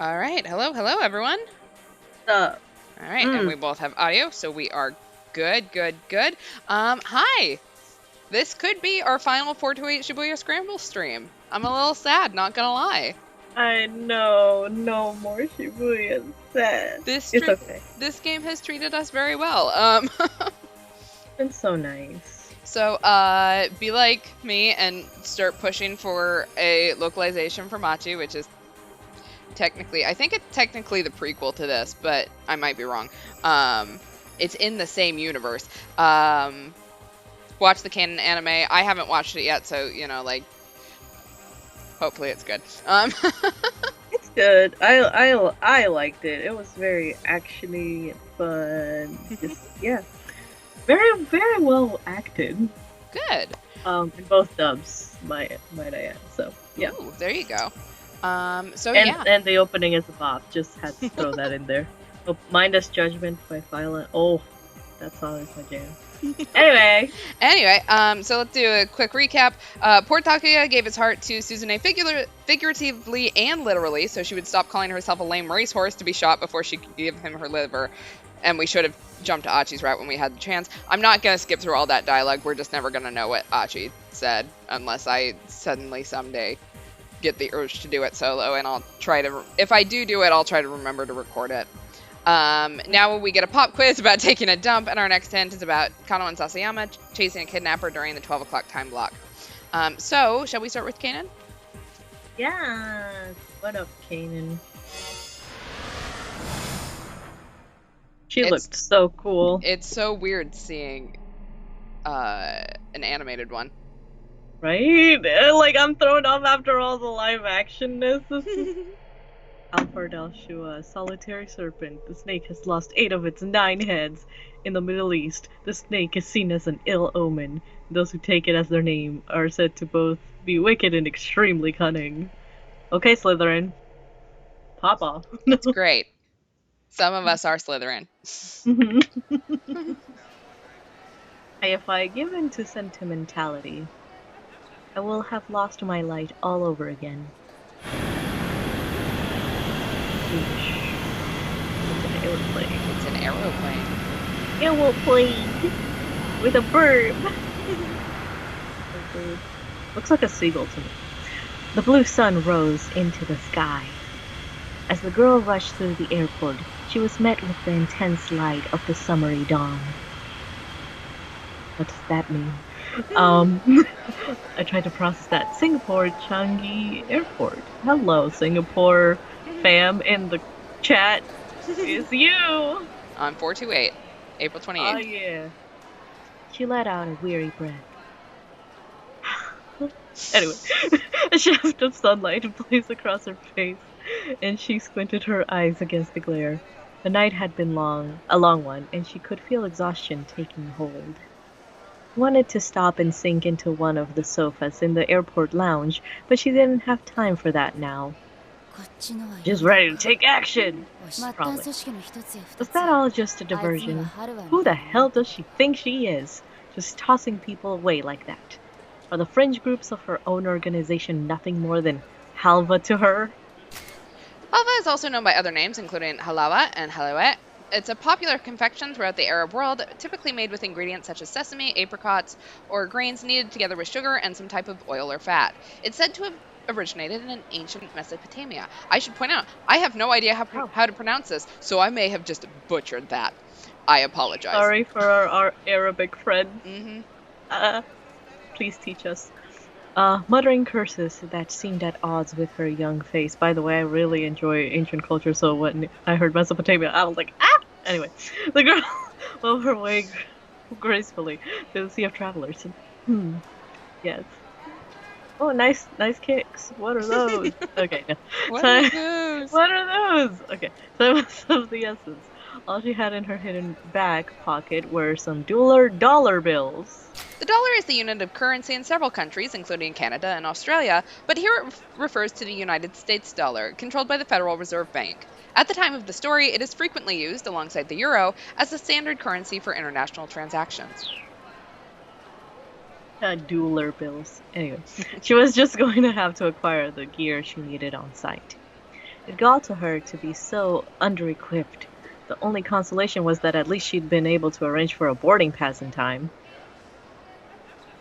All right. Hello, everyone. Uh, All right, and we both have audio, so we are good, good, good. Hi. This could be our final 428 Shibuya Scramble stream. I'm a little sad, not gonna lie. I know, no more Shibuya sad. This It's okay. this game has treated us very well. It's been so nice. So be like me and start pushing for a localization for Machi, which is technically, I think it's technically the prequel to this, but I might be wrong. It's in the same universe. Watch the canon anime. I haven't watched it yet, so hopefully it's good. It's good. I liked it. It was very actiony and fun. Just yeah, very well acted. Good. In both dubs, might I add. So yeah. Ooh, there you go. So and, yeah. And the opening is a bop. Just had to throw that in there. Oh, Mindless Judgment by Violent. Oh, that song is my jam. Anyway, so let's do a quick recap. Poor Takuya gave his heart to Suzune figuratively and literally, so she would stop calling herself a lame racehorse to be shot before she could give him her liver. And we should have jumped to Achi's route when we had the chance. I'm not going to skip through all that dialogue. We're just never going to know what Achi said unless I suddenly someday get the urge to do it solo, and I'll try to, if I do it, I'll try to remember to record it. Now we get a pop quiz about taking a dump, and our next hint is about Kano and Sasayama chasing a kidnapper during the 12 o'clock time block. So, shall we start with Kanan? Yeah. What up, Kanan? She looked so cool. It's so weird seeing an animated one. Right? Like, I'm thrown off after all the live actionness. Alfred Al-Shua, solitary serpent. The snake has lost 8 of its 9 heads. In the Middle East, the snake is seen as an ill omen. Those who take it as their name are said to both be wicked and extremely cunning. Okay, Slytherin. Pop off. It's great. Some of us are Slytherin. If I give in to sentimentality, I will have lost my light all over again. It's an airplane. It's an aeroplane. Aeroplane with a bird. Looks like a seagull to me. The blue sun rose into the sky. As the girl rushed through the airport, she was met with the intense light of the summery dawn. What does that mean? I tried to process that. Singapore Changi Airport. Hello, Singapore fam in the chat. It's you! On 428, April 28th. Oh, yeah. She let out a weary breath. Anyway, a shaft of sunlight blazed across her face, and she squinted her eyes against the glare. The night had been a long one, and she could feel exhaustion taking hold. Wanted to stop and sink into one of the sofas in the airport lounge, but she didn't have time for that now. Just ready to take action! Probably. Was that all just a diversion? Who the hell does she think she is? Just tossing people away like that. Are the fringe groups of her own organization nothing more than halva to her? Halva is also known by other names, including halawa and halawet. It's a popular confection throughout the Arab world, typically made with ingredients such as sesame, apricots, or grains kneaded together with sugar and some type of oil or fat. It's said to have originated in ancient Mesopotamia. I should point out, I have no idea how to pronounce this, so I may have just butchered that. I apologize. Sorry for our Arabic friend. Mm-hmm. Please teach us. Muttering curses that seemed at odds with her young face. By the way, I really enjoy ancient culture, so when I heard Mesopotamia, I was like, ah! Anyway, the girl moved her way gracefully to the sea of travelers. Yes. Oh, nice kicks. What are those? Okay, no. What are those? What are those? Okay, time was of the essence. All she had in her hidden back pocket were some dollar bills. The dollar is the unit of currency in several countries, including Canada and Australia, but here it refers to the United States dollar, controlled by the Federal Reserve Bank. At the time of the story, it is frequently used, alongside the euro, as the standard currency for international transactions. Dueler bills. Anyway, she was just going to have to acquire the gear she needed on site. It got to her to be so under-equipped. The only consolation was that at least she'd been able to arrange for a boarding pass in time.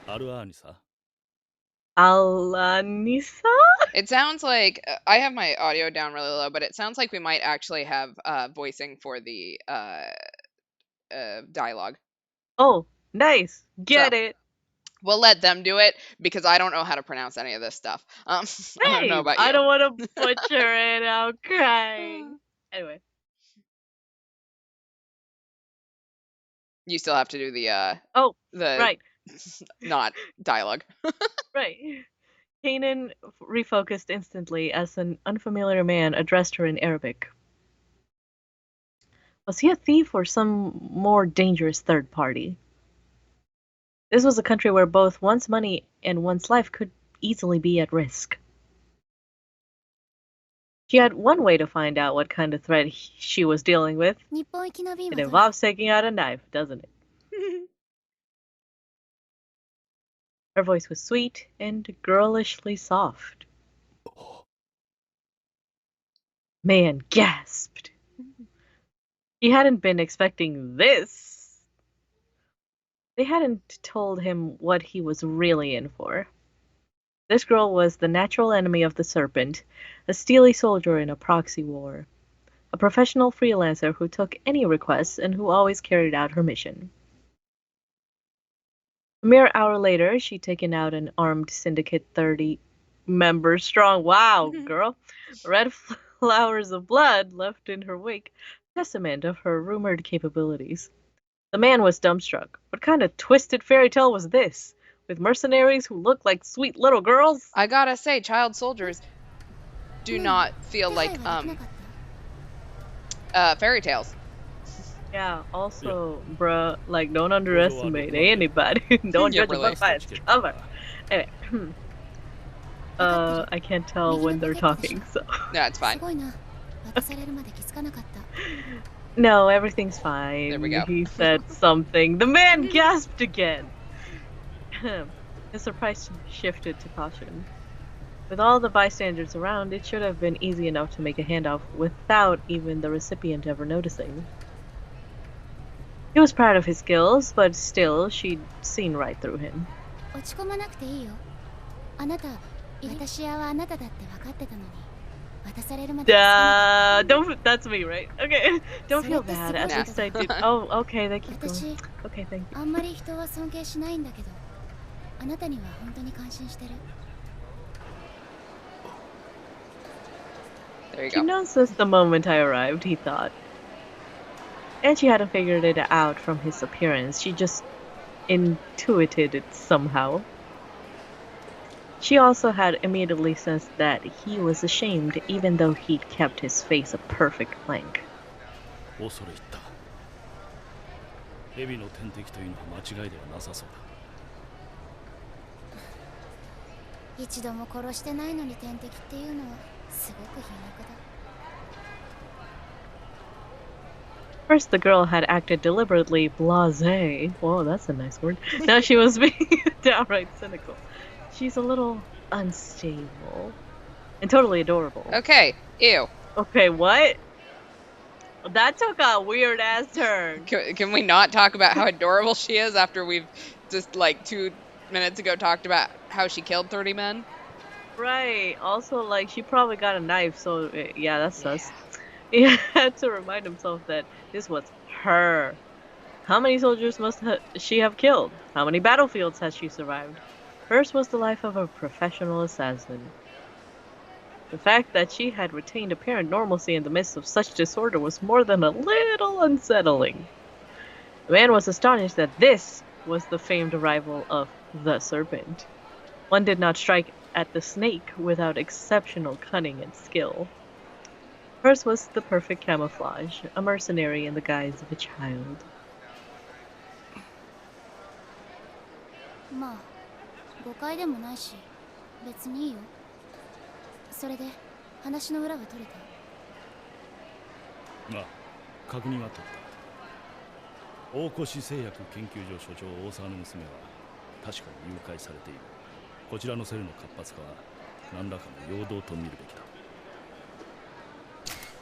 Alanisa? It sounds like I have my audio down really low, but it sounds like we might actually have voicing for the dialogue. Oh, nice. Get So, it. we'll let them do it because I don't know how to pronounce any of this stuff. I don't know about you. I don't want to butcher it. I'm crying. Anyway. You still have to do the right. not dialogue. Right. Kanan refocused instantly as an unfamiliar man addressed her in Arabic. Was he a thief or some more dangerous third party? This was a country where both one's money and one's life could easily be at risk. She had one way to find out what kind of threat she was dealing with. It involves taking out a knife, doesn't it? Her voice was sweet and girlishly soft. Man gasped. He hadn't been expecting this. They hadn't told him what he was really in for. This girl was the natural enemy of the Serpent, a steely soldier in a proxy war, a professional freelancer who took any requests and who always carried out her mission. A mere hour later, she'd taken out an armed syndicate 30 members strong. Wow, girl. Red flowers of blood left in her wake, testament of her rumored capabilities. The man was dumbstruck. What kind of twisted fairy tale was this? With mercenaries who looked like sweet little girls? I gotta say, child soldiers do not feel like fairy tales. Yeah, also, bruh, like, don't underestimate anybody. Don't judge a book by its cover. Anyway. I can't tell when they're talking, so. No, it's fine. No, everything's fine. There we go. He said something. The man gasped again. His surprise shifted to caution. With all the bystanders around, it should have been easy enough to make a handoff without even the recipient ever noticing. He was proud of his skills, but still, she'd seen right through him. That's me, right? Okay. Don't feel bad. At least I did. Oh, okay, they keep going. Okay, thank you. There you She go. knows this the moment I arrived, he thought. And she hadn't figured it out from his appearance. She just intuited it somehow. She also had immediately sensed that he was ashamed, even though he'd kept his face a perfect blank. First, the girl had acted deliberately blasé. Whoa, that's a nice word. Now she was being downright cynical. She's a little unstable. And totally adorable. Okay, ew. Okay, what? That took a weird-ass turn. Can we not talk about how adorable she is after we've just, like, 2 minutes ago talked about how she killed 30 men? Right. Also, like, she probably got a knife, so, yeah, that's sus. He had to remind himself that this was her. How many soldiers must she have killed? How many battlefields has she survived? Hers was the life of a professional assassin. The fact that she had retained apparent normalcy in the midst of such disorder was more than a little unsettling. The man was astonished that this was the famed arrival of the Serpent. One did not strike at the snake without exceptional cunning and skill. Hers was the perfect camouflage, a mercenary in the guise of a child.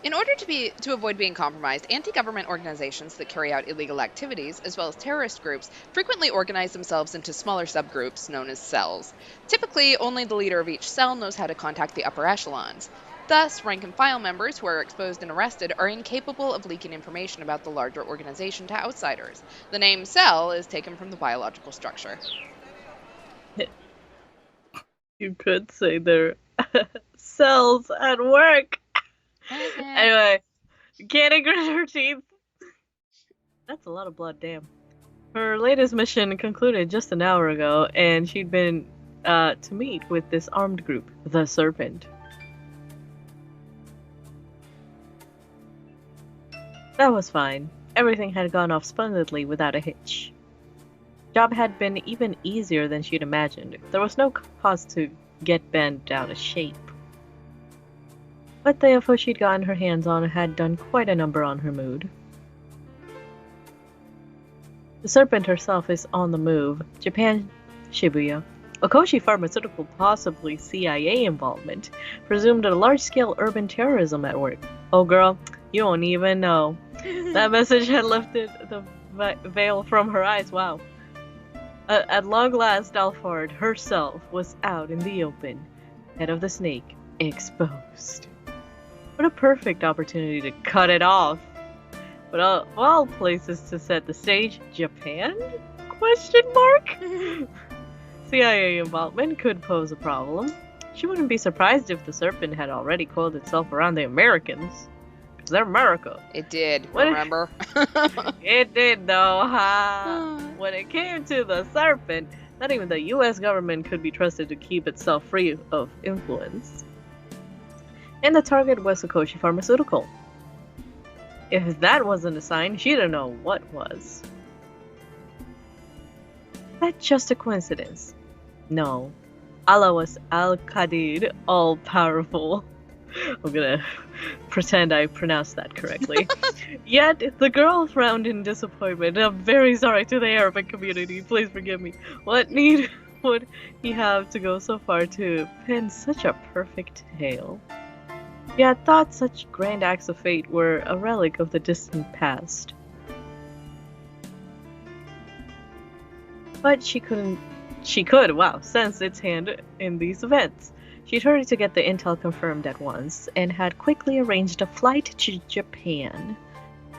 In order to avoid being compromised, anti-government organizations that carry out illegal activities, as well as terrorist groups, frequently organize themselves into smaller subgroups known as cells. Typically, only the leader of each cell knows how to contact the upper echelons. Thus, rank and file members who are exposed and arrested are incapable of leaking information about the larger organization to outsiders. The name cell is taken from the biological structure. You could say they're cells at work. Anyway, can't grit her teeth. That's a lot of blood, damn. Her latest mission concluded just an hour ago, and she'd been to meet with this armed group, the Serpent. That was fine. Everything had gone off splendidly without a hitch. Job had been even easier than she'd imagined. There was no cause to get bent out of shape. But the info she'd gotten her hands on had done quite a number on her mood. The Serpent herself is on the move. Japan, Shibuya. Okoshi Pharmaceutical, possibly CIA involvement. Presumed a large-scale urban terrorism at work. Oh girl, you don't even know. That message had lifted the veil from her eyes, wow. At long last, Alford herself was out in the open. Head of the snake, exposed. What a perfect opportunity to cut it off. But of all places to set the stage, Japan? Question mark? CIA involvement could pose a problem. She wouldn't be surprised if the Serpent had already coiled itself around the Americans. Because they're America. It did, remember? It did, though, huh? When it came to the Serpent, not even the US government could be trusted to keep itself free of influence. And the target was Okoshi Pharmaceutical. If that wasn't a sign, she didn't know what was. That just a coincidence? No. Allah was Al-Qadir, all-powerful. I'm gonna pretend I pronounced that correctly. Yet, the girl frowned in disappointment. I'm very sorry to the Arabic community. Please forgive me. What need would he have to go so far to pen such a perfect tale? She had thought such grand acts of fate were a relic of the distant past. But she could, sense its hand in these events. She'd hurried to get the intel confirmed at once, and had quickly arranged a flight to Japan.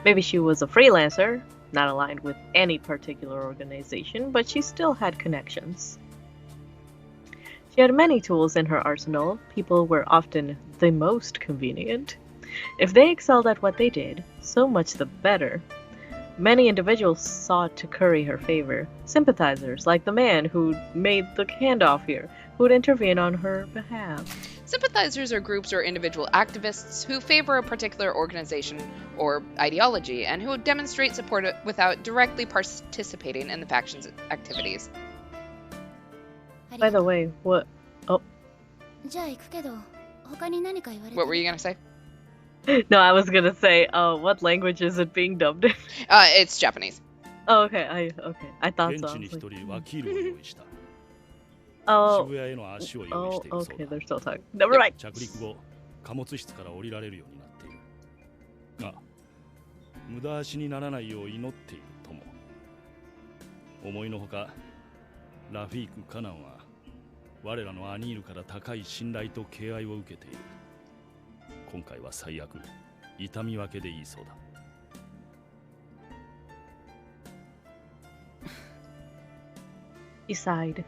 Maybe she was a freelancer, not aligned with any particular organization, but she still had connections. She had many tools in her arsenal. People were often the most convenient. If they excelled at what they did, so much the better. Many individuals sought to curry her favor. Sympathizers, like the man who made the handoff here, who would intervene on her behalf. Sympathizers are groups or individual activists who favor a particular organization or ideology and who demonstrate support without directly participating in the faction's activities. By the way, what? Oh. What were you gonna say? No, I was gonna say, what language is it being dubbed in? It's Japanese. Oh, okay. I thought so. Okay, they're still talking. Never mind. 貨物室から降りられるようになっているが無駄足にならないよう祈っているとも思いのほかラフィーク・カナンは我らのアニールから高い信頼と敬愛を受けている今回は最悪痛み分けでいいそうだ He sighed.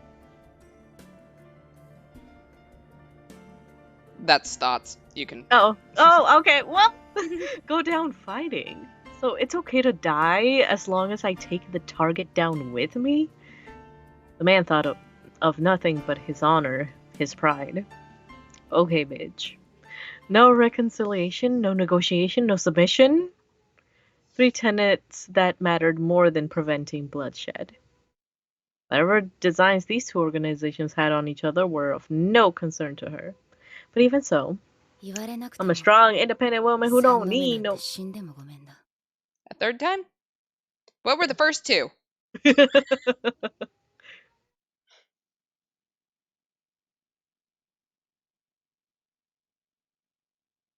That's thoughts. You can. Oh, okay. Well, go down fighting. So it's okay to die as long as I take the target down with me? The man thought of nothing but his honor, his pride. Okay, bitch. No reconciliation, no negotiation, no submission. 3 tenets that mattered more than preventing bloodshed. Whatever designs these two organizations had on each other were of no concern to her. But even so, I'm a strong, independent woman who don't need no... A third time? What were the first two?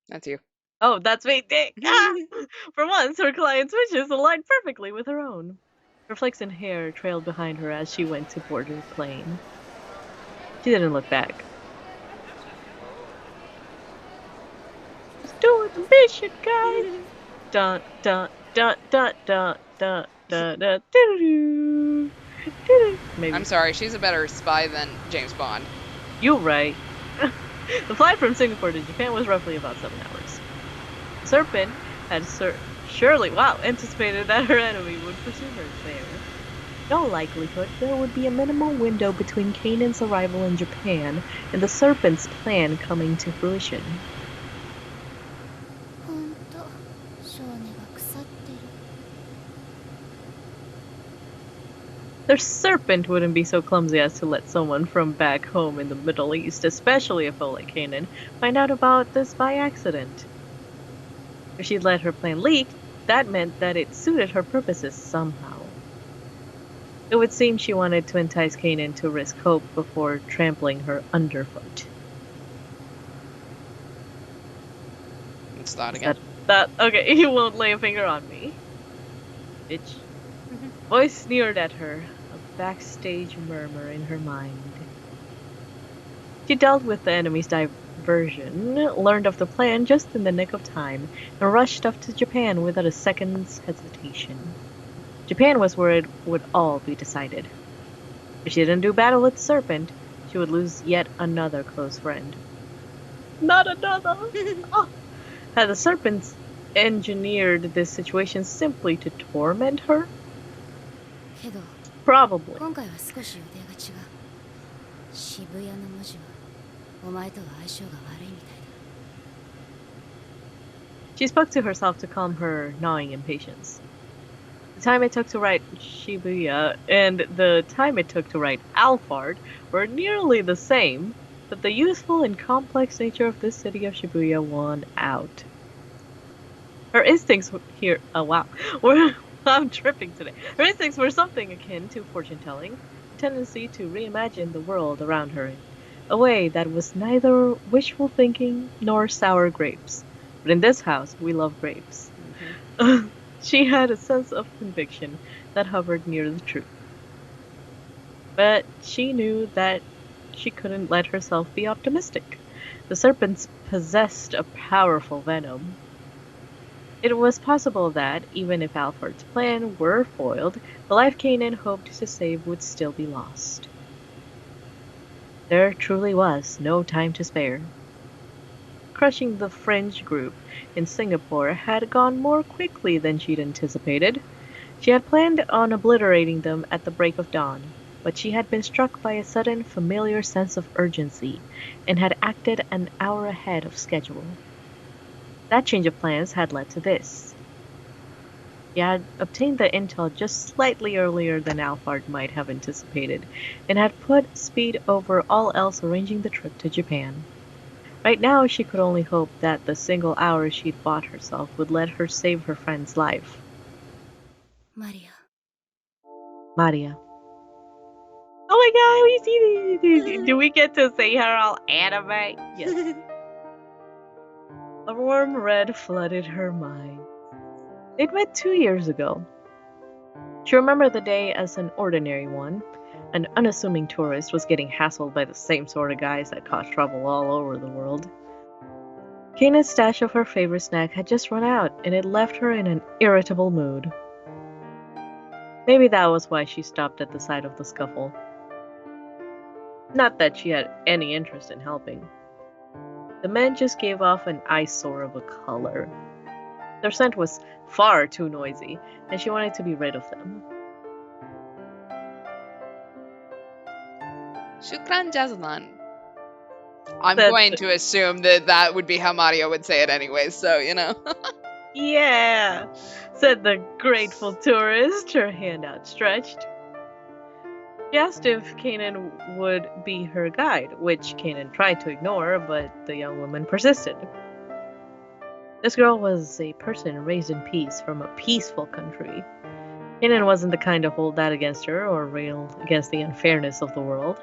That's you. Oh, that's me, dick! Ah! For once, her client's wishes aligned perfectly with her own. Her flaxen hair trailed behind her as she went to board her plane. She didn't look back. Let's do the mission, guys! Dun dun dun dun dun dun dun dun doo doo. Maybe. I'm sorry, she's a better spy than James Bond. You're right. The flight from Singapore to Japan was roughly about 7 hours. Serpent had surely, anticipated that her enemy would pursue her there. In all likelihood, there would be a minimal window between Kanan's arrival in Japan and the Serpent's plan coming to fruition. The Serpent wouldn't be so clumsy as to let someone from back home in the Middle East, especially a foe like Kanan, find out about this by accident. If she'd let her plan leak, that meant that it suited her purposes somehow. It would seem she wanted to entice Kanan to risk hope before trampling her underfoot. It's not again. Okay, you won't lay a finger on me. Bitch. Voice sneered at her, a backstage murmur in her mind. She dealt with the enemy's diversion, learned of the plan just in the nick of time, and rushed off to Japan without a second's hesitation. Japan was where it would all be decided. If she didn't do battle with the Serpent, she would lose yet another close friend. Not another! Oh. Had the Serpents engineered this situation simply to torment her? Probably. She spoke to herself to calm her gnawing impatience. The time it took to write Shibuya and the time it took to write Alphard were nearly the same, but the useful and complex nature of this city of Shibuya won out. Her instincts here, I'm tripping today. Her instincts were something akin to fortune-telling, a tendency to reimagine the world around her in a way that was neither wishful thinking nor sour grapes. But in this house, we love grapes. Mm-hmm. She had a sense of conviction that hovered near the truth. But she knew that she couldn't let herself be optimistic. The Serpents possessed a powerful venom. It was possible that, even if Alfred's plan were foiled, the life Kanan hoped to save would still be lost. There truly was no time to spare. Crushing the fringe group in Singapore had gone more quickly than she'd anticipated. She had planned on obliterating them at the break of dawn, but she had been struck by a sudden familiar sense of urgency and had acted an hour ahead of schedule. That change of plans had led to this. He had obtained the intel just slightly earlier than Alphard might have anticipated, and had put speed over all else arranging the trip to Japan. Right now, she could only hope that the single hour she'd bought herself would let her save her friend's life. Maria. Oh my god, we see this! Do we get to see her all anime? Yes. A warm red flooded her mind. They'd met 2 years ago. She remembered the day as an ordinary one. An unassuming tourist was getting hassled by the same sort of guys that caused trouble all over the world. Kanan's stash of her favorite snack had just run out, and it left her in an irritable mood. Maybe that was why she stopped at the sight of the scuffle. Not that she had any interest in helping. The men just gave off an eyesore of a color. Their scent was far too noisy, and she wanted to be rid of them. Shukran Jazalan. I'm going to assume that would be how Mario would say it anyways, so, you know. Yeah, said the grateful tourist, her hand outstretched. She asked if Kanan would be her guide, which Kanan tried to ignore, but the young woman persisted. This girl was a person raised in peace from a peaceful country. Kanan wasn't the kind to hold that against her or rail against the unfairness of the world.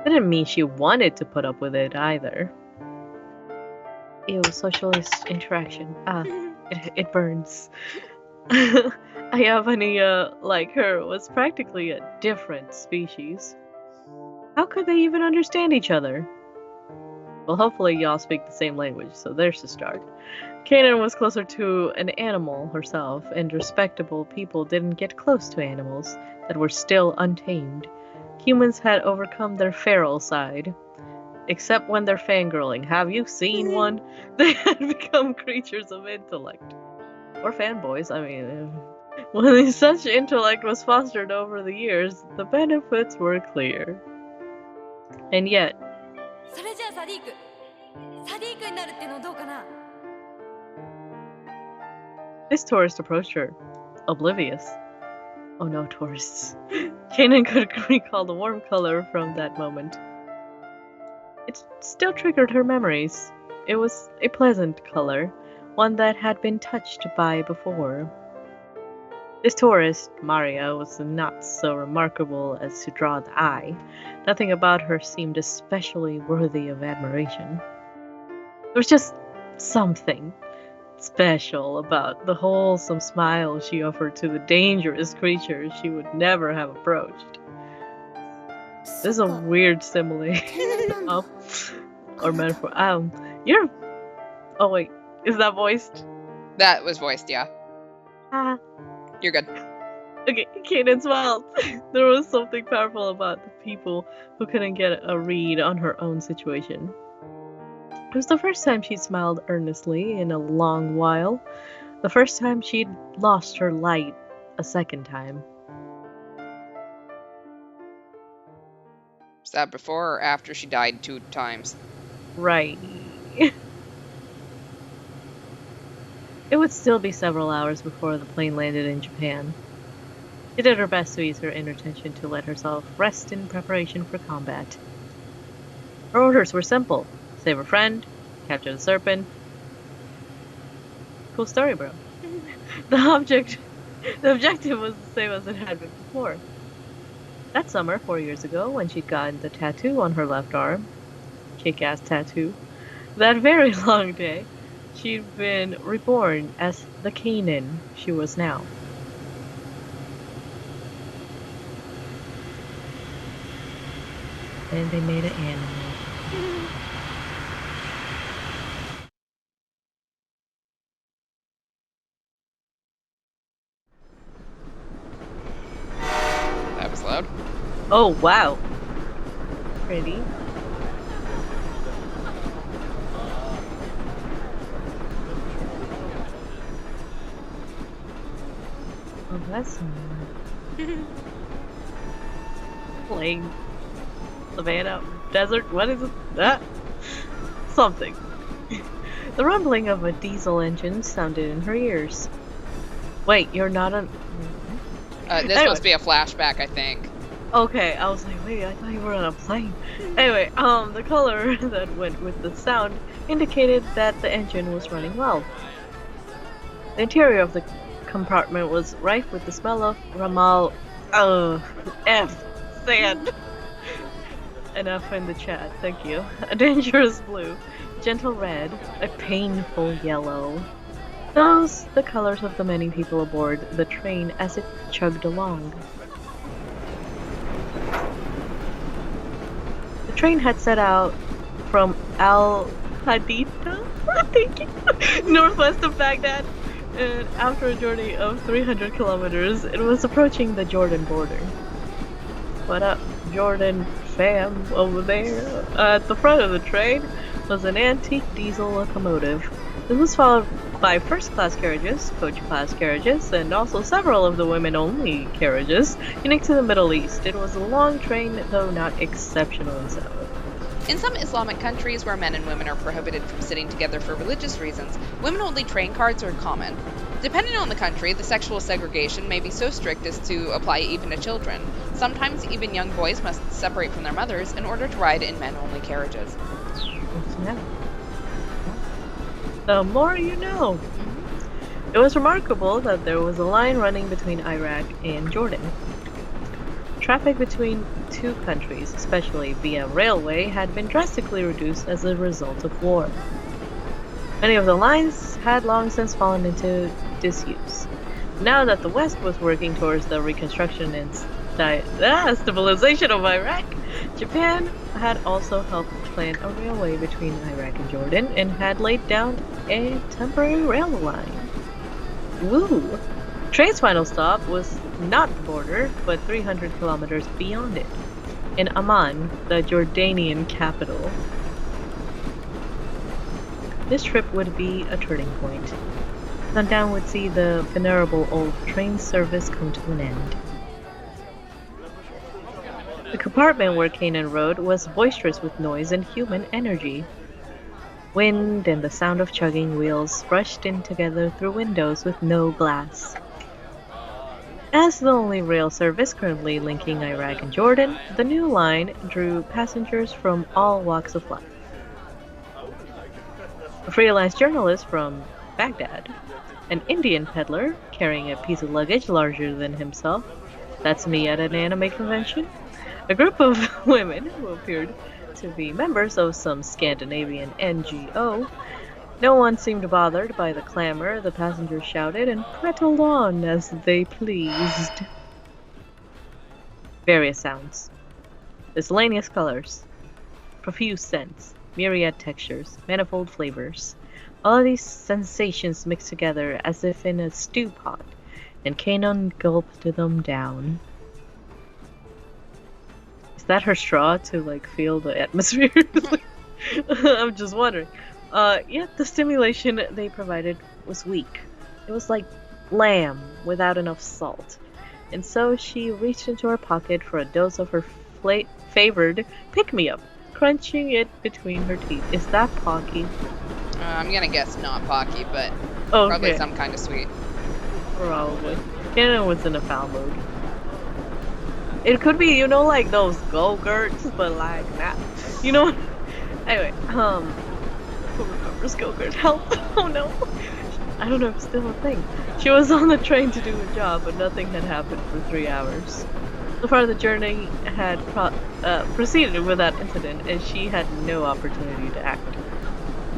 That didn't mean she wanted to put up with it either. Ew, socialist interaction. It burns. Ayavania, like her, was practically a different species. How could they even understand each other? Well, hopefully y'all speak the same language, so there's the start. Kanan was closer to an animal herself, and respectable people didn't get close to animals that were still untamed. Humans had overcome their feral side. Except when they're fangirling. Have you seen one? They had become creatures of intellect. Or fanboys, I mean. When such intellect was fostered over the years, the benefits were clear. And yet, this tourist approached her, oblivious. Oh no, tourists. Kanan could recall the warm color from that moment. It still triggered her memories. It was a pleasant color, one that had been touched by before. This tourist, Maria, was not so remarkable as to draw the eye. Nothing about her seemed especially worthy of admiration. There was just something special about the wholesome smile she offered to the dangerous creatures she would never have approached. This is a weird simile. Or metaphor. You're... Oh wait, is that voiced? That was voiced, yeah. You're good. Okay, Kanan smiled. There was something powerful about the people who couldn't get a read on her own situation. It was the first time she'd smiled earnestly in a long while. The first time she'd lost her light a second time. Was that before or after she died 2 times? Right. It would still be several hours before the plane landed in Japan. She did her best to ease her inner tension to let herself rest in preparation for combat. Her orders were simple. Save a friend, capture the serpent. Cool story, bro. The objective was the same as it had been before. That summer, 4 years ago, when she'd gotten the tattoo on her left arm, kick-ass tattoo, that very long day, she'd been reborn as the Kanan she was now. And they made an anime. That was loud. Oh, wow. Pretty. Oh, that's plain savannah, desert, what is it? That? Something. The rumbling of a diesel engine sounded in her ears. Wait, you're not an... This Anyway. must be a flashback, I think. Okay, I was like, wait, I thought you were on a plane. Anyway, the color that went with the sound indicated that the engine was running well. The interior of the compartment was rife with the smell of sand. Enough in the chat, thank you. A dangerous blue, gentle red, a painful yellow. Those the colors of the many people aboard the train as it chugged along. The train had set out from Al Haditha, thank you, northwest of Baghdad, and after a journey of 300 kilometers, it was approaching the Jordan border. What up, Jordan fam over there? At the front of the train was an antique diesel locomotive. This was followed by first-class carriages, coach-class carriages, and also several of the women-only carriages unique to the Middle East. It was a long train, though not exceptionally so. In some Islamic countries where men and women are prohibited from sitting together for religious reasons, women-only train cards are common. Depending on the country, the sexual segregation may be so strict as to apply even to children. Sometimes even young boys must separate from their mothers in order to ride in men-only carriages. Yeah. The more you know. It was remarkable that there was a line running between Iraq and Jordan. Traffic between two countries, especially via railway, had been drastically reduced as a result of war. Many of the lines had long since fallen into disuse. Now that the West was working towards the reconstruction and stabilization of Iraq, Japan had also helped plan a railway between Iraq and Jordan and had laid down a temporary rail line. Woo! Train's final stop was not the border, but 300 kilometers beyond it, in Amman, the Jordanian capital. This trip would be a turning point. Sundown would see the venerable old train service come to an end. The compartment where Kanan rode was boisterous with noise and human energy. Wind and the sound of chugging wheels rushed in together through windows with no glass. As the only rail service currently linking Iraq and Jordan, the new line drew passengers from all walks of life. A freelance journalist from Baghdad, an Indian peddler carrying a piece of luggage larger than himself, that's me at an anime convention, a group of women who appeared to be members of some Scandinavian NGO. No one seemed bothered by the clamor the passengers shouted and prattled on as they pleased. Various sounds, miscellaneous colors, profuse scents, myriad textures, manifold flavors. All of these sensations mixed together as if in a stew pot, and Kanon gulped them down. Is that her straw to feel the atmosphere? I'm just wondering. Yet the stimulation they provided was weak. It was like lamb without enough salt. And so she reached into her pocket for a dose of her favored pick-me-up, crunching it between her teeth. Is that Pocky? I'm gonna guess not Pocky, but Okay. probably some kind of sweet. Probably. Kanon was in a foul mood. It could be, like those Go-Gurts, but like that. Anyway, who remembers Go-Gurt? Help! Oh no! I don't know if it's still a thing. She was on the train to do her job, but nothing had happened for 3 hours. So far the journey had proceeded without incident, and she had no opportunity to act.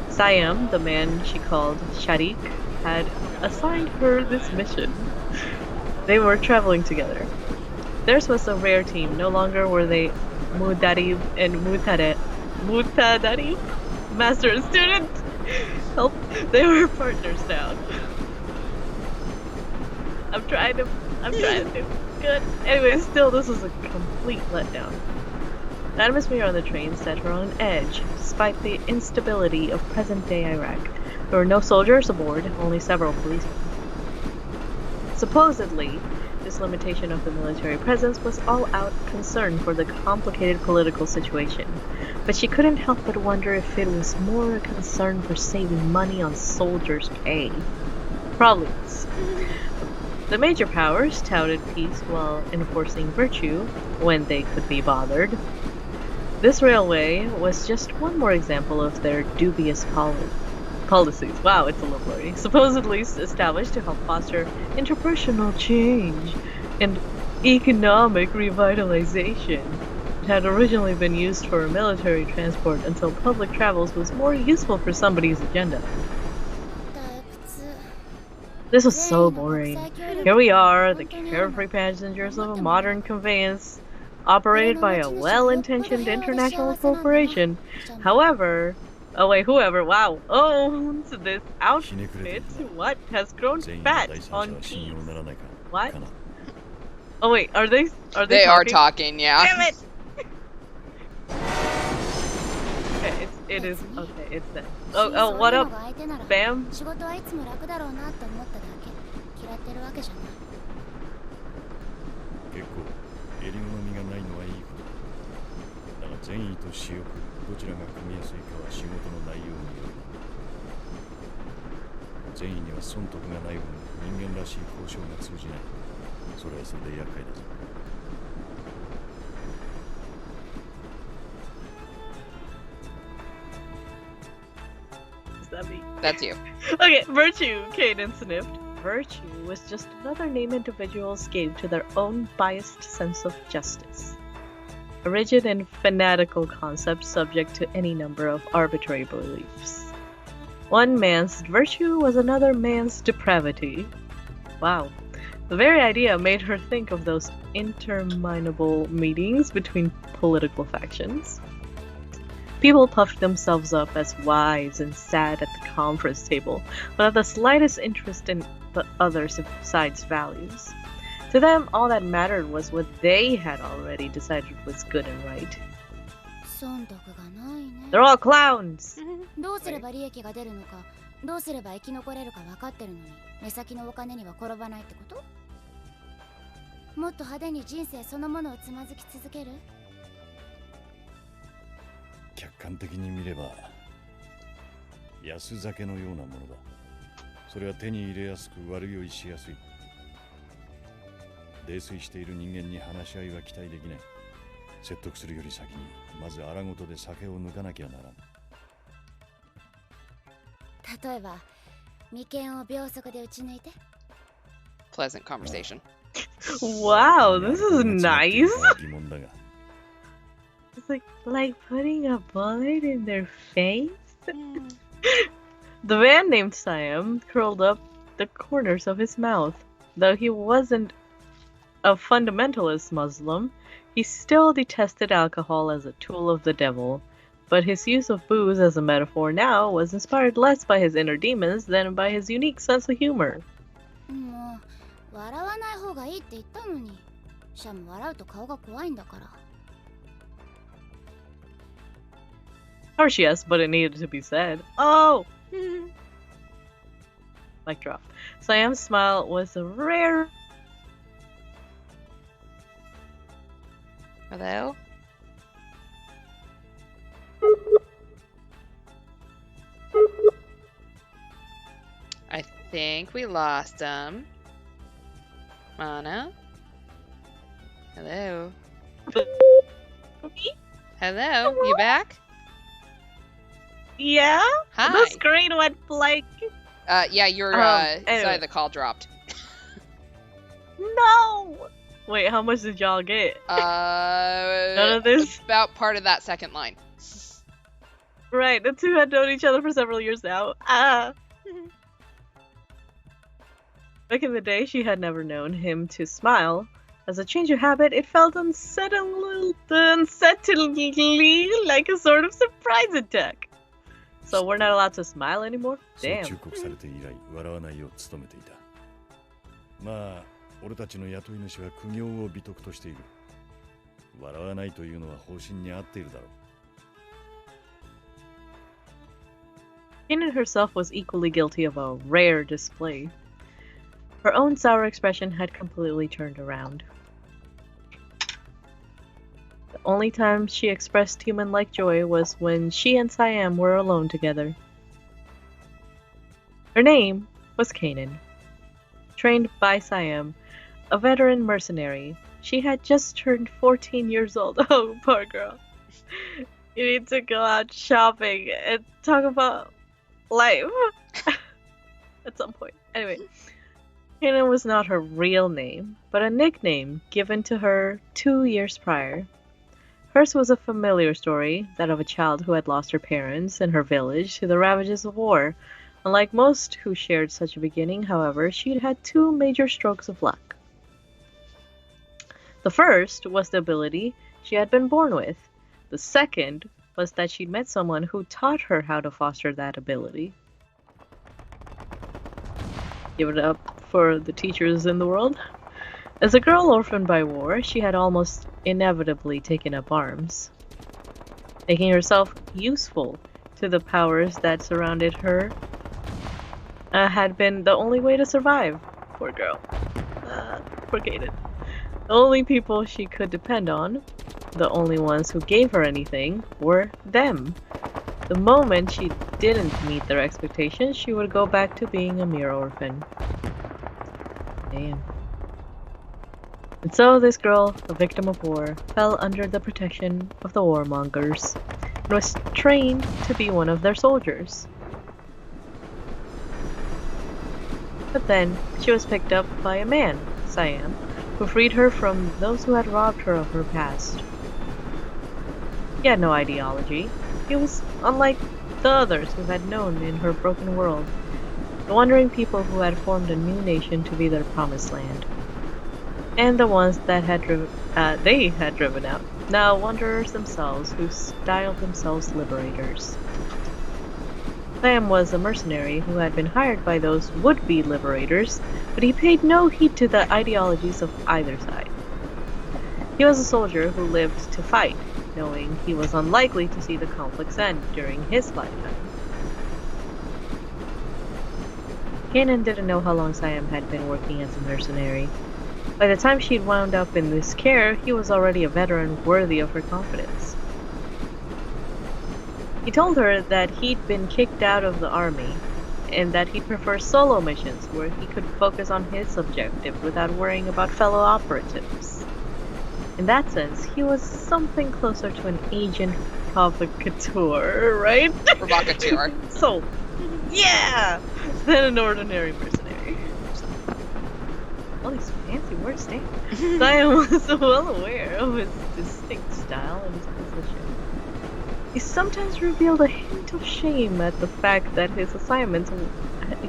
Siam, the man she called Sharik, had assigned her this mission. They were traveling together. Theirs was a rare team. No longer were they Mudarib and Mutadarib, master and student. Help! They were partners now. I'm trying to do good. Anyway, still, this was a complete letdown. The atmosphere on the train set her on edge, despite the instability of present-day Iraq. There were no soldiers aboard, only several policemen. Supposedly, this limitation of the military presence was all-out concern for the complicated political situation, but she couldn't help but wonder if it was more a concern for saving money on soldiers' pay. Probably was. The major powers touted peace while enforcing virtue when they could be bothered. This railway was just one more example of their dubious policies. Wow, it's a little blurry. Supposedly established to help foster interpersonal change and economic revitalization. It had originally been used for military transport until public travels was more useful for somebody's agenda. This was so boring. Here we are, the carefree passengers of a modern conveyance, operated by a well-intentioned international corporation. However, wow. Oh, so this outfit, what, has grown fat on cheese. What? Oh wait, are they They are talking, yeah. Damn it! Okay, it's them. Oh, what up, Bam? 仕事はいつも楽だろうなって思っただけ。嫌ってるわけじゃない。結構襟のみがないのはいいことだ。だが善意と私欲どちらが組みやすいかは仕事の内容による。善意には損得がない分人間らしい交渉が通じない。それはそれで厄介だぞ。That's you. Okay, virtue, Kaden sniffed. Virtue was just another name individuals gave to their own biased sense of justice. A rigid and fanatical concept subject to any number of arbitrary beliefs. One man's virtue was another man's depravity. Wow. The very idea made her think of those interminable meetings between political factions. People puffed themselves up as wise and sat at the conference table, without the slightest interest in the other side's values. To them, all that mattered was what they had already decided was good and right. 損得がないね。 They're all clowns! どうすれば利益が出るのか、どうすれば生き残れるか分かってるのに、目先のお金には転ばないってこと？もっと派手に人生そのものをつまずき続ける？客観的に見れば安酒のようなものだ。それは手に入れやすく悪酔いしやすい。泥酔している人間に話し合いは期待できない。説得するより先にまず荒ごとで酒を抜かなきゃならん。例えば眉間を秒速で打ち抜いて。 Pleasant conversation. Wow, this is nice! 疑問だが。It's like putting a bullet in their face? The man named Siam curled up the corners of his mouth. Though he wasn't a fundamentalist Muslim, he still detested alcohol as a tool of the devil. But his use of booze as a metaphor now was inspired less by his inner demons than by his unique sense of humor. もう笑わない方がいいって言ったのに。シャム笑うと顔が怖いんだから。 Harsh, yes, but it needed to be said. Oh! Mic drop. Siam's smile was a rare... Hello? I think we lost him. Mana? Hello? Hello? You back? Yeah? Hi. The screen went blank. Yeah, your anyway. sorry, the call dropped. No! Wait, how much did y'all get? None of this? About part of that second line. Right, the two had known each other for several years now. Back in the day, she had never known him to smile. As a change of habit, it felt unsettlingly like a sort of surprise attack. So we're not allowed to smile anymore? そう Damn. 忠告されて以来笑わないよう努めていた。まあ俺たちの雇い主は苦行を美徳としている。笑わないというのは方針に合っているだろう。Kanan herself was equally guilty of a rare display. Her own sour expression had completely turned around. The only time she expressed human-like joy was when she and Siam were alone together. Her name was Kanan. Trained by Siam, a veteran mercenary, she had just turned 14 years old. Oh, poor girl. You need to go out shopping and talk about life at some point. Anyway, Kanan was not her real name, but a nickname given to her 2 years prior. Hers was a familiar story, that of a child who had lost her parents and her village to the ravages of war. Unlike most who shared such a beginning, however, she'd had two major strokes of luck. The first was the ability she had been born with. The second was that she'd met someone who taught her how to foster that ability. Give it up for the teachers in the world. As a girl orphaned by war, she had almost inevitably taken up arms, making herself useful to the powers that surrounded her. Had been the only way to survive. Poor girl. Poor Kaden. The only people she could depend on, the only ones who gave her anything, were them. The moment she didn't meet their expectations, she would go back to being a mere orphan. Damn. And so this girl, a victim of war, fell under the protection of the warmongers, and was trained to be one of their soldiers. But then, she was picked up by a man, Siam, who freed her from those who had robbed her of her past. He had no ideology. He was unlike the others who had known in her broken world, the wandering people who had formed a new nation to be their promised land, and the ones that they had driven out, now wanderers themselves who styled themselves liberators. Sam was a mercenary who had been hired by those would-be liberators, but he paid no heed to the ideologies of either side. He was a soldier who lived to fight, knowing he was unlikely to see the conflict's end during his lifetime. Kanan didn't know how long Siam had been working as a mercenary. By the time she'd wound up in this care, he was already a veteran worthy of her confidence. He told her that he'd been kicked out of the army, and that he'd prefer solo missions where he could focus on his objective without worrying about fellow operatives. In that sense, he was something closer to an agent provocateur, right? Provocateur. So, yeah! Than an ordinary mercenary. All these fancy words, damn. Zion was well aware of his distinct style and his position. He sometimes revealed a hint of shame at the fact that his assignments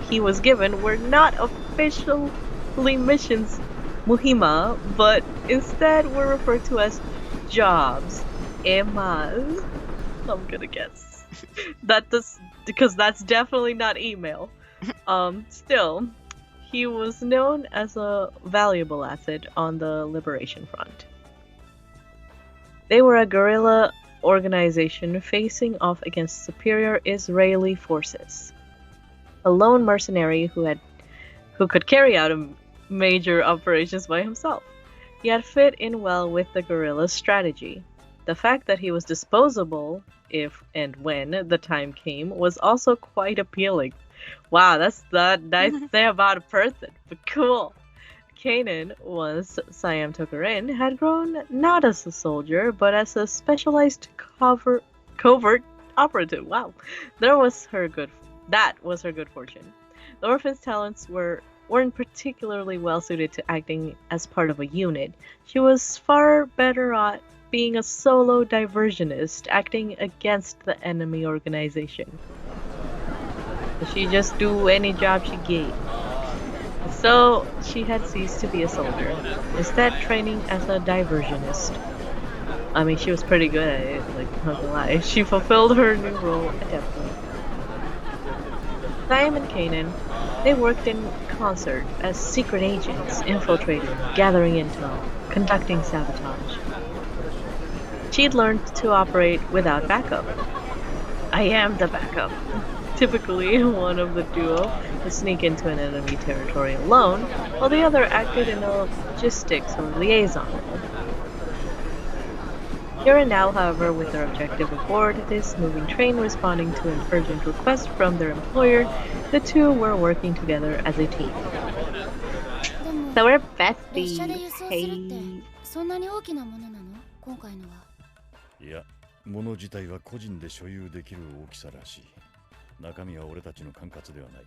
he was given were not officially missions muhima, but instead were referred to as jobs. Emas. I'm gonna guess. Because that's definitely not email. Still, he was known as a valuable asset on the liberation front. They were a guerrilla organization facing off against superior Israeli forces. A lone mercenary who could carry out major operations by himself. He had fit in well with the guerrilla's strategy. The fact that he was disposable if and when the time came was also quite appealing. Wow, that's not nice to say about a person, but cool. Kanan, once Siam took her in, had grown not as a soldier, but as a specialized covert operative. Wow, that was her good fortune. The orphan's talents weren't particularly well suited to acting as part of a unit. She was far better at being a solo diversionist, acting against the enemy organization. She just do any job she gave. So she had ceased to be a soldier, instead training as a diversionist. I mean, she was pretty good at it, like, not gonna lie. She fulfilled her new role adeptly. Siam and Kanan, they worked in concert as secret agents, infiltrating, gathering intel, conducting sabotage. She'd learned to operate without backup. I am the backup. Typically, one of the duo would sneak into an enemy territory alone, while the other acted in a logistics or liaison role. Here and now, however, with their objective aboard this moving train responding to an urgent request from their employer, the two were working together as a team. So we're besties. Hey. そんなに大きなものなの？今回のは。いや、物自体は個人で所有できる大きさらしい。中身は俺たちの管轄ではない。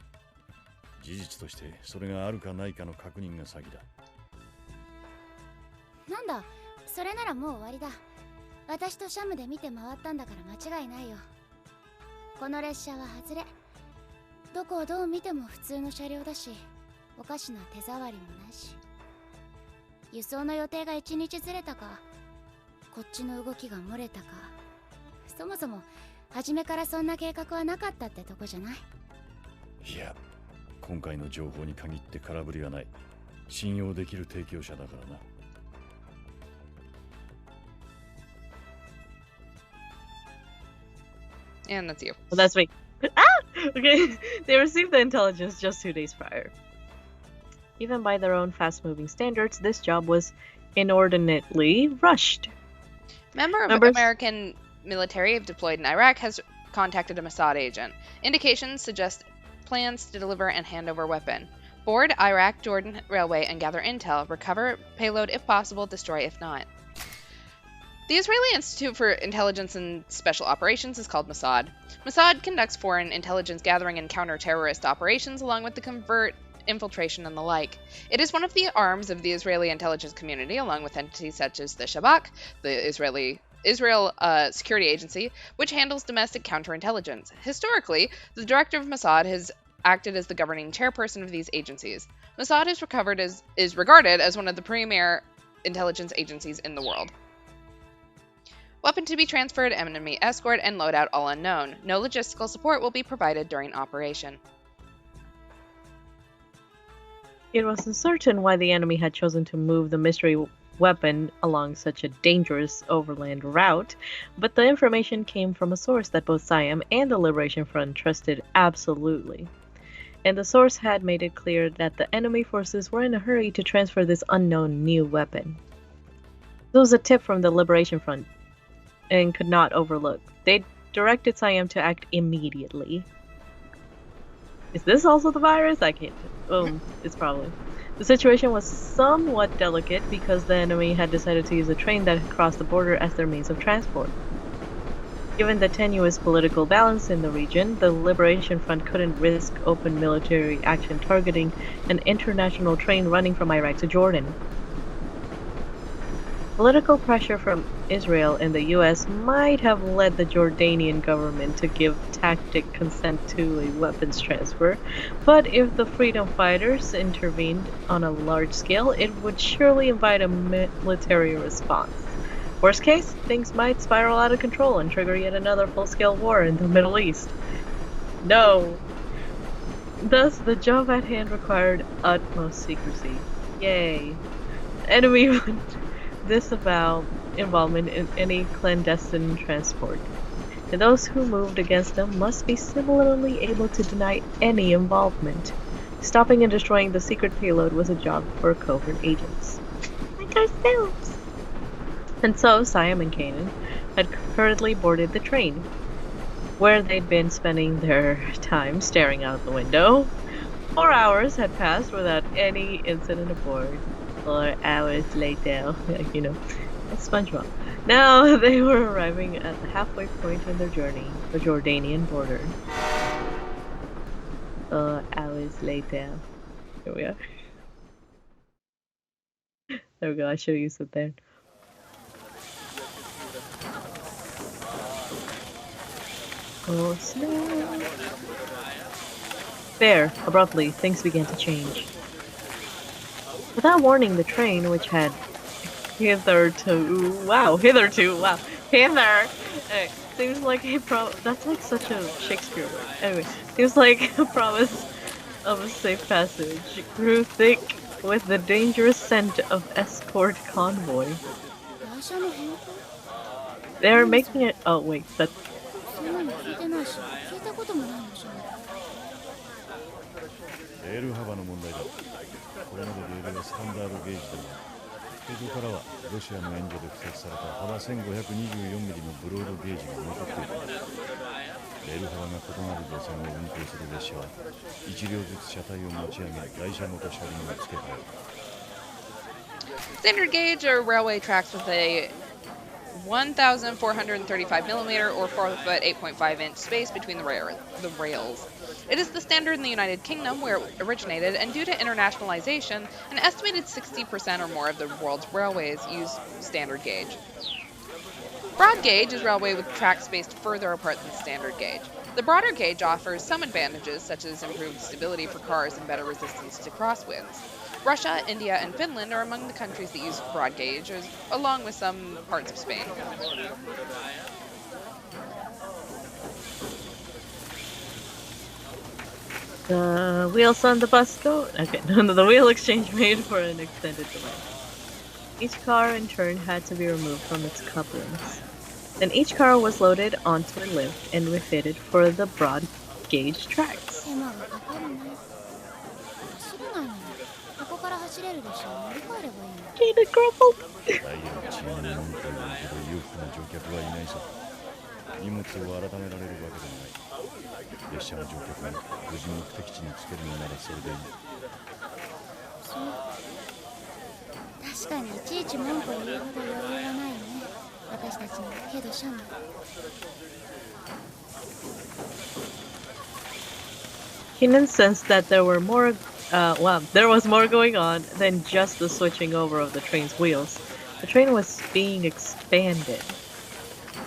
事実としてそれがあるかないかの確認が先だ。なんだ、それならもう終わりだ。私とシャムで見て回ったんだから間違いないよ。この列車は外れ。どこをどう見ても普通の車両だし、おかしな手触りもないし。輸送の予定が1日ずれたか、こっちの動きが漏れたか。そもそも初めからそんな計画はなかったってとこじゃない？いや、今回の情報に限って空振りはない。信用できる提供者だからな。And that's you. Well, that's me. Okay, they received the intelligence just 2 days prior. Even by their own fast-moving standards, this job was inordinately rushed. Member of American military deployed in Iraq has contacted a Mossad agent. Indications suggest plans to deliver and hand over weapon. Board Iraq-Jordan Railway and gather intel. Recover payload if possible, destroy if not. The Israeli Institute for Intelligence and Special Operations is called Mossad. Mossad conducts foreign intelligence gathering and counter-terrorist operations along with the covert infiltration and the like. It is one of the arms of the Israeli intelligence community, along with entities such as the Shabak, the Israel Security Agency, which handles domestic counterintelligence. Historically, the director of Mossad has acted as the governing chairperson of these agencies. Mossad is regarded as one of the premier intelligence agencies in the world. Weapon to be transferred, enemy escort, and loadout all unknown. No logistical support will be provided during operation. It was uncertain why the enemy had chosen to move the mystery weapon along such a dangerous overland route, but the information came from a source that both Siam and the Liberation Front trusted absolutely. And the source had made it clear that the enemy forces were in a hurry to transfer this unknown new weapon. This was a tip from the Liberation Front and could not overlook. They directed Siam to act immediately. Is this also the virus? I can't. Oh, it's probably. The situation was somewhat delicate because the enemy had decided to use a train that had crossed the border as their means of transport. Given the tenuous political balance in the region, the Liberation Front couldn't risk open military action targeting an international train running from Iraq to Jordan. Political pressure from Israel and the US might have led the Jordanian government to give tacit consent to a weapons transfer, but if the freedom fighters intervened on a large scale, it would surely invite a military response. Worst case, things might spiral out of control and trigger yet another full-scale war in the Middle East. No! Thus, the job at hand required utmost secrecy. Yay. Enemy would disavow involvement in any clandestine transport, and those who moved against them must be similarly able to deny any involvement. Stopping and destroying the secret payload was a job for covert agents. Like ourselves! And so, Siam and Kanan had hurriedly boarded the train, where they'd been spending their time staring out the window. 4 hours had passed without any incident aboard. 4 hours later, you know, it's SpongeBob. Now they were arriving at the halfway point in their journey, the Jordanian border. 4 hours later. Here we are. There we go, I should have used it there. Oh, snap. There, abruptly, things began to change. Without warning, the train, which had hitherto, seems like that's like such a Shakespeare word. Anyway, seems like a promise of a safe passage grew thick with the dangerous scent of escort convoy. They're making it, oh wait, that's... レール幅の問題だ。これまでレールはスタンダードゲージだが、形状からはロシアの援助で敷設された幅 1524mm のブロードゲージが残っている。レール幅が異なる路線を運行する列車は1両ずつ車体を持ち上げ、台車ごと車輪を付け替える。Standard gauge are railway tracks with a 1,435mm or 4-foot 8.5-inch space between the rails. It is the standard in the United Kingdom where it originated, and due to internationalization, an estimated 60% or more of the world's railways use standard gauge. Broad gauge is railway with tracks spaced further apart than standard gauge. The broader gauge offers some advantages, such as improved stability for cars and better resistance to crosswinds. Russia, India, and Finland are among the countries that use broad gauge, along with some parts of Spain. The wheels on the bus go... Okay, the wheel exchange made for an extended delay. Each car in turn had to be removed from its couplings. Then each car was loaded onto a lift and refitted for the broad gauge tracks. Gina grumbled. 荷物を改められるわけでもない。列車の乗客が無事目的地に着けるのならそれでいい。確かにいちいち文句を言うほど余裕はないよね。私たちにけどシャム。Keenan sensed that there was more going on than just the switching over of the train's wheels. The train was being expanded.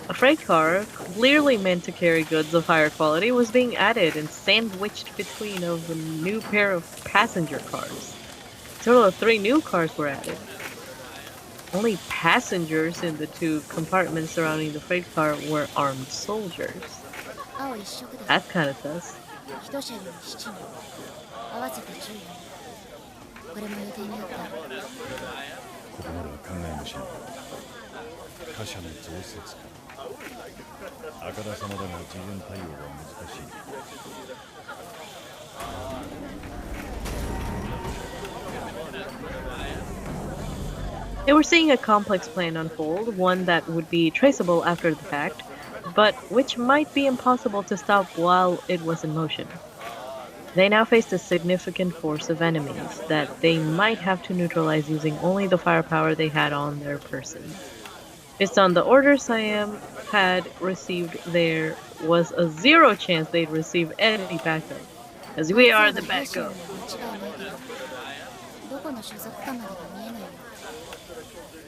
A freight car, clearly meant to carry goods of higher quality, was being added and sandwiched between a new pair of passenger cars. A total of 3 new cars were added. Only passengers in the 2 compartments surrounding the freight car were armed soldiers. 青一色だ。 That's kind of sus. 1車両7人。合わせて14人。これも予定にあった。ここまでは考えもしなかった。貨車の増設か。あからさまだが事前対応が難しい。They were seeing a complex plan unfold, one that would be traceable after the fact, but which might be impossible to stop while it was in motion. They now faced a significant force of enemies that they might have to neutralize using only the firepower they had on their persons. Based on the orders Siam had received, there was a 0 chance they'd receive any backup, as we are the backup. どこの所属かまでが見えないよ。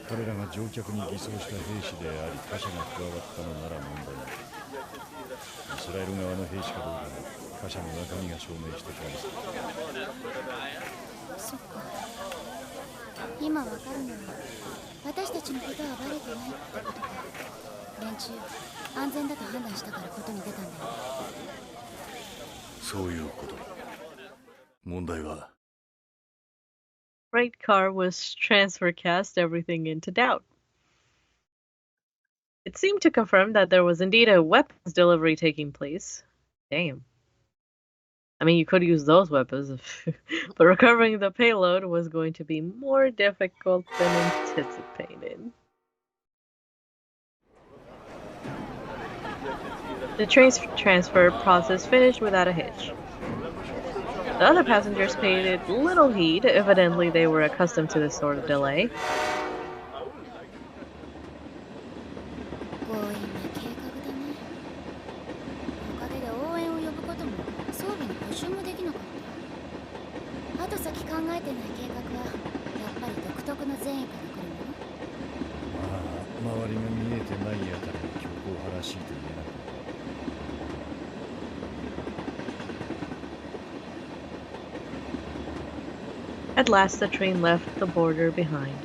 彼らが乗客に偽装した兵士であり貨車が加わったのなら問題ない。イスラエル側の兵士かどうかは貨車の中身が証明してくれます。そっか。今わかるのは私たちのことはバレてないってことか。連中安全だと判断したからことに出たんだよ。そういうことだ。問題は Freight car was transfer cast everything into doubt. It seemed to confirm that there was indeed a weapons delivery taking place. Damn. I mean, you could use those weapons, but recovering the payload was going to be more difficult than anticipated. The transfer process finished without a hitch. The other passengers paid little heed. Evidently, they were accustomed to this sort of delay. 強引な計画だね。おかげで応援を呼ぶことも装備の補充もできなかった。後先考えてない計画はやっぱり独特の善意から来るもの。まあ、周りが見えてないあたりに強硬派らしいと言えなくなる。At last, the train left the border behind.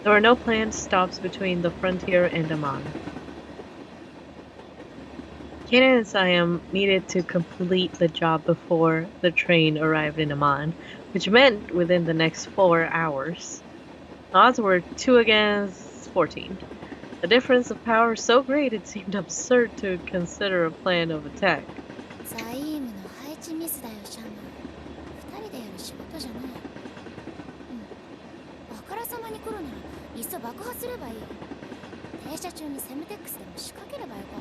There were no planned stops between the frontier and Amman. Kanan and Siam needed to complete the job before the train arrived in Amman, which meant within the next 4 hours. The odds were 2 against 14. A difference of power so great it seemed absurd to consider a plan of attack. ザイームの配置ミスだよ、シャム。2人でやる仕事じゃない。あからさまに来るならいっそ爆破すればいい。停車中にセムテックスでも仕掛ければよかっ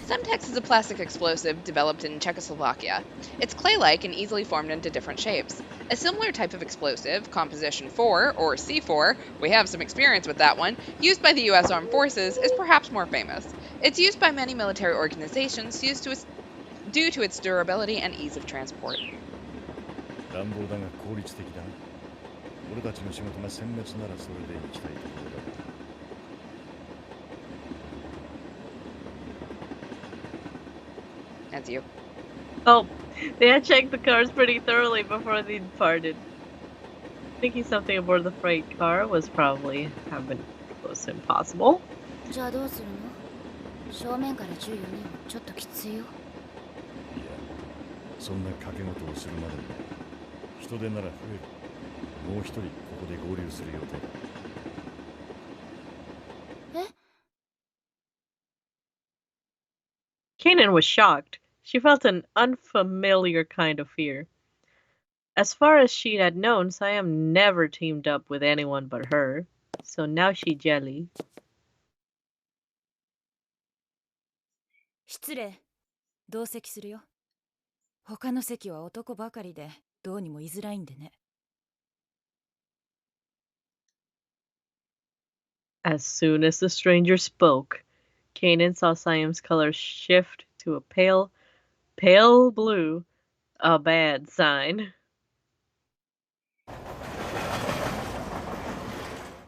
たんだ。Semtex is a plastic explosive developed in Czechoslovakia. It's clay-like and easily formed into different shapes. A similar type of explosive, Composition 4, or C4, we have some experience with that one, used by the US Armed Forces, is perhaps more famous. It's used by many military organizations due to its durability and ease of transport. 乱暴だが効率的だな。俺たちの仕事が殲滅ならそれで行きたいところだ。That's you. Oh, they had checked the cars pretty thoroughly before they departed. Thinking something aboard the freight car was probably have been close to impossible. じゃあどうするの？正面から14人はちょっときついよ。いや、そんな賭け事をするまでもない。人手なら増える。もう一人ここで合流する予定だ。え？ Kanan was shocked. She felt an unfamiliar kind of fear. As far as she had known, Siam never teamed up with anyone but her, so now she jelly. 失礼。同席するよ。他の席は男ばかりでどうにも居づらいんでね。As soon as the stranger spoke, Kanan saw Siam's color shift to a pale blue, a bad sign.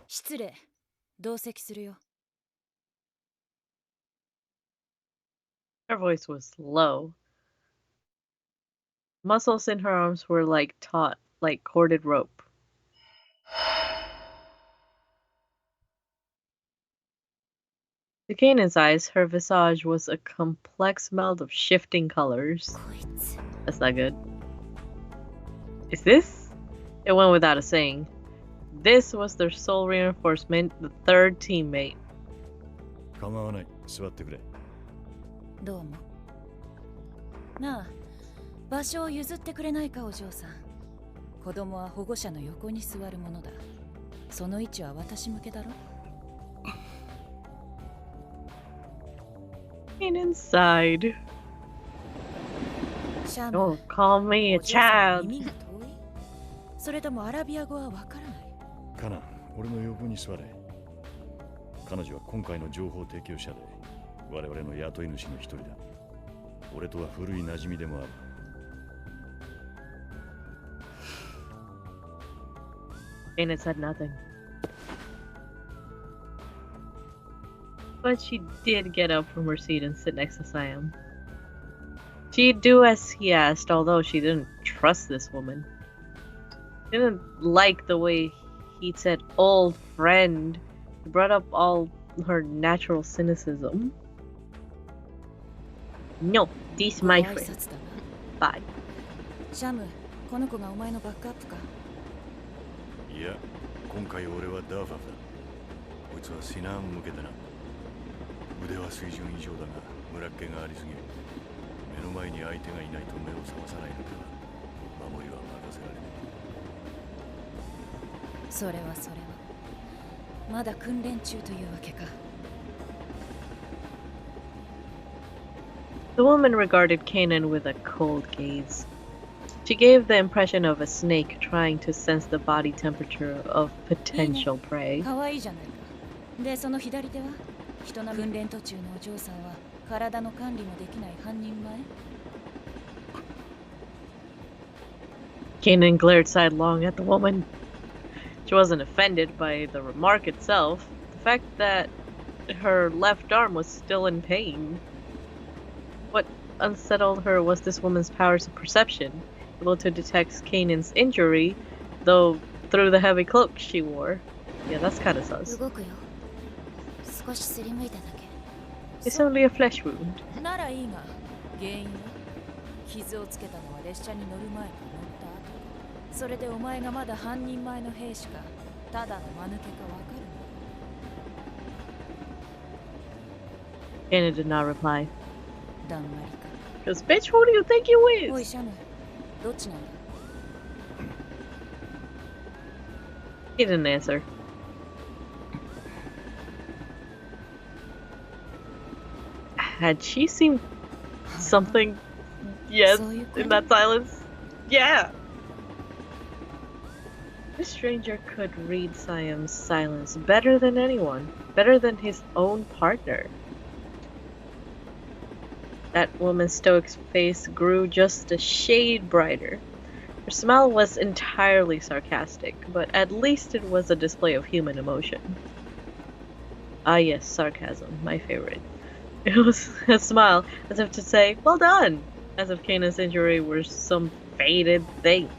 失礼。同席するよ。Her voice was low. Muscles in her arms were like taut, like corded rope. To Kanan's eyes, her visage was a complex meld of shifting colors. That's not good. Is this? It went without a saying. This was their sole reinforcement, the third teammate. 構わない。座ってくれ。どうも。なあ、場所を譲ってくれないか、お嬢さん。子供は保護者の横に座るものだ。その位置は私向けだろ。Kanan sighed. シャム、 Don't call me a お嬢さん child. 耳が遠い？それともアラビア語はわからない？カナン、俺の横に座れ。彼女は今回の情報提供者で、我々の雇い主の一人だ。俺とは古い馴染みでもある。Kanan said nothing. But she did get up from her seat and sit next to Siam. She'd do as he asked, although she didn't trust this woman. She didn't like the way he said old friend. He brought up all her natural cynicism. No, this my ご挨 friend. 拶だな。 Bye. シャム、この子がお前のバックアップか。いや、今回俺はダーファフだ。こいつはシナーン向けだな。腕は水準以上だが、村っ気がありすぎる。目の前に相手がいないと目を覚まさないのでは、守りは任せられない。それはそれは。まだ訓練中というわけか。The woman regarded Kanan with a cold gaze. She gave the impression of a snake trying to sense the body temperature of potential prey. 可愛いじゃないか。で、その左手は人の訓練途中のお嬢さんは体の管理もできない半人前。 Kanan glared sidelong at the woman. She wasn't offended by the remark itself, the fact that her left arm was still in pain. What unsettled her was this woman's powers of perception, able to detect Kanan's injury, though through the heavy cloak she wore. Yeah, that's kind of sus. 動くよ。少しすりむいただけ。 It's only a flesh wound. ならいいが、原因は傷をつけたのは列車に乗る前か乗った後。それでお前がまだ半人前の兵士か、ただの間抜けかわかるの？ Kanan did not reply. だんまりか。 Because, bitch, who do you think you おい is? シャム、どっちなんだ？ He didn't answer. Had she seen something? Yes, in that silence. Yeah. This stranger could read Siam's silence better than anyone, better than his own partner. That woman's stoic face grew just a shade brighter. Her smile was entirely sarcastic, but at least it was a display of human emotion. Ah yes, sarcasm, my favorite. It was a smile, as if to say, well done! As if Kanan's injury were some fated thing.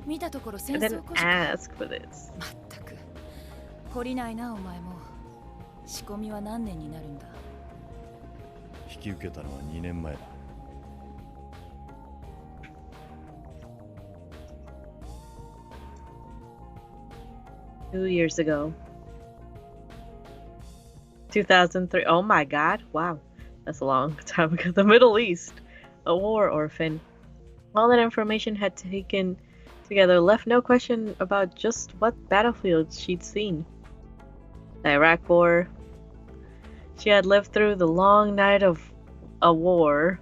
見たところ戦 I 争 didn't こそか。 ask for this. まったく。懲りないなお前も。仕込みは何年になるんだ？引き受けたのは2年前だ。2 years ago. 2003. Oh my god. Wow. That's a long time ago. The Middle East. A war orphan. All that information had taken together left no question about just what battlefields she'd seen. The Iraq War. She had lived through the long night of a war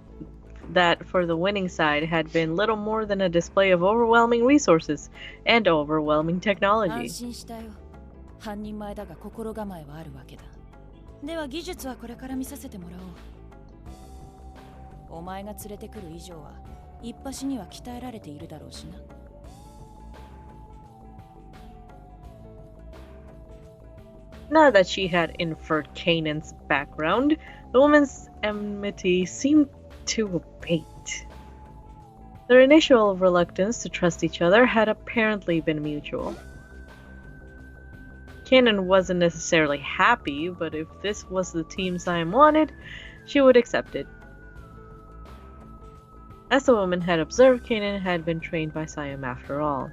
that, for the winning side, had been little more than a display of overwhelming resources and overwhelming 安 technology. 心したよ。半人前だが心構えはあるわけだ。では技術はこれから見させてもらおう。お前が連れてくる以上は一発には鍛えられているだろうしな。Now that she had inferred Kanan's background, the woman's enmity seemed to abate. Their initial reluctance to trust each other had apparently been mutual. Kanan wasn't necessarily happy, but if this was the team Siam wanted, she would accept it. As the woman had observed, Kanan had been trained by Siam after all.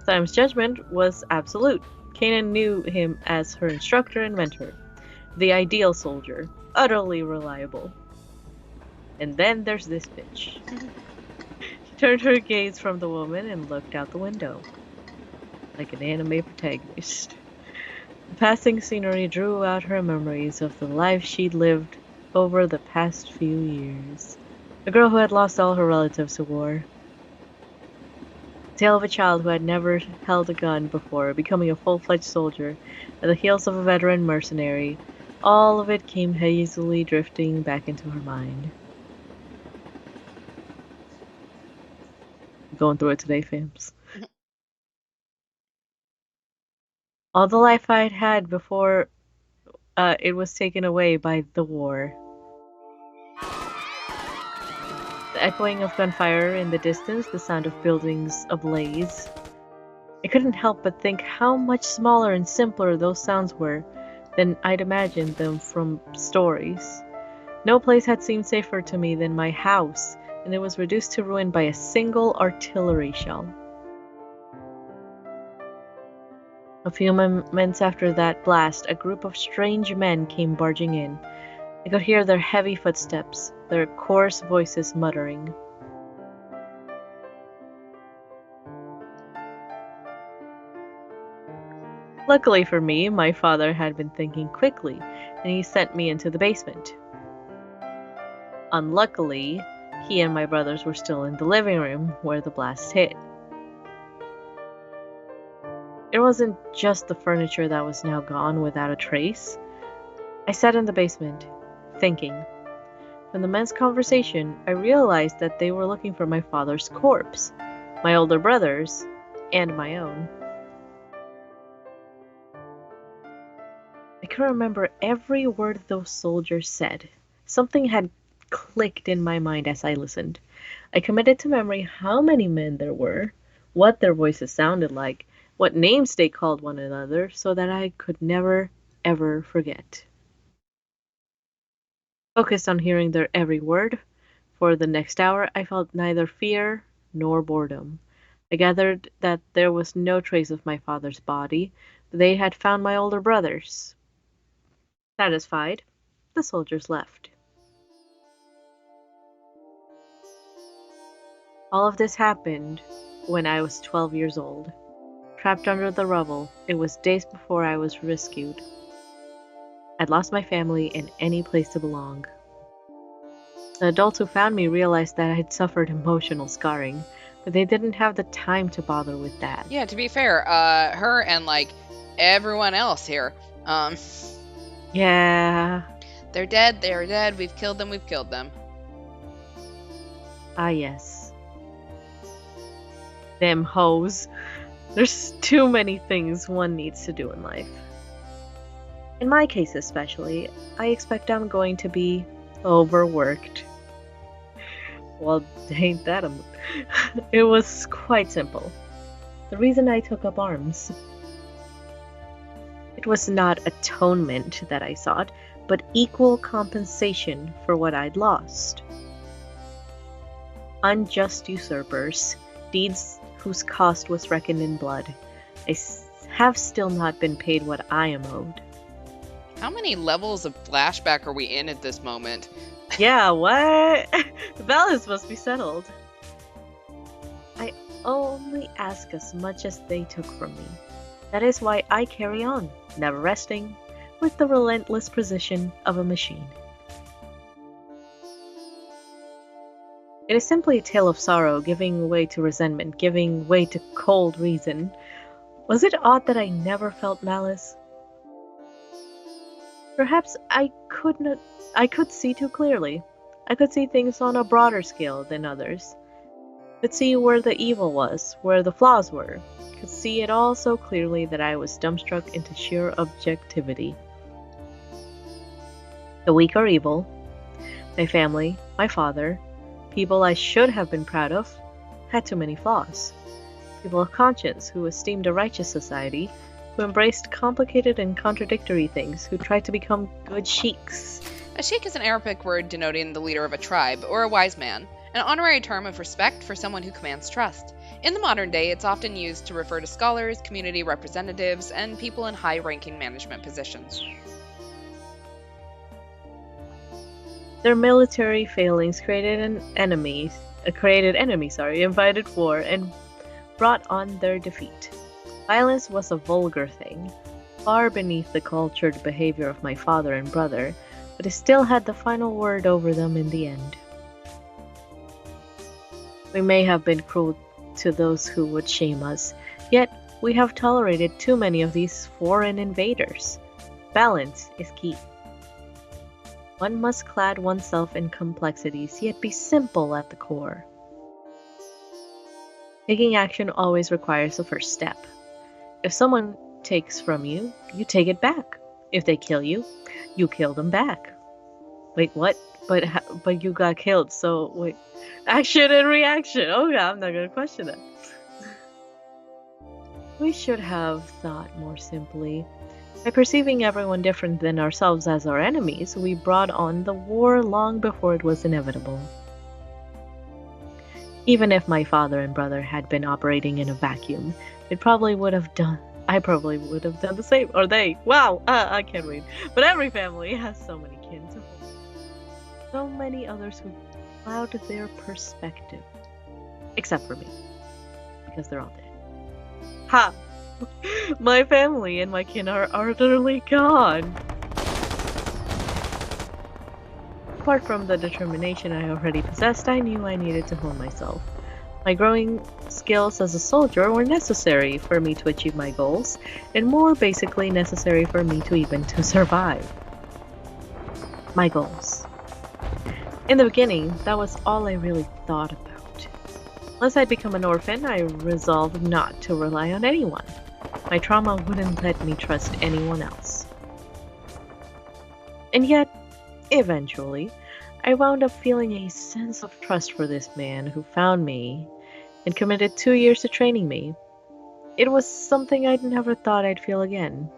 Siam's judgment was absolute. Kanan knew him as her instructor and mentor, the ideal soldier, utterly reliable. And then there's this bitch. She turned her gaze from the woman and looked out the window, like an anime protagonist. The passing scenery drew out her memories of the life she'd lived over the past few years. A girl who had lost all her relatives to war. The tale of a child who had never held a gun before, becoming a full-fledged soldier at the heels of a veteran mercenary. All of it came hazily drifting back into her mind. Going through it today, fams. All the life I'd had before it was taken away by the war. The echoing of gunfire in the distance, the sound of buildings ablaze. I couldn't help but think how much smaller and simpler those sounds were than I'd imagined them from stories. No place had seemed safer to me than my house, and it was reduced to ruin by a single artillery shell. A few moments after that blast, a group of strange men came barging in. I could hear their heavy footsteps, their coarse voices muttering. Luckily for me, my father had been thinking quickly, and he sent me into the basement. Unluckily, he and my brothers were still in the living room where the blast hit. It wasn't just the furniture that was now gone without a trace. I sat in the basement, thinking. From the men's conversation, I realized that they were looking for my father's corpse, my older brother's, and my own. I can remember every word those soldiers said. Something had clicked in my mind as I listened. I committed to memory how many men there were, what their voices sounded like, what names they called one another, so that I could never, ever forget. Focused on hearing their every word, for the next hour I felt neither fear nor boredom. I gathered that there was no trace of my father's body, but they had found my older brother's. Satisfied, the soldiers left. All of this happened when I was 12 years old. Trapped under the rubble, it was days before I was rescued. I'd lost my family and any place to belong. The adults who found me realized that I had suffered emotional scarring, but they didn't have the time to bother with that. Yeah, to be fair, her and like everyone else here. Yeah. They're dead, they're dead, we've killed them. Ah, yes. Them hoes. There's too many things one needs to do in life. In my case especially, I expect I'm going to be overworked. Well, ain't that It was quite simple. The reason I took up arms. It was not atonement that I sought, but equal compensation for what I'd lost. Unjust usurpers, deeds whose cost was reckoned in blood. I have still not been paid what I am owed. How many levels of flashback are we in at this moment? Yeah, what? The balance must be settled. I only ask as much as they took from me. That is why I carry on, never resting, with the relentless precision of a machine. It is simply a tale of sorrow, giving way to resentment, giving way to cold reason. Was it odd that I never felt malice? Perhaps I could see too clearly. I could see things on a broader scale than others. Could see where the evil was, where the flaws were. could see it all so clearly that I was dumbstruck into sheer objectivity. The weak or evil, my family, my father, people I should have been proud of, had too many flaws. People of conscience who esteemed a righteous society, who embraced complicated and contradictory things, who tried to become good sheiks. A sheik is an Arabic word denoting the leader of a tribe, or a wise man, an honorary term of respect for someone who commands trust. In the modern day, it's often used to refer to scholars, community representatives, and people in high-ranking management positions. Their military failings created enemies, invited war, and brought on their defeat. Violence was a vulgar thing, far beneath the cultured behavior of my father and brother, but it still had the final word over them in the end. We may have been cruel to those who would shame us, yet we have tolerated too many of these foreign invaders. Balance is key. One must clad oneself in complexities, yet be simple at the core. Taking action always requires the first step. If someone takes from you, you take it back. If they kill you, you kill them back. Wait, what? But you got killed, so wait. Action and reaction. Okay, I'm not gonna question that. We should have thought more simply. By perceiving everyone different than ourselves as our enemies, we brought on the war long before it was inevitable. Even if my father and brother had been operating in a vacuum, I probably would have done the same. Or they. Wow, I can't read. But every family has so many kin to hold. So many others who cloud their perspective. Except for me. Because they're all dead. Ha! My family and my kin are utterly gone. Apart from the determination I already possessed, I knew I needed to hone myself. My growing skills as a soldier were necessary for me to achieve my goals, and more basically necessary for me to survive. My goals. In the beginning, that was all I really thought about. Once I'd become an orphan, I resolved not to rely on anyone. My trauma wouldn't let me trust anyone else. And yet, eventually, I wound up feeling a sense of trust for this man who found me and committed 2 years to training me. It was something I'd never thought I'd feel again.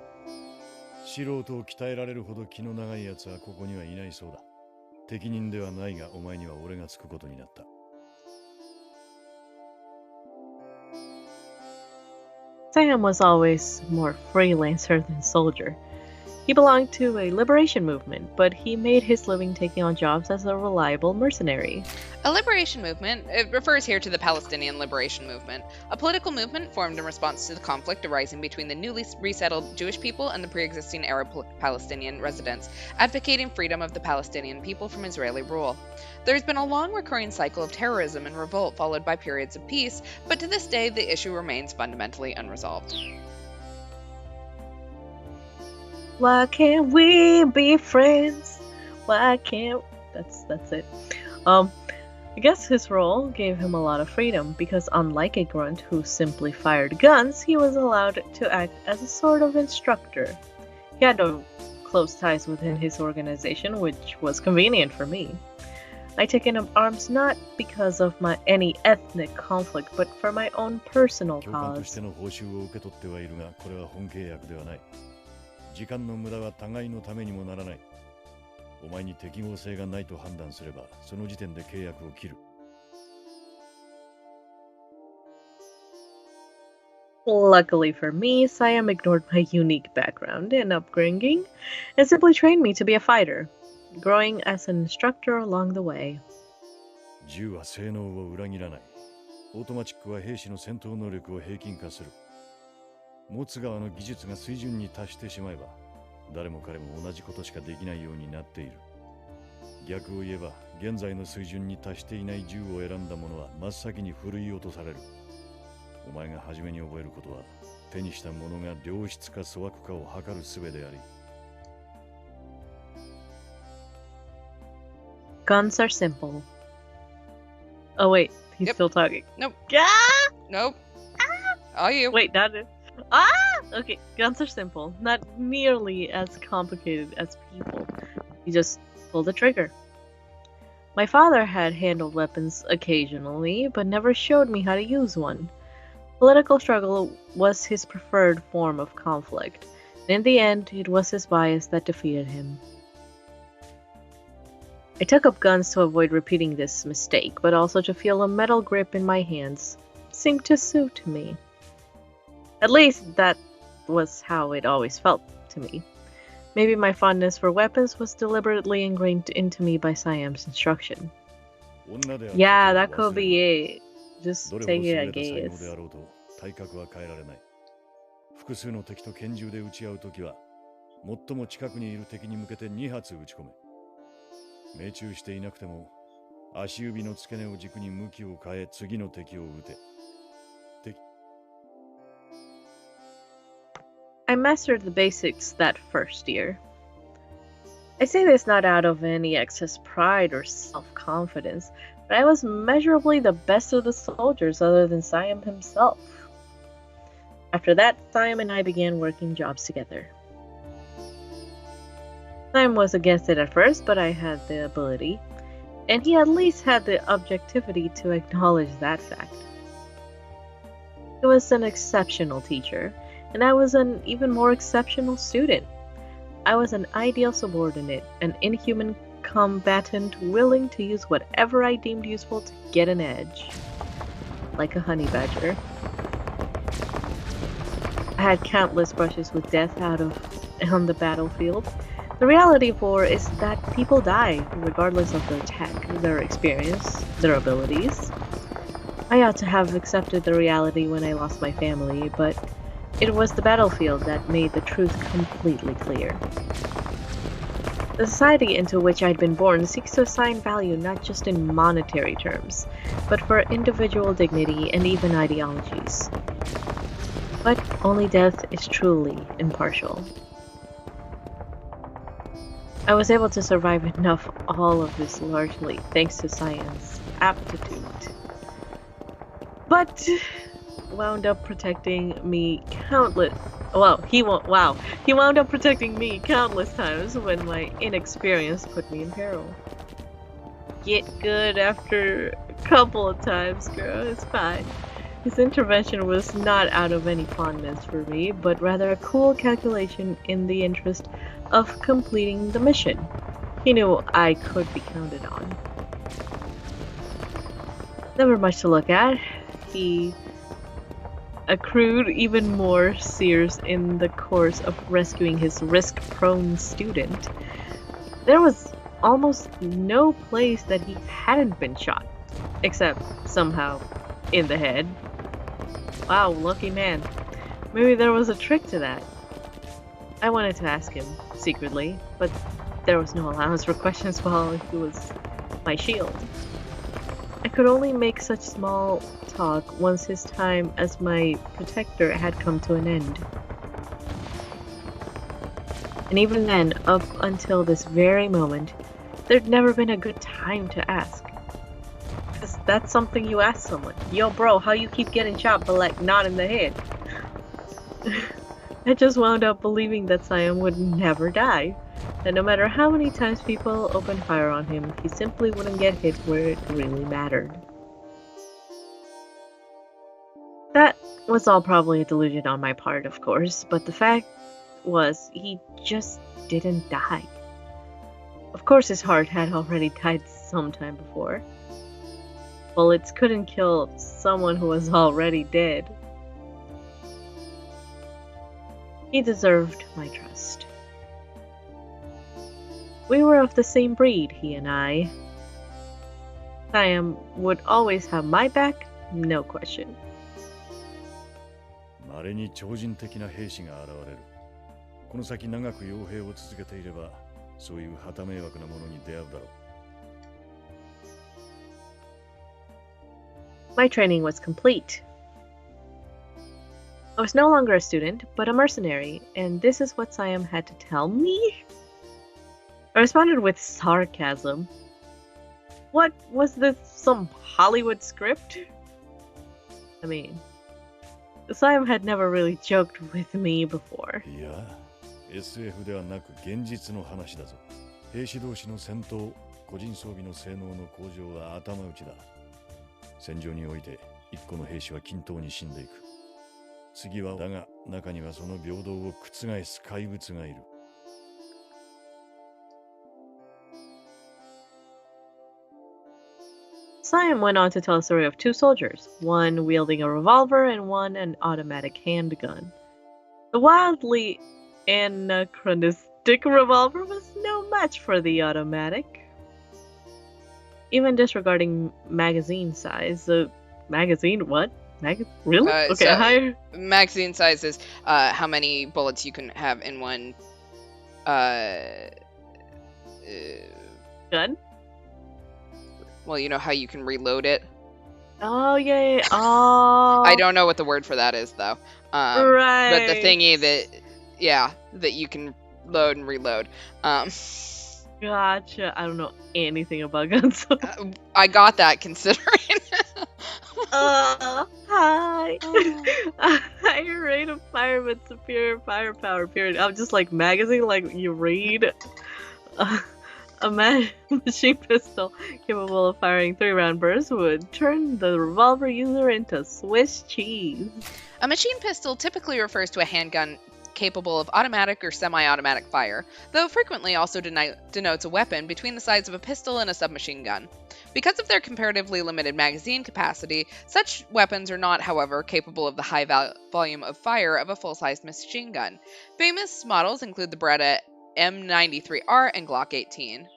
素人を鍛えられるほど気の長い奴はここにはいないそうだ。適任ではないが、お前には俺がつくことになった。Sam was always more freelancer than soldier. He belonged to a liberation movement, but he made his living taking on jobs as a reliable mercenary. A liberation movement, it refers here to the Palestinian Liberation Movement, a political movement formed in response to the conflict arising between the newly resettled Jewish people and the pre-existing Arab Palestinian residents, advocating freedom of the Palestinian people from Israeli rule. There's been a long recurring cycle of terrorism and revolt followed by periods of peace, but to this day the issue remains fundamentally unresolved. Why can't we be friends? Why can't... That's it. I guess his role gave him a lot of freedom, because unlike a grunt who simply fired guns, he was allowed to act as a sort of instructor. He had no close ties within his organization, which was convenient for me. I taken up arms not because of any ethnic conflict, but for my own personal cause. 時間の無駄は互いのためにもならない。お前に適合性がないと判断すれば、その時点で契約を切る。Luckily for me, Siam ignored my unique background and upbringing and simply trained me to be a fighter, growing as an instructor along the way. 銃は性能を裏切らない。オートマチックは兵士の戦闘能力を平均化する。持つ側の技術が水準に達してしまえば、誰も彼も同じことしかできないようになっている。逆を言えば、現在の水準に達していない銃を選んだ者は真っ先に振るい落とされる。お前が初めに覚えることは、手にしたものが良質か粗悪かを測る術であり。Guns are simple. Oh wait, he's still talking. Nope. Yeah! Nope. All you. Wait, not it. Ah! Okay, guns are simple. Not nearly as complicated as people. You just pull the trigger. My father had handled weapons occasionally, but never showed me how to use one. Political struggle was his preferred form of conflict, and in the end, it was his bias that defeated him. I took up guns to avoid repeating this mistake, but also to feel a metal grip in my hands seemed to suit me. At least that was how it always felt to me. Maybe my fondness for weapons was deliberately ingrained into me by Siam's instruction. Yeah, that could be it. Just take it at gaze. 体格は変えられない。複数の敵と拳銃で撃ち合うときは、最も近くにいる敵に向けて2発撃ち込め。命中していなくても、足指の付け根を軸に向きを変え、次の敵を撃て。I mastered the basics that first year. I say this not out of any excess pride or self-confidence, but I was measurably the best of the soldiers other than Siam himself. After that, Siam and I began working jobs together. Siam was against it at first, but I had the ability, and he at least had the objectivity to acknowledge that fact. He was an exceptional teacher, and I was an even more exceptional student. I was an ideal subordinate, an inhuman combatant willing to use whatever I deemed useful to get an edge. Like a honey badger. I had countless brushes with death on the battlefield. The reality of war is that people die, regardless of their tech, their experience, their abilities. I ought to have accepted the reality when I lost my family, but it was the battlefield that made the truth completely clear. The society into which I'd been born seeks to assign value not just in monetary terms, but for individual dignity and even ideologies. But only death is truly impartial. I was able to survive enough all of this largely thanks to science aptitude. But wound up protecting me he wound up protecting me countless times when my inexperience put me in peril. Get good after a couple of times, girl, it's fine. His intervention was not out of any fondness for me, but rather a cool calculation in the interest of completing the mission. He knew I could be counted on. Never much to look at. He accrued even more sears in the course of rescuing his risk-prone student. There was almost no place that he hadn't been shot, except somehow in the head. Wow, lucky man. Maybe there was a trick to that. I wanted to ask him, secretly, but there was no allowance for questions while he was my shield. I could only make such small talk once his time as my protector had come to an end. And even then, up until this very moment, there'd never been a good time to ask. Because that's something you ask someone. Yo bro, how you keep getting shot but like not in the head? I just wound up believing that Siam would never die. That no matter how many times people opened fire on him, he simply wouldn't get hit where it really mattered. That was all probably a delusion on my part, of course, but the fact was, he just didn't die. Of course his heart had already died sometime before. Bullets couldn't kill someone who was already dead. He deserved my trust. We were of the same breed, he and I. Siam would always have my back, no question. 稀に超人的な兵士が現れる。この先長く傭兵を続けていれば、そういう旗迷惑なものに出会うだろう。My training was complete. I was no longer a student, but a mercenary, and this is what Siam had to tell me? I responded with sarcasm. What, was this some Hollywood script? I mean, Siam had never really joked with me before. いや、SF ではなく現実の話だぞ。兵士同士の戦闘、個人装備の性能の向上は頭打ちだ。戦場において一個の兵士は均等に死んでいく。次はだが、中にはその平等を覆す怪物がいる。Siam went on to tell a story of two soldiers, one wielding a revolver and one an automatic handgun. The wildly anachronistic revolver was no match for the automatic. Even disregarding magazine size, magazine what? Really? Okay, so higher. magazine size is how many bullets you can have in one Gun? well, you know how you can reload it? Oh yeah. Oh. I don't know what the word for that is though. Right. But the thingy that you can load and reload. Gotcha. I don't know anything about guns. I got that considering. Hi. Higher rate of fire but superior firepower, period. I'm just like magazine, like you read. A machine pistol capable of firing 3-round bursts would turn the revolver user into Swiss cheese. A machine pistol typically refers to a handgun capable of automatic or semi-automatic fire, though frequently also denotes a weapon between the size of a pistol and a submachine gun. Because of their comparatively limited magazine capacity, such weapons are not, however, capable of the high volume of fire of a full-sized machine gun. Famous models include the Beretta M93R and Glock 18.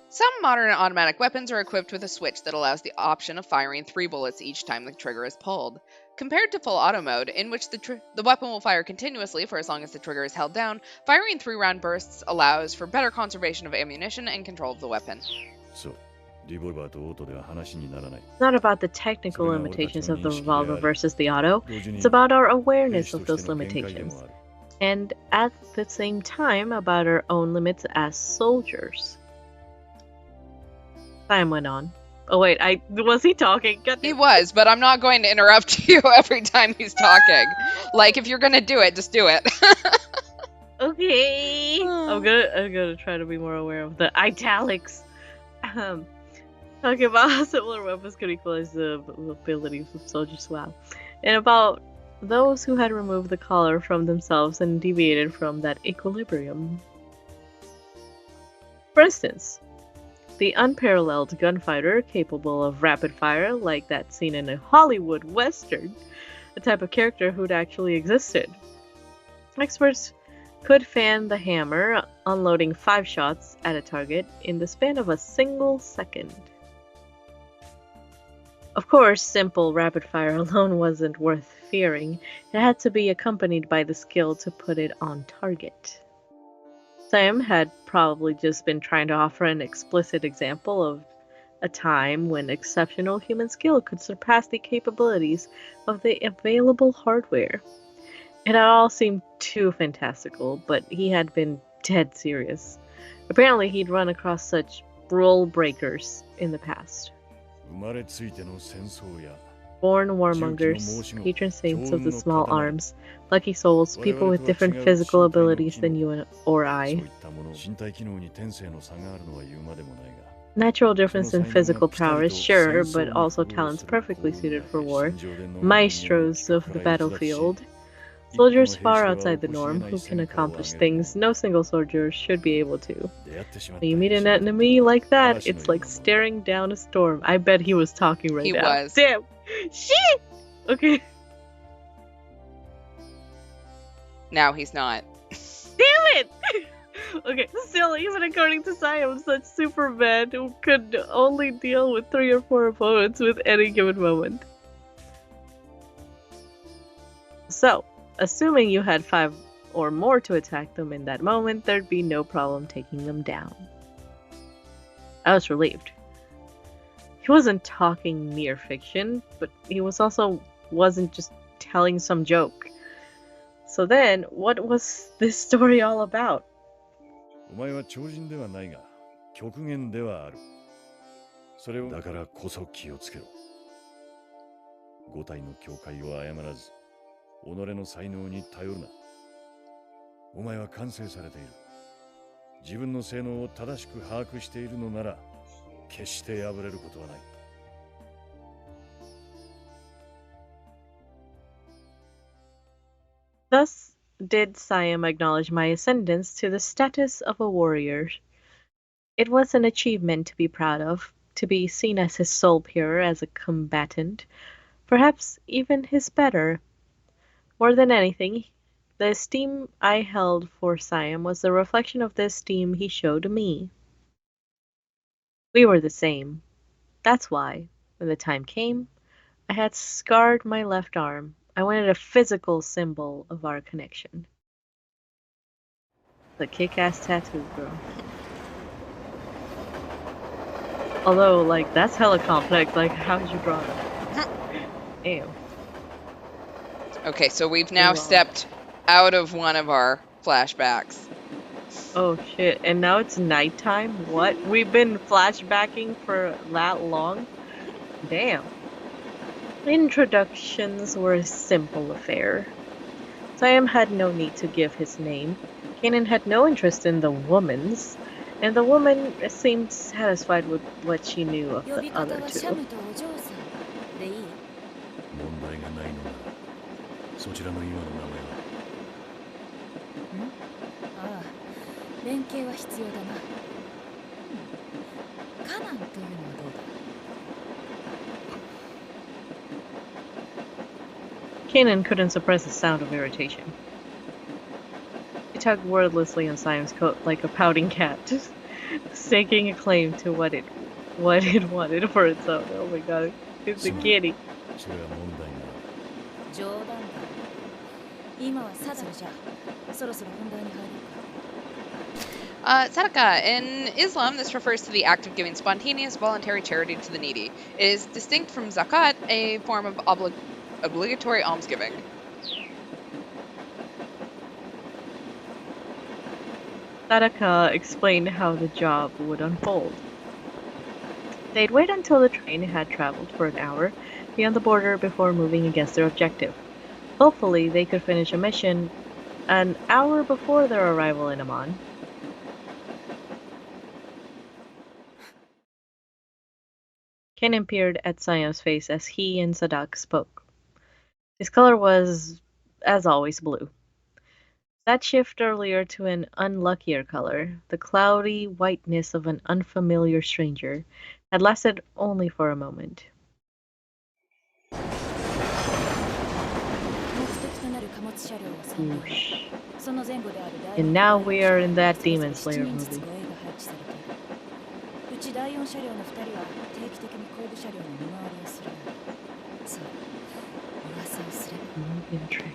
Some modern automatic weapons are equipped with a switch that allows the option of firing 3 bullets each time the trigger is pulled. Compared to full auto mode, in which the weapon will fire continuously for as long as the trigger is held down, firing 3-round bursts allows for better conservation of ammunition and control of the weapon. So, Not about the technical limitations of the revolver versus the auto, it's about our awareness of those limitations. And at the same time, about our own limits as soldiers. Time went on. Oh wait, was he talking? He was, but I'm not going to interrupt you every time he's talking. Like, if you're gonna do it, just do it. Okay. I'm gonna try to be more aware of the italics. Talking about how similar weapons could equalize the abilities of soldiers. Wow. And about those who had removed the collar from themselves and deviated from that equilibrium. For instance, the unparalleled gunfighter capable of rapid fire like that seen in a Hollywood Western, a type of character who'd actually existed. Experts could fan the hammer, unloading 5 shots at a target in the span of a single second. Of course, simple rapid fire alone wasn't worth fearing. It had to be accompanied by the skill to put it on target. Sam had probably just been trying to offer an explicit example of a time when exceptional human skill could surpass the capabilities of the available hardware. It had all seemed too fantastical, but he had been dead serious. Apparently he'd run across such rule breakers in the past. Born warmongers, patron saints of the small arms, lucky souls, people with different physical abilities than you or I. Natural difference in physical prowess, sure, but also talents perfectly suited for war. Maestros of the battlefield. Soldiers far outside the norm, who can accomplish things no single soldier should be able to. When you meet an enemy like that, it's like staring down a storm. I bet he was talking right now. He was. Damn! Shit! Okay. Now he's not. Damn it! Okay, still, even according to Siam, such Superman who could only deal with 3 or 4 opponents with any given moment. So, assuming you had 5 or more to attack them in that moment, there'd be no problem taking them down. I was relieved. He wasn't talking mere fiction, but he wasn't just telling some joke. So then, what was this story all about? 五体の境界を誤らず、己の才能に頼るな。お前は完成されている。自分の性能を正しく把握しているのなら、決して破れることはない。Thus did Siam acknowledge my ascendance to the status of a warrior. It was an achievement to be proud of, to be seen as his soul pure as a combatant, perhaps even his better. More than anything, the esteem I held for Siam was the reflection of the esteem he showed me. We were the same. That's why, when the time came, I had scarred my left arm. I wanted a physical symbol of our connection. The kick-ass tattoo, girl. Although, like, that's hella complex. Like, how'd you draw that? Ew. Okay, so we've now stepped out of one of our flashbacks. Oh shit, and now it's nighttime? What? We've been flashbacking for that long? Damn. Introductions were a simple affair. Siam had no need to give his name. Kanan had no interest in the woman's, and the woman seemed satisfied with what she knew of the other two. 問題がないのなら、そちらの今の名前は。ああ、連携は必要だな。カナンというのはどうだ。Kanan couldn't suppress a sound of irritation. He tugged wordlessly on Siam's coat like a pouting cat, staking a claim to what it wanted for its own. Oh my god, it's a kitty. それは問題が。冗談だ。今はサダルじゃ。そろそろ本題に入ろうか。Sadaqah. In Islam, this refers to the act of giving spontaneous, voluntary charity to the needy. It is distinct from zakat, a form of obligatory almsgiving. Sadaqah explained how the job would unfold. They'd wait until the train had traveled for an hour beyond the border before moving against their objective. Hopefully, they could finish a mission an hour before their arrival in Amman. Kanan peered at Siam's face as he and Sadak spoke. His color was, as always, blue. That shift earlier to an unluckier color, the cloudy whiteness of an unfamiliar stranger, had lasted only for a moment. Whoosh. And now we are in that Demon Slayer movie. Moving train.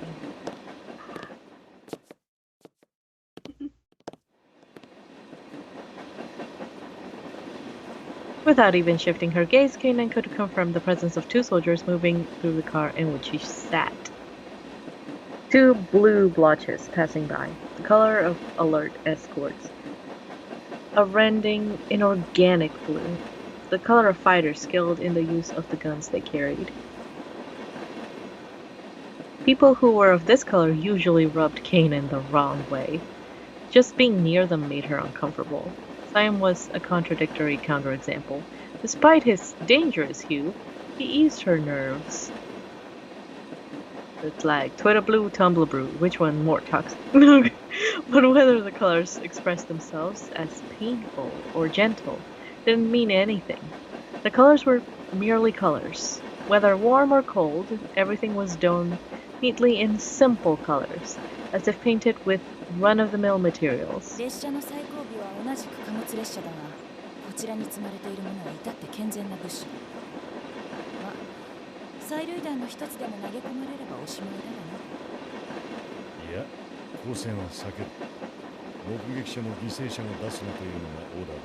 Without even shifting her gaze, Kanan could confirm the presence of two soldiers moving through the car in which she sat. Two blue blotches passing by, the color of alert escorts. A rending, inorganic blue, the color of fighters skilled in the use of the guns they carried. People who were of this color usually rubbed Kanan the wrong way. Just being near them made her uncomfortable. Siam was a contradictory counterexample. Despite his dangerous hue, he eased her nerves. It's like Twitter blue, Tumblr blue, which one more toxic? But whether the colors expressed themselves as painful or gentle didn't mean anything. The colors were merely colors. Whether warm or cold, everything was done neatly in simple colors, as if painted with run-of-the-mill materials. 列車の最後尾は同じく貨物列車だが、こちらに積まれているものは至って健全な物資だ。ま、催涙弾の一つでも投げ込まれればおしまいだがな。いや、光線は避ける。目撃者も犠牲者も出すなというのがオーダーだ。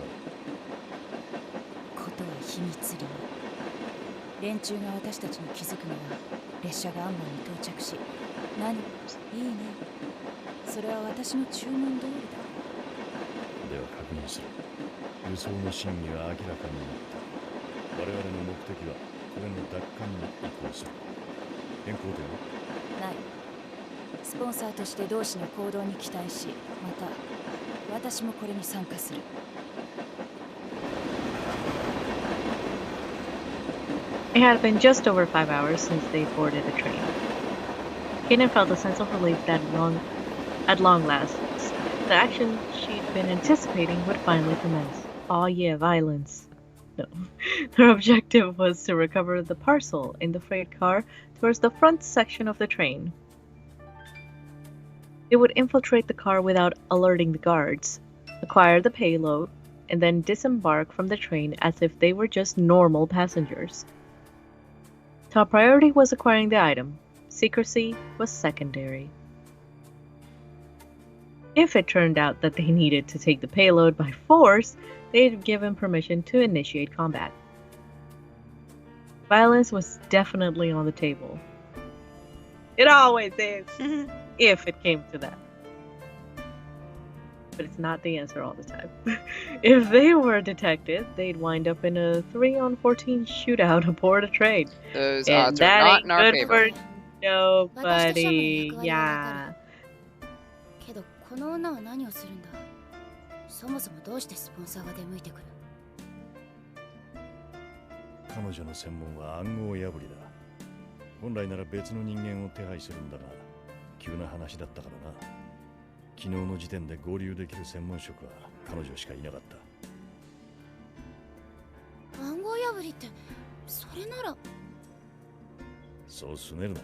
ことは秘密裏に。連中が私たちに気づくのは列車がアンモンに到着し、何？いいね。それは私の注文通りだ。では確認する。輸送の真偽は明らかになった。我々の目的はこれの奪還に移行する。変更点はない。スポンサーとして同志の行動に期待し、また私もこれに参加する。It had been just over 5 hours since they boarded the train. Kaden felt a sense of relief that at long last, the action she'd been anticipating would finally commence. Aw yeah, violence. No. Their objective was to recover the parcel in the freight car towards the front section of the train. They would infiltrate the car without alerting the guards, acquire the payload, and then disembark from the train as if they were just normal passengers. Top priority was acquiring the item. Secrecy was secondary. If it turned out that they needed to take the payload by force, they'd given permission to initiate combat. Violence was definitely on the table. It always is, if it came to that. But it's not the answer all the time. If they were detected, they'd wind up in a 3-on-14 shootout aboard a train. Those And odds are that not ain't in our good favor. for nobody. Yeah. けどこの女は何をするんだ。そもそもどうしてスポンサーが出向いてくる。彼女の専門は暗号破りだ。本来なら別の人間を手配するんだが、急な話だったからな。昨日の時点で合流できる専門職は彼女しかいなかった。暗号破りってそれなら。そうすねるな。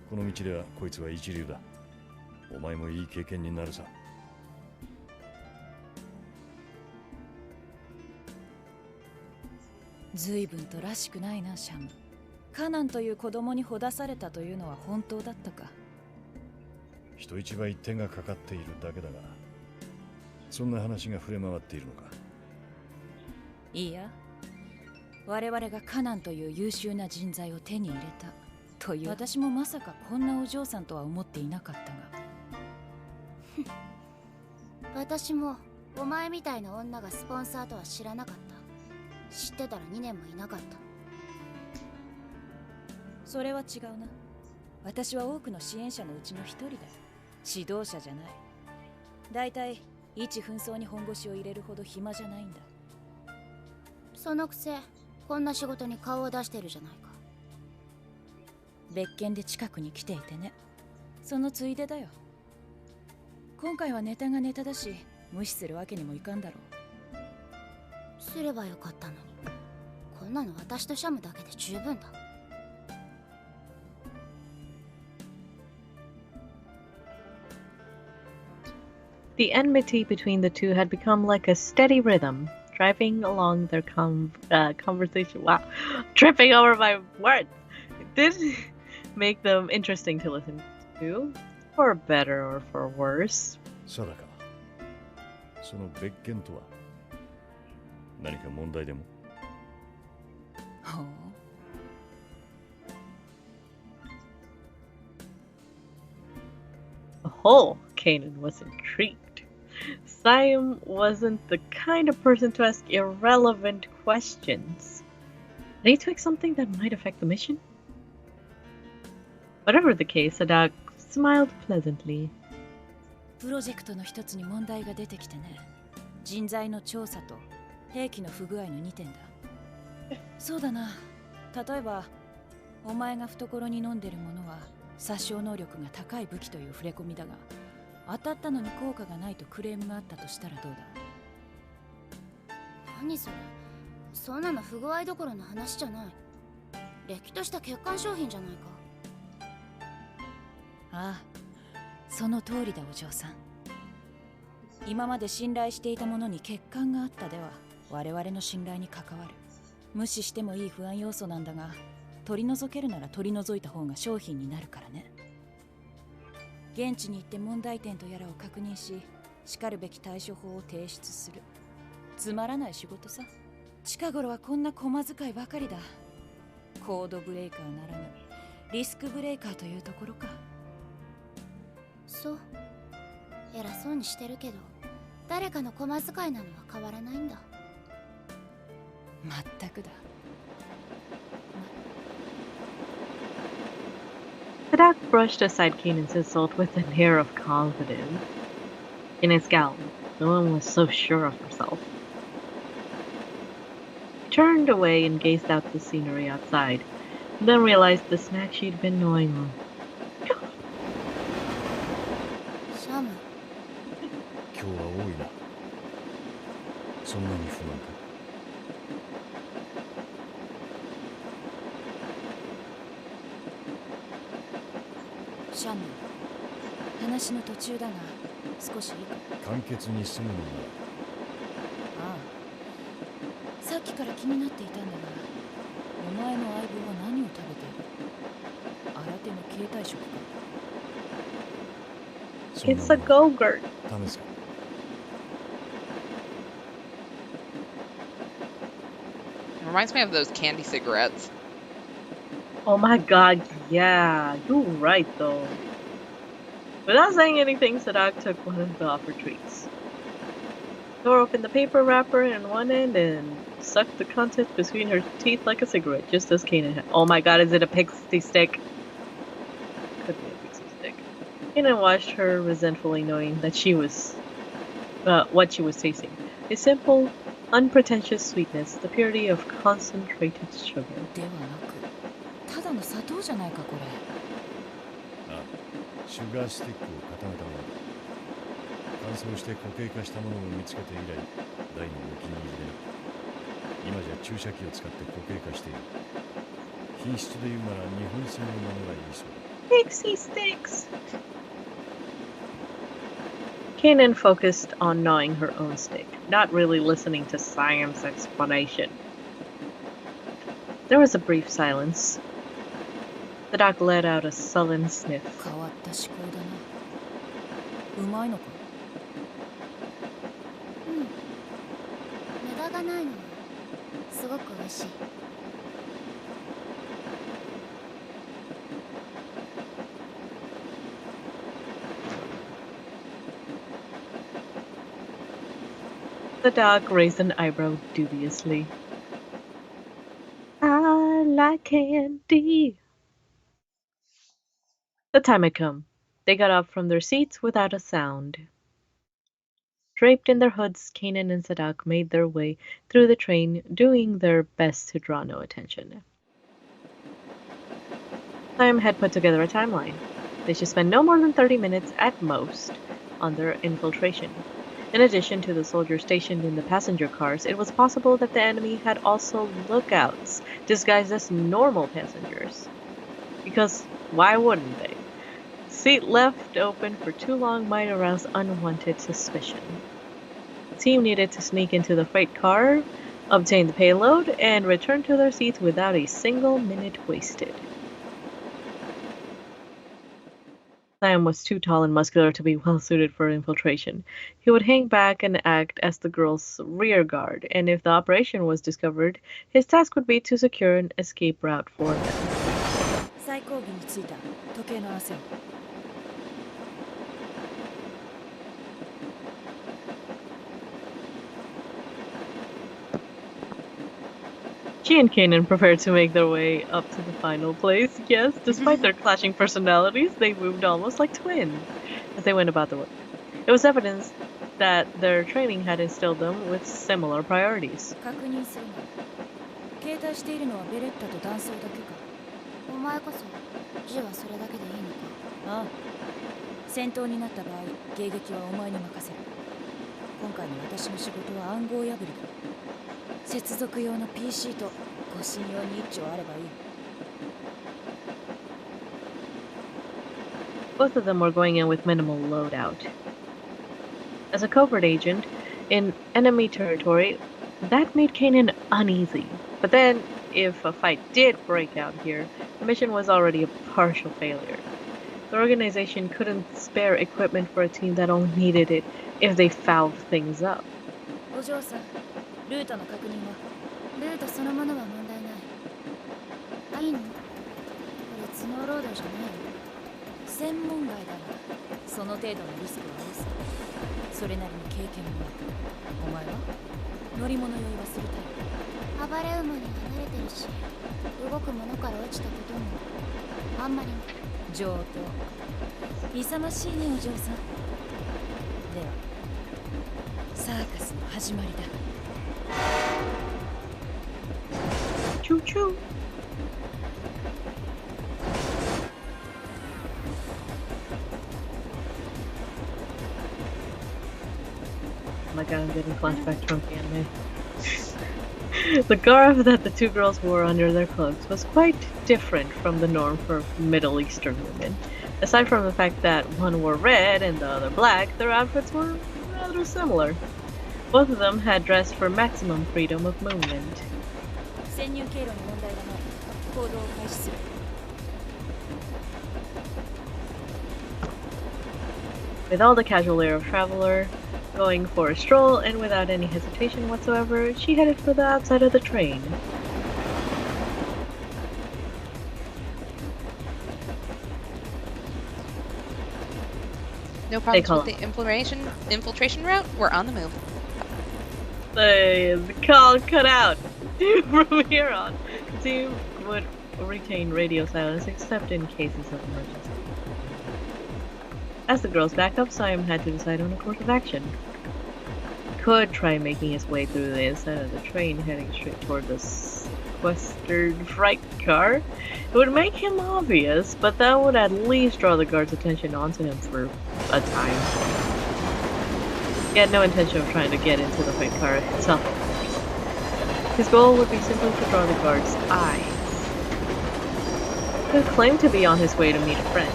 この道ではこいつは一流だ。お前もいい経験になるさ。随分とらしくないな、シャム。カナンという子供にほだされたというのは本当だったか。人一倍手がかかっているだけだが、そんな話が触れ回っているのか。いいや、我々がカナンという優秀な人材を手に入れたという。私もまさかこんなお嬢さんとは思っていなかったが。私もお前みたいな女がスポンサーとは知らなかった。知ってたら2年もいなかった。それは違うな。私は多くの支援者のうちの一人だ。指導者じゃない。だいたい一紛争に本腰を入れるほど暇じゃないんだ。そのくせこんな仕事に顔を出してるじゃないか。別件で近くに来ていてね。そのついでだよ。今回はネタがネタだし、無視するわけにもいかんだろう。すればよかったのに。こんなの私とシャムだけで十分だ。The enmity between the two had become like a steady rhythm, driving along their conversation. Wow, tripping over my words. It did make them interesting to listen to, for better or for worse. 定か。その別件とは何か問題でも。ほう。Oh, Kanan was intrigued. Siam wasn't the kind of person to ask irrelevant questions. Did he tweak something that might affect the mission? Whatever the case, Sadak smiled pleasantly. プロジェクトの一つに問題が出てきてね。人材の調査と兵器の不具合の2点だ。そうだな。例えば、お前が懐に飲んでるものは殺傷能力が高い武器という触れ込みだが、当たったのに効果がないとクレームがあったとしたらどうだ。何それ。そんなの不具合どころの話じゃない。れっきとした欠陥商品じゃないか。ああ、その通りだお嬢さん。今まで信頼していたものに欠陥があったでは我々の信頼に関わる。無視してもいい不安要素なんだが、取り除けるなら取り除いた方が商品になるからね。現地に行って問題点とやらを確認し、しかるべき対処法を提出する。つまらない仕事さ。近頃はこんな駒遣いばかりだ。コードブレイカーならぬリスクブレイカーというところか。そう。偉そうにしてるけど、誰かの駒遣いなのは変わらないんだ。まったくだ。Sadak brushed aside Kanan's insult with an air of confidence. Kanan scowled. No one was so sure of herself. She turned away and gazed out the scenery outside, and then realized the snack she'd been gnawing on. シャム。今日は多いな。そんなに不満か。シャム、話の途中だが少しいいか。簡潔に済むのなああ、さっきから気になっていたんだが、お前の相棒は何を食べている？新手の携帯食か。It's a go-gurt. 試すか。It reminds me of those candy cigarettes. Oh my god, yeah. You're right, though. Without saying anything, Sadak took one of the offered treats. Tore open the paper wrapper in one end and sucked the contents between her teeth like a cigarette, just as Kanan had. Oh my god, is it a pixie stick? Could be a pixie stick. Kanan watched her resentfully, knowing that she was what she was tasting. A simple, unpretentious sweetness, the purity of concentrated sugar. ではなく、ただの砂糖じゃないかこれ。ああ、シュガースティックを固めたものだ。乾燥して固形化したものを見つけて以来、大のお気に入りでな。今じゃ注射器を使って固形化している。品質で言うなら日本製のものがいいそうだ。Pixie sticks! Kanan focused on gnawing her own stick, not really listening to Siam's explanation. There was a brief silence. The dog let out a sullen sniff. 変わった思考だな。うまいのか？うん。無駄がないのはすごく美味しい。The dog raised an eyebrow dubiously. I like candy. The time had come. They got up from their seats without a sound. Draped in their hoods, Kanan and Sadak made their way through the train, doing their best to draw no attention. Siam had put together a timeline. They should spend no more than 30 minutes at most on their infiltration. In addition to the soldiers stationed in the passenger cars, it was possible that the enemy had also lookouts, disguised as normal passengers. Because why wouldn't they? A seat left open for too long might arouse unwanted suspicion. The team needed to sneak into the freight car, obtain the payload, and return to their seats without a single minute wasted. Sam was too tall and muscular to be well suited for infiltration. He would hang back and act as the girl's rear guard, and if the operation was discovered, his task would be to secure an escape route for them. 最後尾に着いた。時計の合わせを。She and Kanan prepared to make their way up to the final place. Yes, despite their clashing personalities, they moved almost like twins as they went about their work. It was evidence that their training had instilled them with similar priorities. 確認するな。携帯しているのはベレッタと男装だけか。お前こそ銃はそれだけでいいのか。ああ。戦闘になった場合、迎撃はお前に任せる。今回の私の仕事は暗号破りだ。接続用の PC と護身用に一丁あればいい。Both of them were going in with minimal loadout. As a covert agent in enemy territory, that made Kanan uneasy. But then, if a fight did break out here, the mission was already a partial failure. The organization couldn't spare equipment for a team that only needed it if they fouled things up. お嬢さん、ルートの確認は？ルートそのものは問題ない。いいの？これ頭脳労働じゃないよ。専門外だが、その程度のリスクは多す。それなりに経験もある。お前は乗り物酔いはするタイプ？暴れ馬には慣れてるし、動くものから落ちたこともあんまり。上等勇ましいねお嬢さん。ではサーカスの始まりだ。 Choo choo. Oh my god, I'm getting flashbacks from the anime. The garb that the two girls wore under their cloaks was quite different from the norm for Middle Eastern women. Aside from the fact that one wore red and the other black, their outfits were rather similar. Both of them had dressed for maximum freedom of movement. 潜入経路に問題がない。行動を開始する。 With all the casual air of a traveler, going for a stroll, and without any hesitation whatsoever, she headed for the outside of the train. No problems call with the infiltration route? We're on the move. The call cut out. From here on, the team would retain radio silence except in cases of emergency. As the girls backed up, Siam had to decide on a course of action. He could try making his way through the inside of the train, heading straight toward the sequestered freight car. It would make him obvious, but that would at least draw the guards' attention onto him for a time. He had no intention of trying to get into the freight car itself. His goal would be simply to draw the guards' eyes. He claimed to be on his way to meet a friend.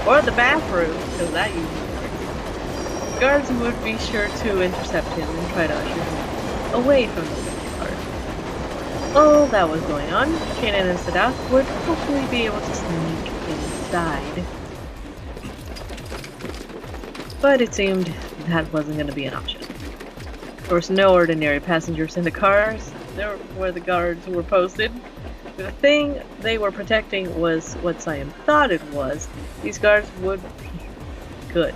Or the bathroom, because that usually works. Guards would be sure to intercept him and try to usher him away from the freight car. While that was going on, Kanan and Sadat would hopefully be able to sneak inside. But it seemed that wasn't going to be an option. There was no ordinary passengers in the cars where the guards were posted. The thing they were protecting was what Siam thought it was. These guards would be good.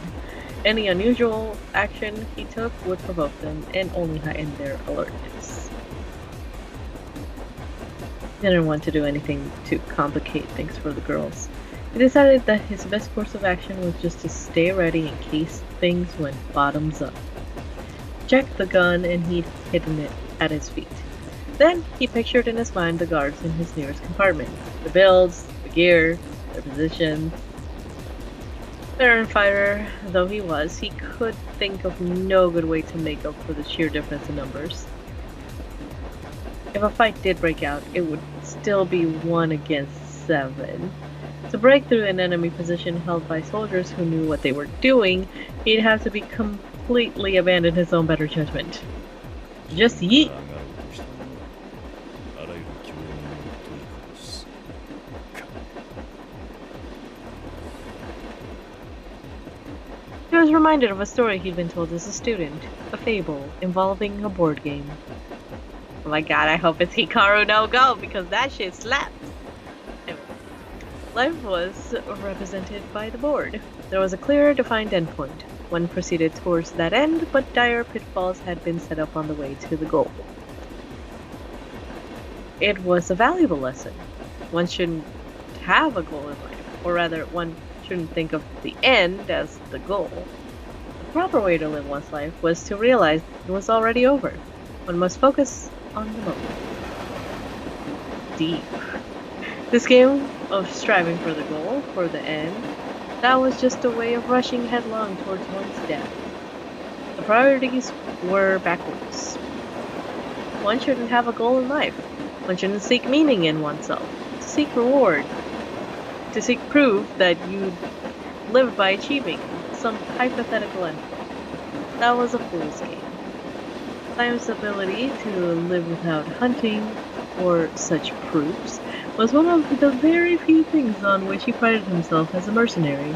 Any unusual action he took would provoke them and only heighten their alertness. He didn't want to do anything to complicate things for the girls. He decided that his best course of action was just to stay ready in case things went bottoms up. Checked the gun and he'd hidden it at his feet. Then he pictured in his mind the guards in his nearest compartment. The builds, the gear, their position. Veteran fighter though he was, he could think of no good way to make up for the sheer difference in numbers. If a fight did break out, it would still be 1 against 7. To break through an enemy position held by soldiers who knew what they were doing, he'd have to be completely abandon his own better judgment. Just yeet! He was reminded of a story he'd been told as a student, a fable involving a board game. Oh my god, I hope it's Hikaru no Go, because that shit slaps! Anyway, life was represented by the board. There was a clear, defined endpoint. One proceeded towards that end, but dire pitfalls had been set up on the way to the goal. It was a valuable lesson. One shouldn't have a goal in life, or rather, one shouldn't think of the end as the goal. The proper way to live one's life was to realize it was already over. One must focus on the moment. Deep. This game of striving for the goal, for the end, that was just a way of rushing headlong towards one's death. The priorities were backwards. One shouldn't have a goal in life. One shouldn't seek meaning in oneself. To seek reward. To seek proof that you lived by achieving some hypothetical endpoint. That was a fool's game. Siam's ability to live without hunting for such proofs was one of the very few things on which he prided himself as a mercenary.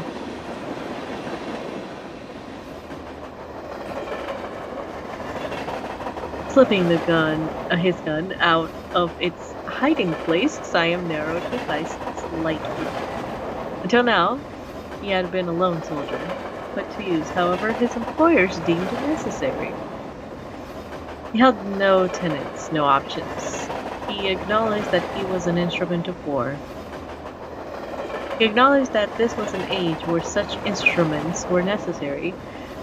Slipping his gun out of its hiding place, Siam narrowed his eyes slightly. Until now, he had been a lone soldier, put to use however his employers deemed necessary. He held no tenets, no options. He acknowledged that he was an instrument of war. He acknowledged that this was an age where such instruments were necessary.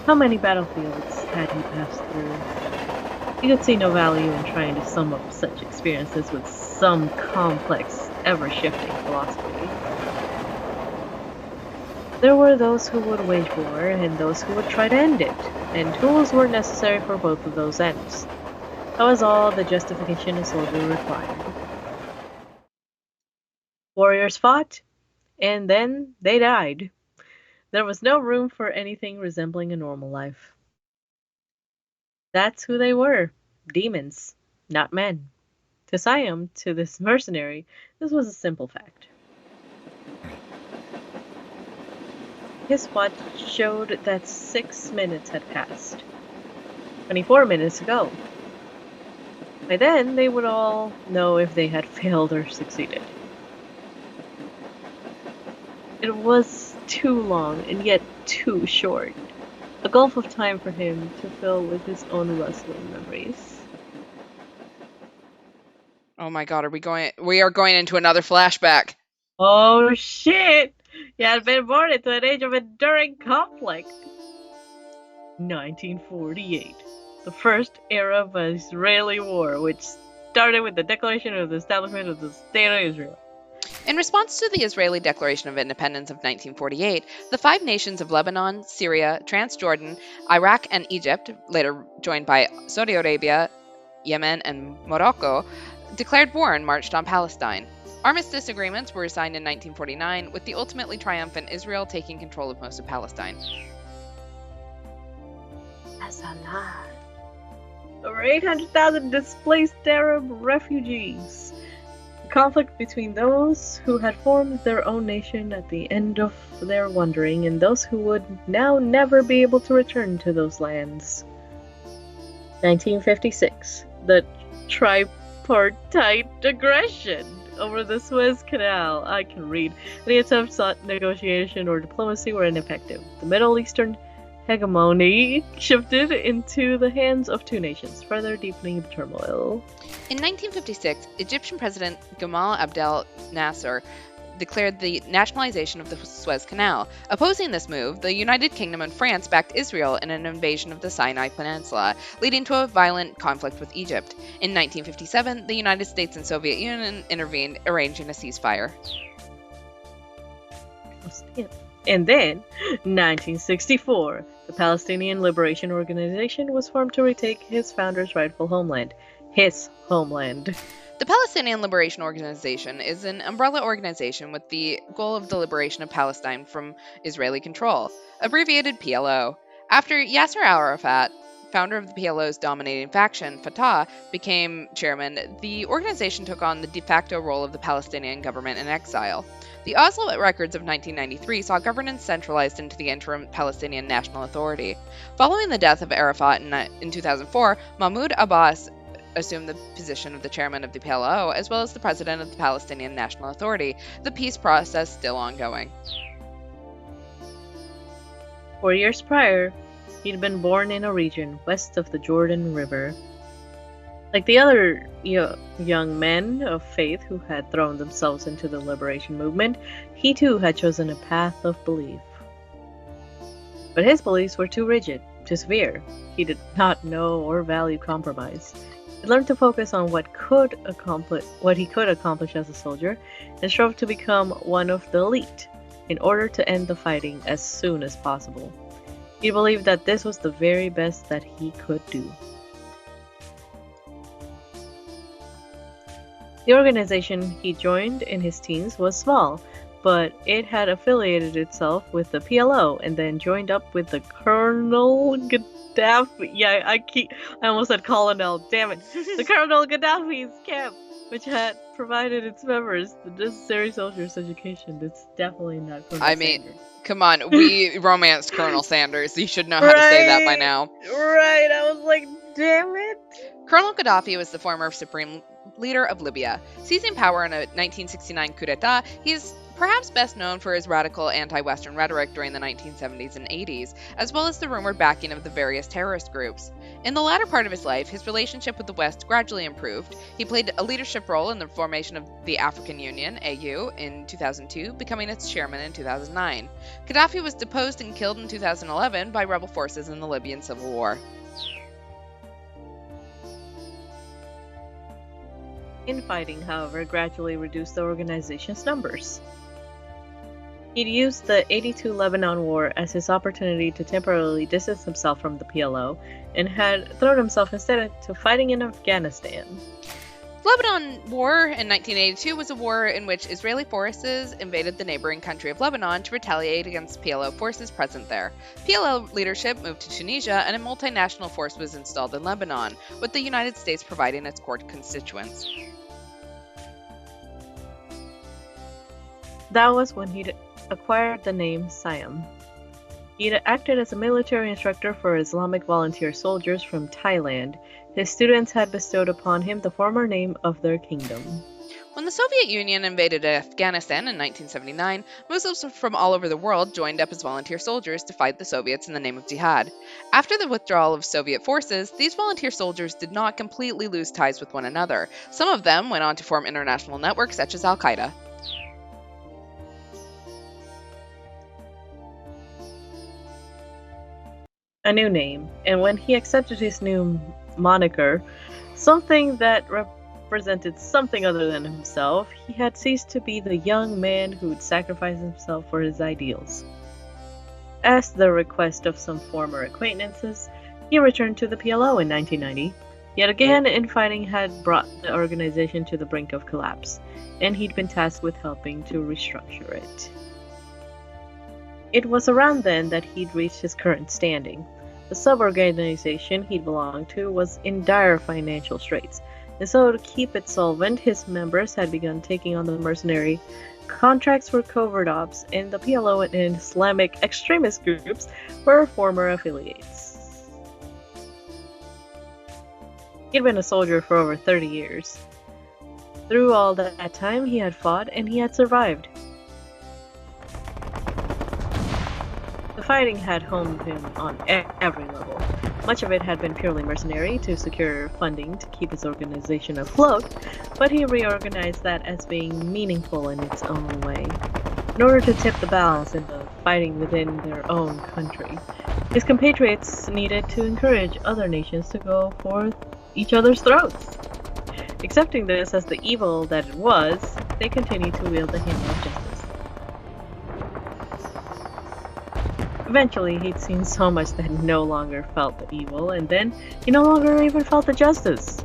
How many battlefields had he passed through? He could see no value in trying to sum up such experiences with some complex, ever-shifting philosophy. There were those who would wage war and those who would try to end it, and tools were necessary for both of those ends. That was all the justification a soldier required. Warriors fought, and then they died. There was no room for anything resembling a normal life. That's who they were. Demons, not men. To Siam, to this mercenary, this was a simple fact. His watch showed that 6 minutes had passed. 24 minutes ago. By then, they would all know if they had failed or succeeded. It was too long and yet too short. A gulf of time for him to fill with his own rustling memories. Oh my god, we are going into another flashback. Oh shit! He had been born into an age of enduring conflict. 1948. The first era of the Israeli war, which started with the declaration of the establishment of the State of Israel. In response to the Israeli Declaration of Independence of 1948, the 5 nations of Lebanon, Syria, Transjordan, Iraq, and Egypt, later joined by Saudi Arabia, Yemen, and Morocco, declared war and marched on Palestine. Armistice agreements were signed in 1949, with the ultimately triumphant Israel taking control of most of Palestine. That's a lot. Over 800,000 displaced Arab refugees. The conflict between those who had formed their own nation at the end of their wandering and those who would now never be able to return to those lands. 1956. The tripartite aggression over the Suez Canal. I can read. Any attempts at negotiation or diplomacy were ineffective. The Middle Eastern hegemony shifted into the hands of 2 nations, further deepening the turmoil. In 1956, Egyptian President Gamal Abdel Nasser declared the nationalization of the Suez Canal. Opposing this move, the United Kingdom and France backed Israel in an invasion of the Sinai Peninsula, leading to a violent conflict with Egypt. In 1957, the United States and Soviet Union intervened, arranging a ceasefire. And then, 1964, the Palestinian Liberation Organization was formed to retake his founder's rightful homeland. His homeland. The Palestinian Liberation Organization is an umbrella organization with the goal of the liberation of Palestine from Israeli control, abbreviated PLO. After Yasser Arafat, founder of the PLO's dominating faction, Fatah, became chairman, the organization took on the de facto role of the Palestinian government in exile. The Oslo Records of 1993 saw governance centralized into the interim Palestinian National Authority. Following the death of Arafat in 2004, Mahmoud Abbas assumed the position of the chairman of the PLO, as well as the president of the Palestinian National Authority, the peace process still ongoing. 4 years prior, he'd been born in a region west of the Jordan River. Like the other young men of faith who had thrown themselves into the liberation movement, he too had chosen a path of belief. But his beliefs were too rigid, too severe. He did not know or value compromise. He learned to focus on what he could accomplish as a soldier, and strove to become one of the elite in order to end the fighting as soon as possible. He believed that this was the very best that he could do. The organization he joined in his teens was small, but it had affiliated itself with the PLO and then joined up with the Colonel Gaddafi. Yeah, I almost said Colonel, damn it. The Colonel Gaddafi's camp, which had provided its members the necessary soldiers' education. It's definitely not Colonel Sanders. Come on, we romanced Colonel Sanders. You should know how to say that by now. Right, I was like, damn it. Colonel Gaddafi was the former supreme leader of Libya. Seizing power in a 1969 coup d'etat, he perhaps best known for his radical anti-Western rhetoric during the 1970s and 80s, as well as the rumored backing of the various terrorist groups. In the latter part of his life, his relationship with the West gradually improved. He played a leadership role in the formation of the African Union, AU, in 2002, becoming its chairman in 2009. Gaddafi was deposed and killed in 2011 by rebel forces in the Libyan civil war. Infighting, however, gradually reduced the organization's numbers. He'd used the 82 Lebanon War as his opportunity to temporarily distance himself from the PLO, and had thrown himself instead into fighting in Afghanistan. The Lebanon War in 1982 was a war in which Israeli forces invaded the neighboring country of Lebanon to retaliate against PLO forces present there. PLO leadership moved to Tunisia, and a multinational force was installed in Lebanon, with the United States providing its core constituents. That was when he'd acquired the name Siam. He'd acted as a military instructor for Islamic volunteer soldiers from Thailand. His students had bestowed upon him the former name of their kingdom. When the Soviet Union invaded Afghanistan in 1979, Muslims from all over the world joined up as volunteer soldiers to fight the Soviets in the name of jihad. After the withdrawal of Soviet forces, these volunteer soldiers did not completely lose ties with one another. Some of them went on to form international networks such as Al-Qaeda. A new name, and when he accepted his new moniker, something that represented something other than himself, he had ceased to be the young man who'd sacrificed himself for his ideals. At the request of some former acquaintances, he returned to the PLO in 1990. Yet again, infighting had brought the organization to the brink of collapse, and he'd been tasked with helping to restructure it. It was around then that he'd reached his current standing. The sub-organization he'd belonged to was in dire financial straits, and so to keep it solvent, his members had begun taking on the mercenary contracts for covert ops, and the PLO and Islamic extremist groups were former affiliates. He'd been a soldier for over 30 years. Through all that time, he had fought, and he had survived. The fighting had homed him on every level. Much of it had been purely mercenary to secure funding to keep his organization afloat, but he reorganized that as being meaningful in its own way, in order to tip the balance in the fighting within their own country. His compatriots needed to encourage other nations to go for each other's throats. Accepting this as the evil that it was, they continued to wield the hammer of justice. Eventually, he'd seen so much that he no longer felt the evil, and then he no longer even felt the justice.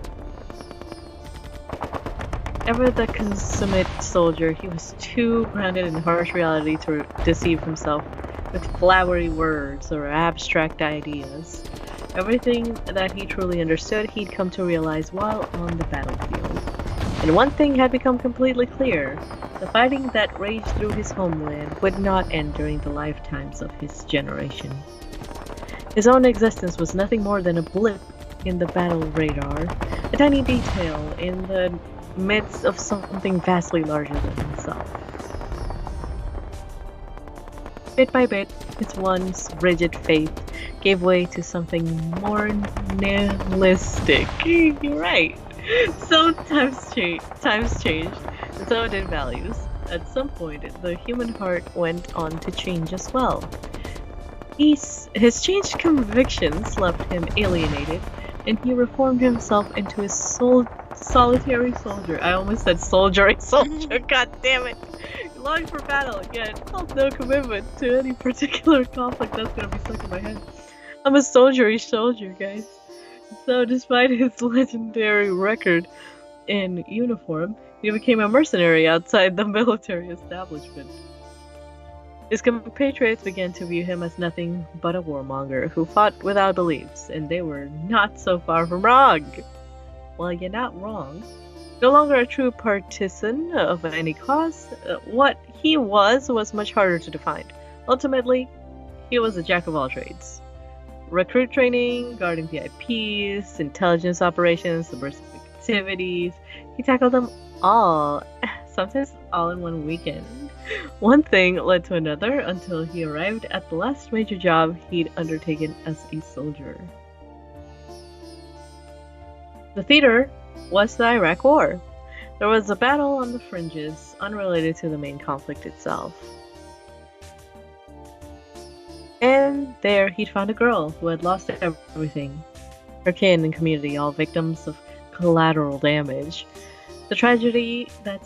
Ever the consummate soldier, he was too grounded in harsh reality to deceive himself with flowery words or abstract ideas. Everything that he truly understood, he'd come to realize while on the battlefield. And one thing had become completely clear. The fighting that raged through his homeland would not end during the lifetimes of his generation. His own existence was nothing more than a blip in the battle radar, a tiny detail in the midst of something vastly larger than himself. Bit by bit, his once rigid faith gave way to something more nihilistic. You're right. So times changed, and so did values. At some point, the human heart went on to change as well. His changed convictions left him alienated, and he reformed himself into a solitary soldier. I almost said soldiering soldier, god damn it! He longed for battle, yet felt no commitment to any particular conflict. That's gonna be stuck in my head. I'm a soldiery soldier, guys. So despite his legendary record in uniform, he became a mercenary outside the military establishment. His compatriots began to view him as nothing but a warmonger who fought without beliefs, and they were not so far from wrong. Well, you're not wrong. No longer a true partisan of any cause, what he was much harder to define. Ultimately, he was a jack of all trades. Recruit training, guarding VIPs, intelligence operations, subversive activities. He tackled them all as sometimes all in one weekend. One thing led to another until he arrived at the last major job he'd undertaken as a soldier. The theater was the Iraq War. There was a battle on the fringes, unrelated to the main conflict itself. And there he'd found a girl who had lost everything. Her kin and community, all victims of collateral damage. The tragedy that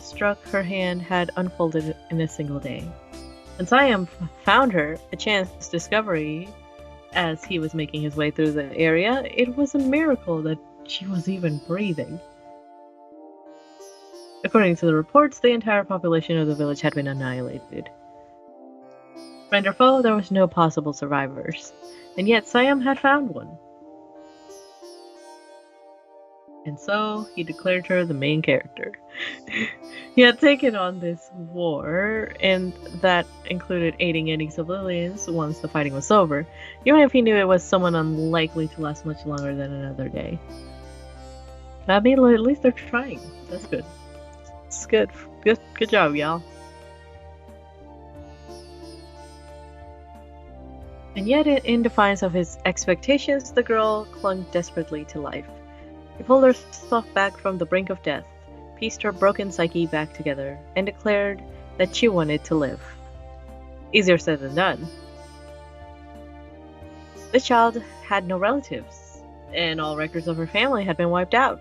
struck her hand had unfolded in a single day. When Siam found her, a chance discovery, as he was making his way through the area, it was a miracle that she was even breathing. According to the reports, the entire population of the village had been annihilated. Friend or foe, there was no possible survivors. And yet Siam had found one. And so he declared her the main character. He had taken on this war, and that included aiding any civilians once the fighting was over, even if he knew it was someone unlikely to last much longer than another day. I mean, at least they're trying. That's good. It's good. Good job, y'all. And yet, in defiance of his expectations, the girl clung desperately to life. She pulled herself back from the brink of death, pieced her broken psyche back together, and declared that she wanted to live. Easier said than done. This child had no relatives, and all records of her family had been wiped out.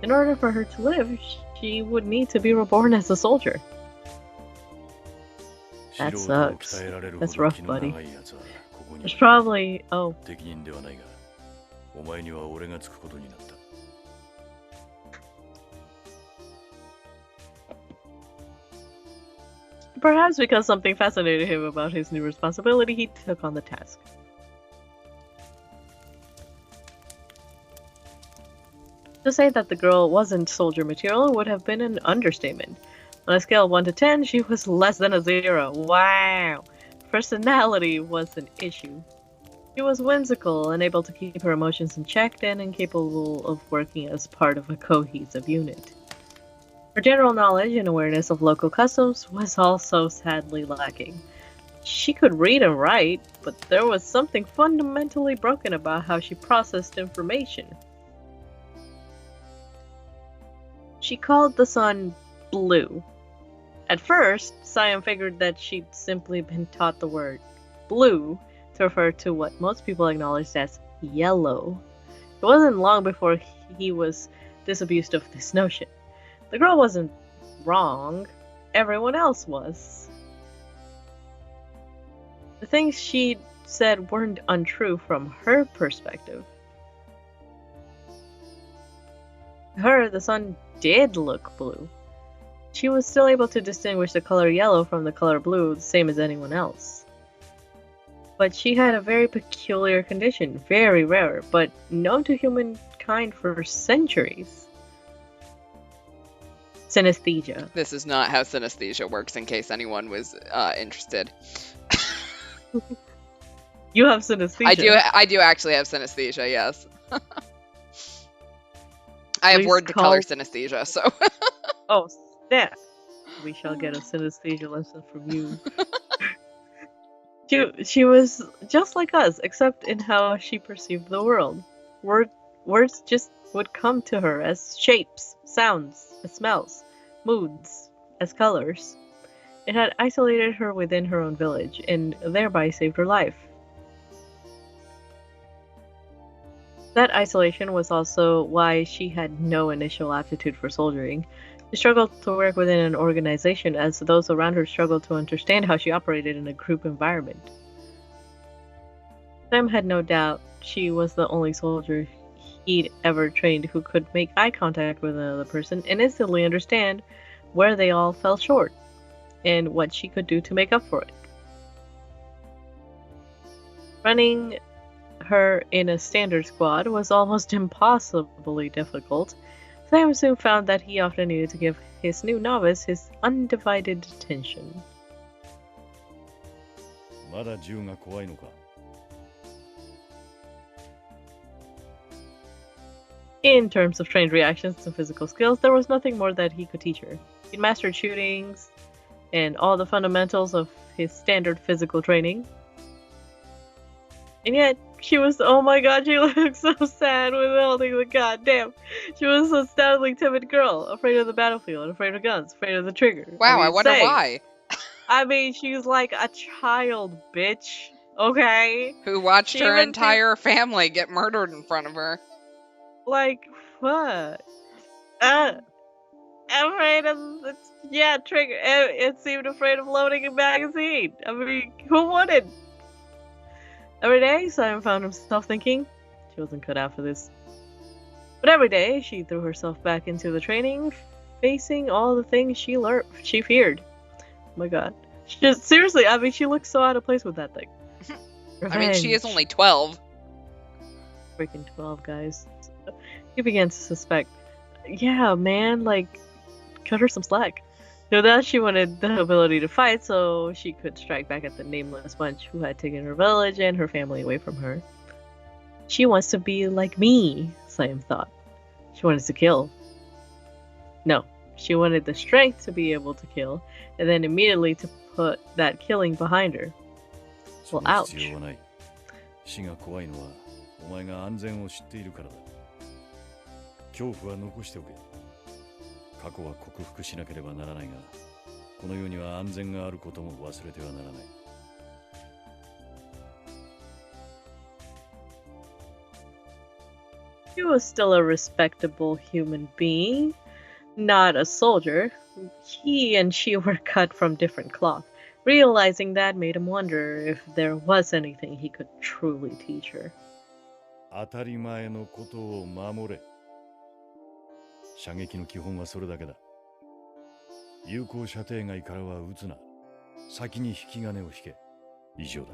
In order for her to live, she would need to be reborn as a soldier. That sucks. That's rough, buddy. There's probably... oh. Perhaps because something fascinated him about his new responsibility, he took on the task. To say that the girl wasn't soldier material would have been an understatement. On a scale of 1 to 10, she was less than a 0. Wow! Personality was an issue. She was whimsical, unable to keep her emotions in check, and incapable of working as part of a cohesive unit. Her general knowledge and awareness of local customs was also sadly lacking. She could read and write, but there was something fundamentally broken about how she processed information. She called the sun blue. At first, Siam figured that she'd simply been taught the word blue to refer to what most people acknowledged as yellow. It wasn't long before he was disabused of this notion. The girl wasn't wrong, everyone else was. The things she'd said weren't untrue from her perspective. To her, the sun did look blue. She was still able to distinguish the color yellow from the color blue, the same as anyone else. But she had a very peculiar condition, very rare, but known to humankind for centuries. Synesthesia. This is not how synesthesia works, in case anyone was interested. You have synesthesia. I do actually have synesthesia, yes. I have word to color synesthesia, so. Oh, snap. We shall get a synesthesia lesson from you. She was just like us, except in how she perceived the world. Words just would come to her as shapes, sounds, as smells, moods, as colors. It had isolated her within her own village, and thereby saved her life. That isolation was also why she had no initial aptitude for soldiering. She struggled to work within an organization, as those around her struggled to understand how she operated in a group environment. Sam had no doubt she was the only soldier he'd ever trained who could make eye contact with another person and instantly understand where they all fell short, and what she could do to make up for it. Running her in a standard squad was almost impossibly difficult. Sam soon found that he often needed to give his new novice his undivided attention. In terms of trained reactions and physical skills, there was nothing more that he could teach her. He'd mastered shootings and all the fundamentals of his standard physical training. And yet, she was, oh my god, she looked so sad with holding the goddamn. She was a astoundingly timid girl, afraid of the battlefield, afraid of guns, afraid of the trigger. Wow, I wonder why. I mean, she's like a child, bitch. Okay? Who watched She her even entire family get murdered in front of her. Like, what? Afraid of the, trigger. It seemed afraid of loading a magazine. I mean, who wouldn't? Every day, Simon found himself thinking, she wasn't cut out for this. But every day, she threw herself back into the training, facing all the things she feared. Oh my god. Seriously, I mean, she looks so out of place with that thing. I mean, she is only 12. Freaking 12, guys. He began to suspect, yeah, man, like, cut her some slack. No doubt she wanted the ability to fight so she could strike back at the nameless bunch who had taken her village and her family away from her. She wants to be like me, Sam thought. She wanted to kill. No, she wanted the strength to be able to kill, and then immediately to put that killing behind her. Well, ouch. 死が怖いのはお前が安全を知っているからだ。恐怖は残しておけ。過去は克服しなければならないが、この世には安全があることも忘れてはならない。He was still a respectable human being, not a soldier. He and she were cut from different cloth. Realizing that made him wonder if there was anything he could truly teach her. 当たり前のことを守れ。射撃の基本はそれだけだ。有効射程外からは撃つな。先に引き金を引け。以上だ。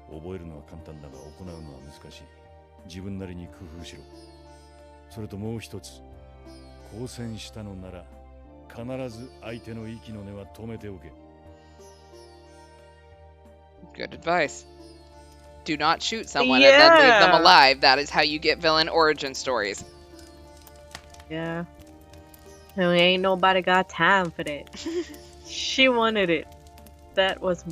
覚えるのは簡単だが行うのは難しい。自分なりに工夫しろ。それともう一つ。交戦したのなら必ず相手の息の根は止めておけ。Good advice. Do not shoot someone and then leave them alive. That is how you get villain origin stories. Yeah. No, ain't nobody got time for that. She wanted it. That was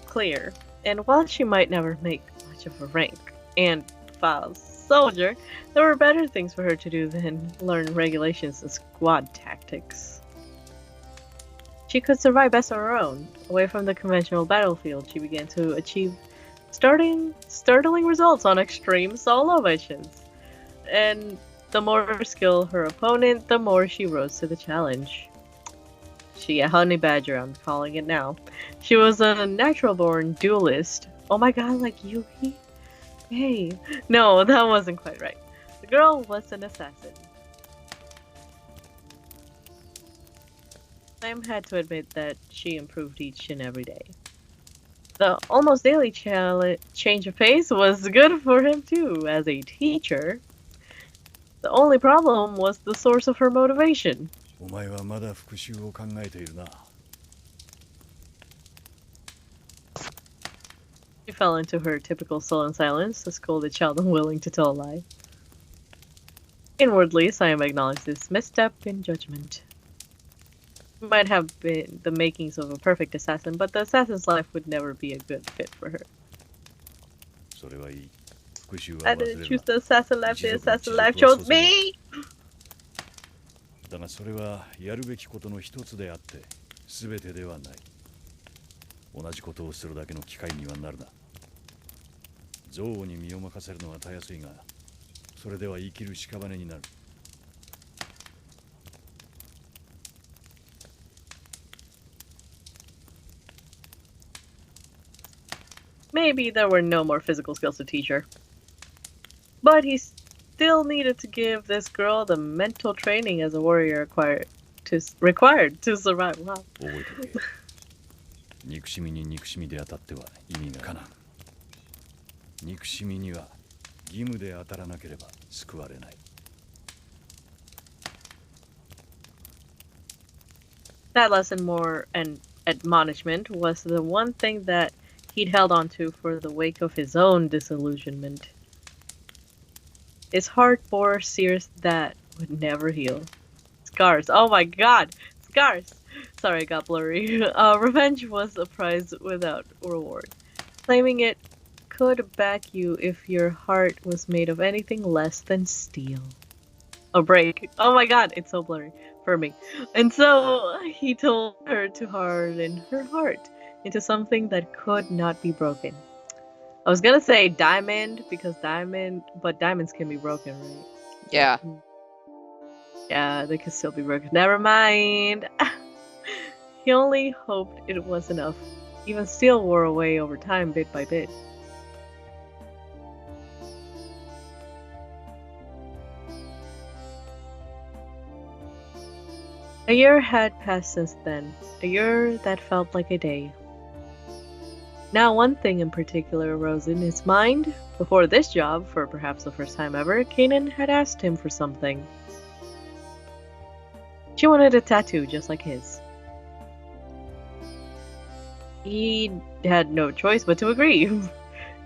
clear. And while she might never make much of a rank and file soldier, there were better things for her to do than learn regulations and squad tactics. She could survive best on her own. Away from the conventional battlefield, she began to achieve startling results on extreme solo missions. And the more skilled her opponent, the more she rose to the challenge. She a honey badger, I'm calling it now. She was a natural-born duelist. Oh my god, like Yuki? Hey, no, that wasn't quite right. The girl was an assassin. Sam had to admit that she improved each and every day. The almost daily change of pace was good for him too, as a teacher. The only problem was the source of her motivation. お前はまだ復讐を考えているな。She fell into her typical sullen silence, a scolded child unwilling to tell a lie. Inwardly, Sayama acknowledged this misstep in judgment. It might have been the makings of a perfect assassin, but the assassin's life would never be a good fit for her. それはいい。復讐は忘 I れる didn't な。 choose the assassin life, the assassin life chose me! だがそれはやるべきことの一つであって全てではない。同じことをするだけの機会にはなるな。憎悪に身を任せるのはたやすいが、それでは生きる屍になる。Maybe there were no more physical skills to teach her. But he still needed to give this girl the mental training as a warrior required to survive. Wow. 覚えておけ。憎しみに憎しみで当たっては意味がかな。憎しみには義務で当たらなければ救われない。That lesson, more an admonishment, was the one thing that he'd held on to for the wake of his own disillusionment. His heart bore sears that would never heal. His Scars. Oh my god! Scars! Sorry, I got blurry. Revenge was a prize without reward. Claiming it could back you if your heart was made of anything less than steel. A break. Oh my god, it's so blurry for me. And so he told her to harden her heart into something that could not be broken. I was gonna say diamond because but diamonds can be broken, right? Yeah. Yeah, they can still be broken. Never mind. He only hoped it was enough. Even steel wore away over time, bit by bit. A year had passed since then, a year that felt like a day. Now one thing in particular arose in his mind. Before this job, for perhaps the first time ever, Kanan had asked him for something. She wanted a tattoo just like his. He had no choice but to agree.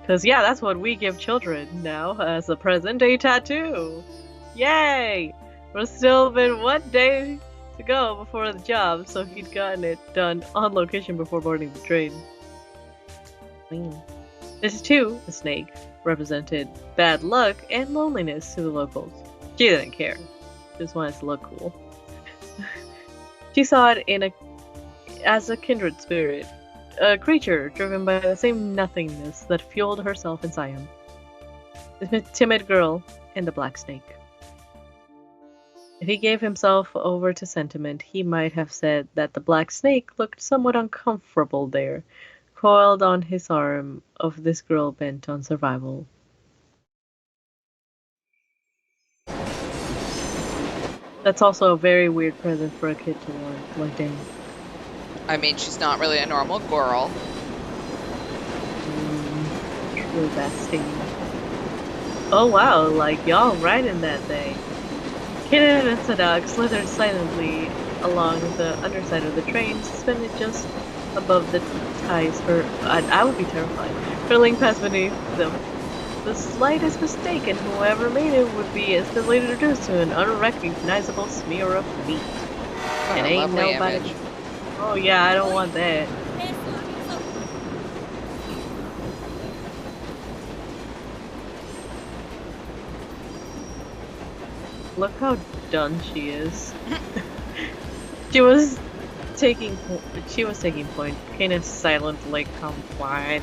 Because yeah, that's what we give children now as a present, a tattoo. Yay! There's still been one day to go before the job, so he'd gotten it done on location before boarding the train. This too, the snake, represented bad luck and loneliness to the locals. She didn't care. Just wanted to look cool. She saw it as a kindred spirit, a creature driven by the same nothingness that fueled herself in Siam. The timid girl and the black snake. If he gave himself over to sentiment, he might have said that the black snake looked somewhat uncomfortable there, coiled on his arm of this girl bent on survival. That's also a very weird present for a kid to want, like, dang. I mean, she's not really a normal girl. True, bestie. Oh wow, like y'all right in that thing. Kanan and Sadak slithered silently along the underside of the train, suspended just above the ties for I would be terrified. Hurling past beneath them. The slightest mistake and whoever made it would be instantly introduced to an unrecognizable smear of meat. What And a ain't lovely nobody. image. Oh yeah, I don't want that. Look how done she is. She was taking point. Kanan silently complied.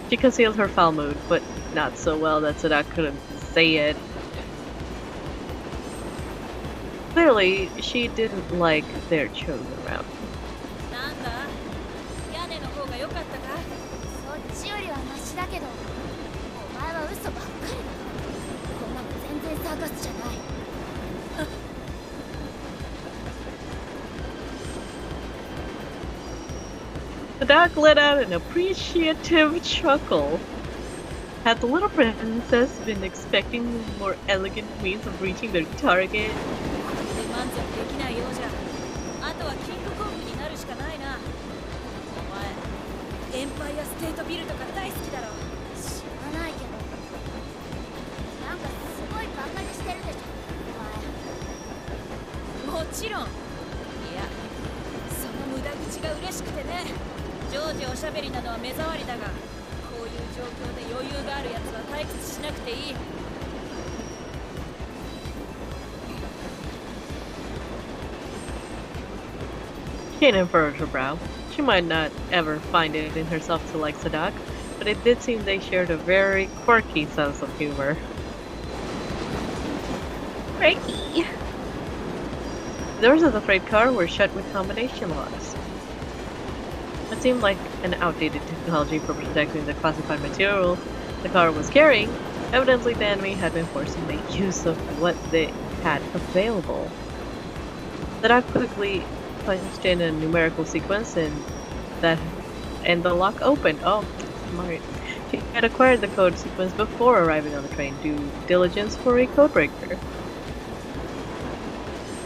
She concealed her foul mood, but not so well that Sadak couldn't say it. Clearly, she didn't like their chosen route. そっちよりはマシだけど、お前は嘘ばっかりだ。こんなの全然サーカスじゃない。Sadak let out an appreciative chuckle. Had the little princess been expecting more elegant means of reaching their target? 満足できないようじゃ。あとはキングコングになるしかないな。お前、エンパイアステートビルとか大好きだろ。知らないけど、なんかすごいバカにしてるでしょ、お前。もちろん。いや、その無駄口が嬉しくてね。常時おしゃべりなのは目障りだが、こういう状況で余裕があるやつは退屈しなくていい。Kanan furrowed her brow. She might not ever find it in herself to like Sadak, but it did seem they shared a very quirky sense of humor. Quirky! The doors of the freight car were shut with combination locks. It seemed like an outdated technology for protecting the classified material the car was carrying. Evidently, the enemy had been forced to make use of what they had available. Sadak quickly punched in a numerical sequence and the lock opened. Oh, smart. She had acquired the code sequence before arriving on the train. Due diligence for a codebreaker.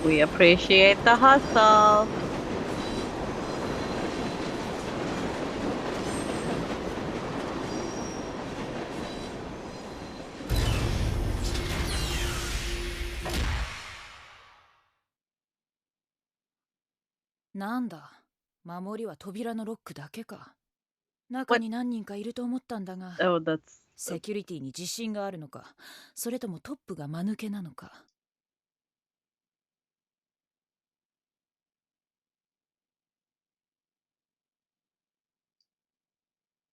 We appreciate the hustle. なんだ、守りは扉のロックだけか。中に何人かいると思ったんだが、Oh, that's セキュリティに自信があるのか、それともトップが間抜けなのか。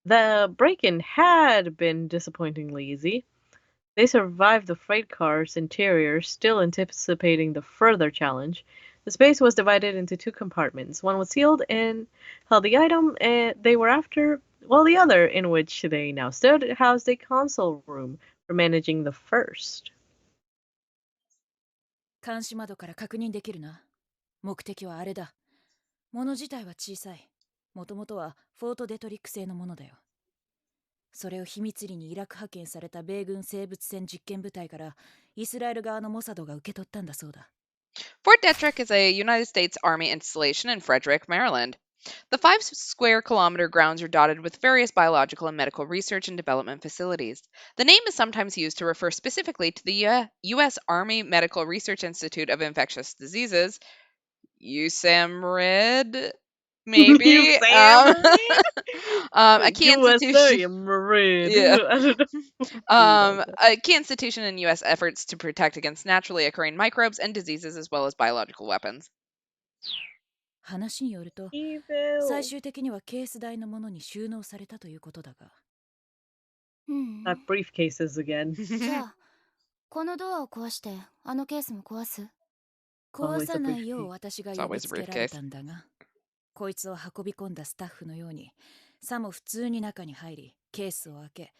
The break-in had been disappointingly easy. They survived the freight car's interior, still anticipating the further challenge. The space was divided into two compartments. One was sealed and held the item they were after, while the other, in which they now stood, housed a console room for managing the first. 監視窓から確認できるな。目的はあれだ。物自体は小さい。もともとはフォートデトリック製のものだよ。それを秘密裏にイラク派遣された米軍生物戦実験部隊からイスラエル側のモサドが受け取ったんだそうだ。Fort Detrick is a United States Army installation in Frederick, Maryland. The 5 square kilometer grounds are dotted with various biological and medical research and development facilities. The name is sometimes used to refer specifically to the U.S. Army Medical Research Institute of Infectious Diseases, USAMRID, maybe. A key institution. Yeah. A key institution in U.S. efforts to protect against naturally occurring microbes and diseases as well as biological weapons. 話によると、最終的にはケース台のものに収納されたということだが。That briefcases again. じゃあ、このドアを壊して、あのケースも壊す？壊さないよう私が呼びつけられたんだが、こいつを運び込んだスタッフのように、さも普通に中に入り、ケースを開け、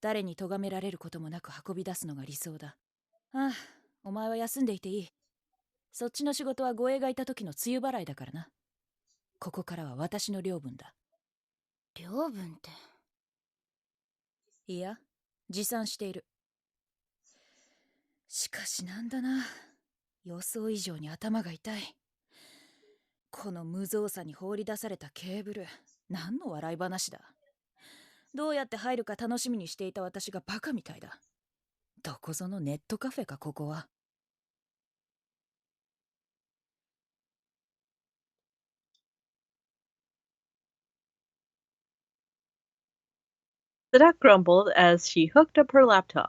誰に咎められることもなく運び出すのが理想だ。ああ、お前は休んでいていい。そっちの仕事は護衛がいた時の梅雨払いだからな。ここからは私の領分だ。領分って？いや、持参している。しかしなんだな。予想以上に頭が痛い。この無造作に放り出されたケーブル、何の笑い話だ。どうやって入るか楽しみにしていた私がバカみたいだ。どこぞのネットカフェかここは。The duck grumbled as she hooked up her laptop.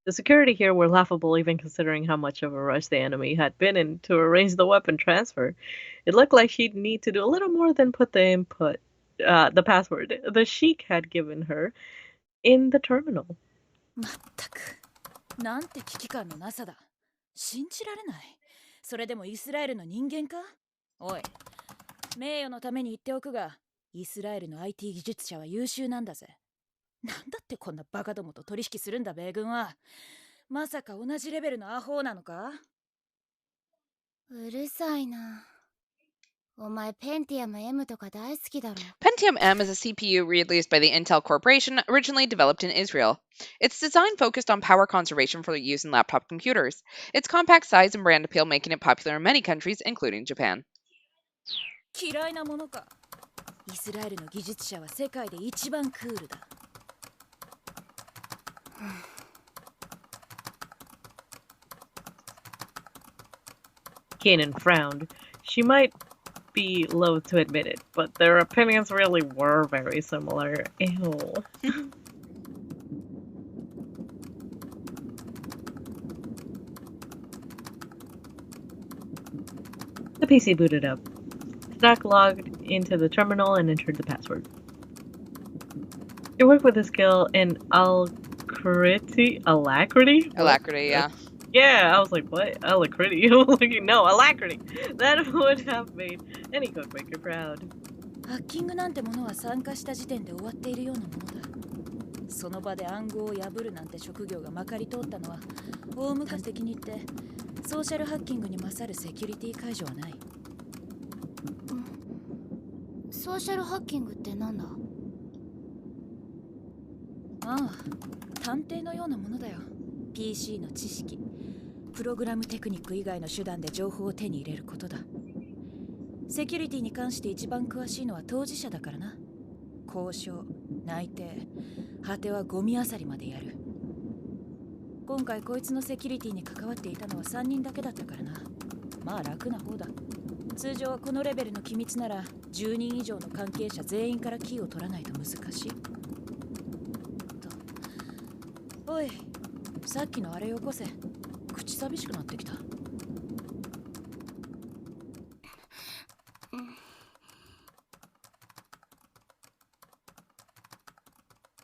The security here were laughable even considering how much of a rush the enemy had been in to arrange the weapon transfer. It looked like she'd need to do a little more than put the password the sheik had given her in the terminal. まったく、なんて危機感のなさだ。信じられない。それでもイスラエルの人間か？おい、名誉のために言っておくが、イスラエルの IT 技術者は優秀なんだぜ。なんだってこんなバカどもと取引するんだ米軍は。まさか同じレベルのアホなのか？うるさいな。お前ペンティアム M とか大好きだろ。Pentium M is a CPU released by the Intel Corporation, originally developed in Israel. Its design focused on power conservation for use in laptop computers. Its compact size and brand appeal making it popular in many countries, including Japan. 嫌いなものか。イスラエルの技術者は世界で一番クールだ。Kanan frowned. She might be loath to admit it, but their opinions really were very similar. Ew. The PC booted up. Stack logged into the terminal and entered the password. She worked with a skill in alacrity? Alacrity, yeah. Yeah, I was like, what? Alacrity? No, alacrity! That would have made any cookmaker proud. ハッキングなんてものは参加した時点で終わっているようなものだ。その場で暗号を破るなんて職業がまかり通ったのは、大昔的に言ってソーシャルハッキングに勝るセキュリティ解除はない。ソーシャルハッキングってなんだ？ああ、探偵のようなものだよ。PC の知識、プログラムテクニック以外の手段で情報を手に入れることだ。セキュリティに関して一番詳しいのは当事者だからな。交渉、内定、果てはゴミ漁りまでやる。今回こいつのセキュリティに関わっていたのは3人だけだったからな。まあ楽な方だ。通常はこのレベルの機密なら10人以上の関係者全員からキーを取らないと難しいと。おい、さっきのあれよこせ。口寂しくなってきた。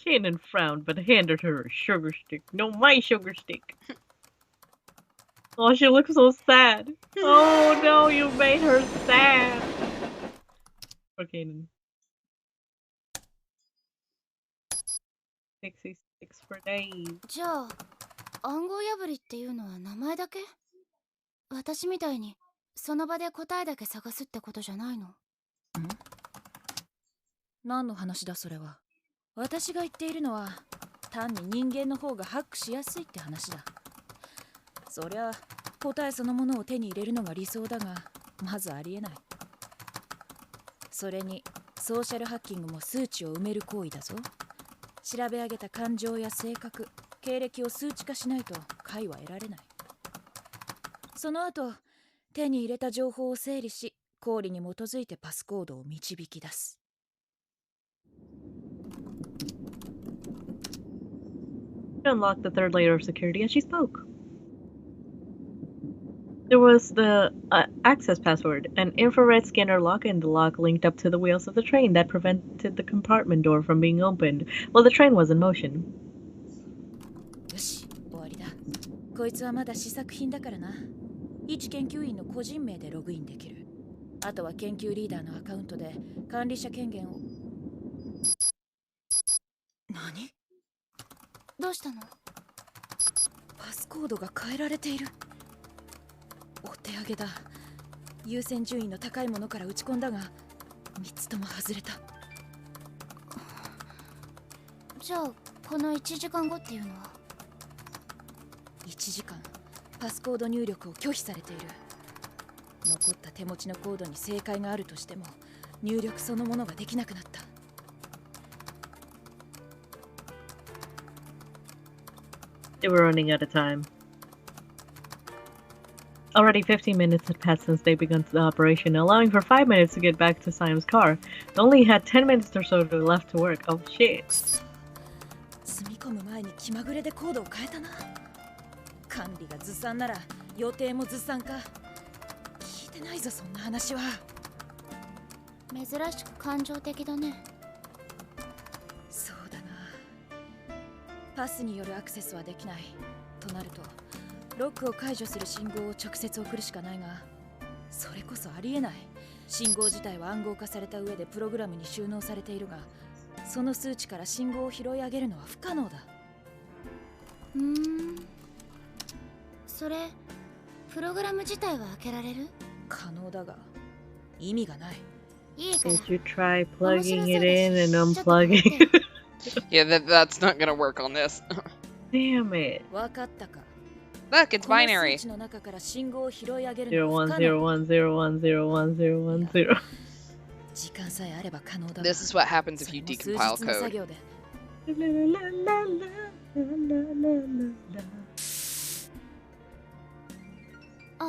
Kanan frowned but handed her a sugar stick. No, my sugar stick. Oh, she looks so sad. Oh no, you made her sad. For Kanan. 66 for days. じゃあ暗号破りっていうのは名前だけ？私みたいにその場で答えだけ探すってことじゃないの？何の話だそれは。私が言っているのは単に人間の方がハックしやすいって話だ。そりゃ答えそのものを手に入れるのが理想だが、まずありえない。それにソーシャルハッキングも数値を埋める行為だぞ。調べ上げた感情や性格、経歴を数値化しないと解は得られない。その後手に入れた情報を整理し、公理に基づいてパスコードを導き出す。She unlocked the third layer of security and she spoke. There was the access password, an infrared scanner lock, and the lock linked up to the wheels of the train that prevented the compartment door from being opened while the train was in motion. よし、終わりだ。こいつはまだ試作品だからな。一研究員の個人名でログインできる。あとは研究リーダーのアカウントで管理者権限を。何？どうしたの？パスコードが変えられている。お手上げだ。優先順位の高いものから打ち込んだが3つとも外れた。じゃあこの1時間後っていうのは？1時間パスコード入力を拒否されている。残った手持ちのコードに正解があるとしても入力そのものができなくなった。They were running out of time. Already 15 minutes had passed since they begun the operation, allowing for 5 minutes to get back to Siam's car. They only had 10 minutes or so left to work. Oh shit. 積み込む前に気まぐれでコードを変えたな。管理がずさんなら予定もずさんか。聞いてないぞそんな話は。珍しく感情的だね。そうだな。パスによるアクセスはできないとなるとロックを解除する信号を直接送るしかないが、それこそありえない。信号自体は暗号化された上でプログラムに収納されているが、その数値から信号を拾い上げるのは不可能だ。それプログラム自体は開けられる？可能だが意味がない。いいから。 Did you try plugging it in and unplugging it? Yeah, that's not gonna work on this. Damn it. わかったか。Look, it's binary. この数値の中から信号を拾い上げる 0 1 0 1 0 1 0 1 0 1 0. 時間さえあれば可能だ。 This is what happens if you decompile code.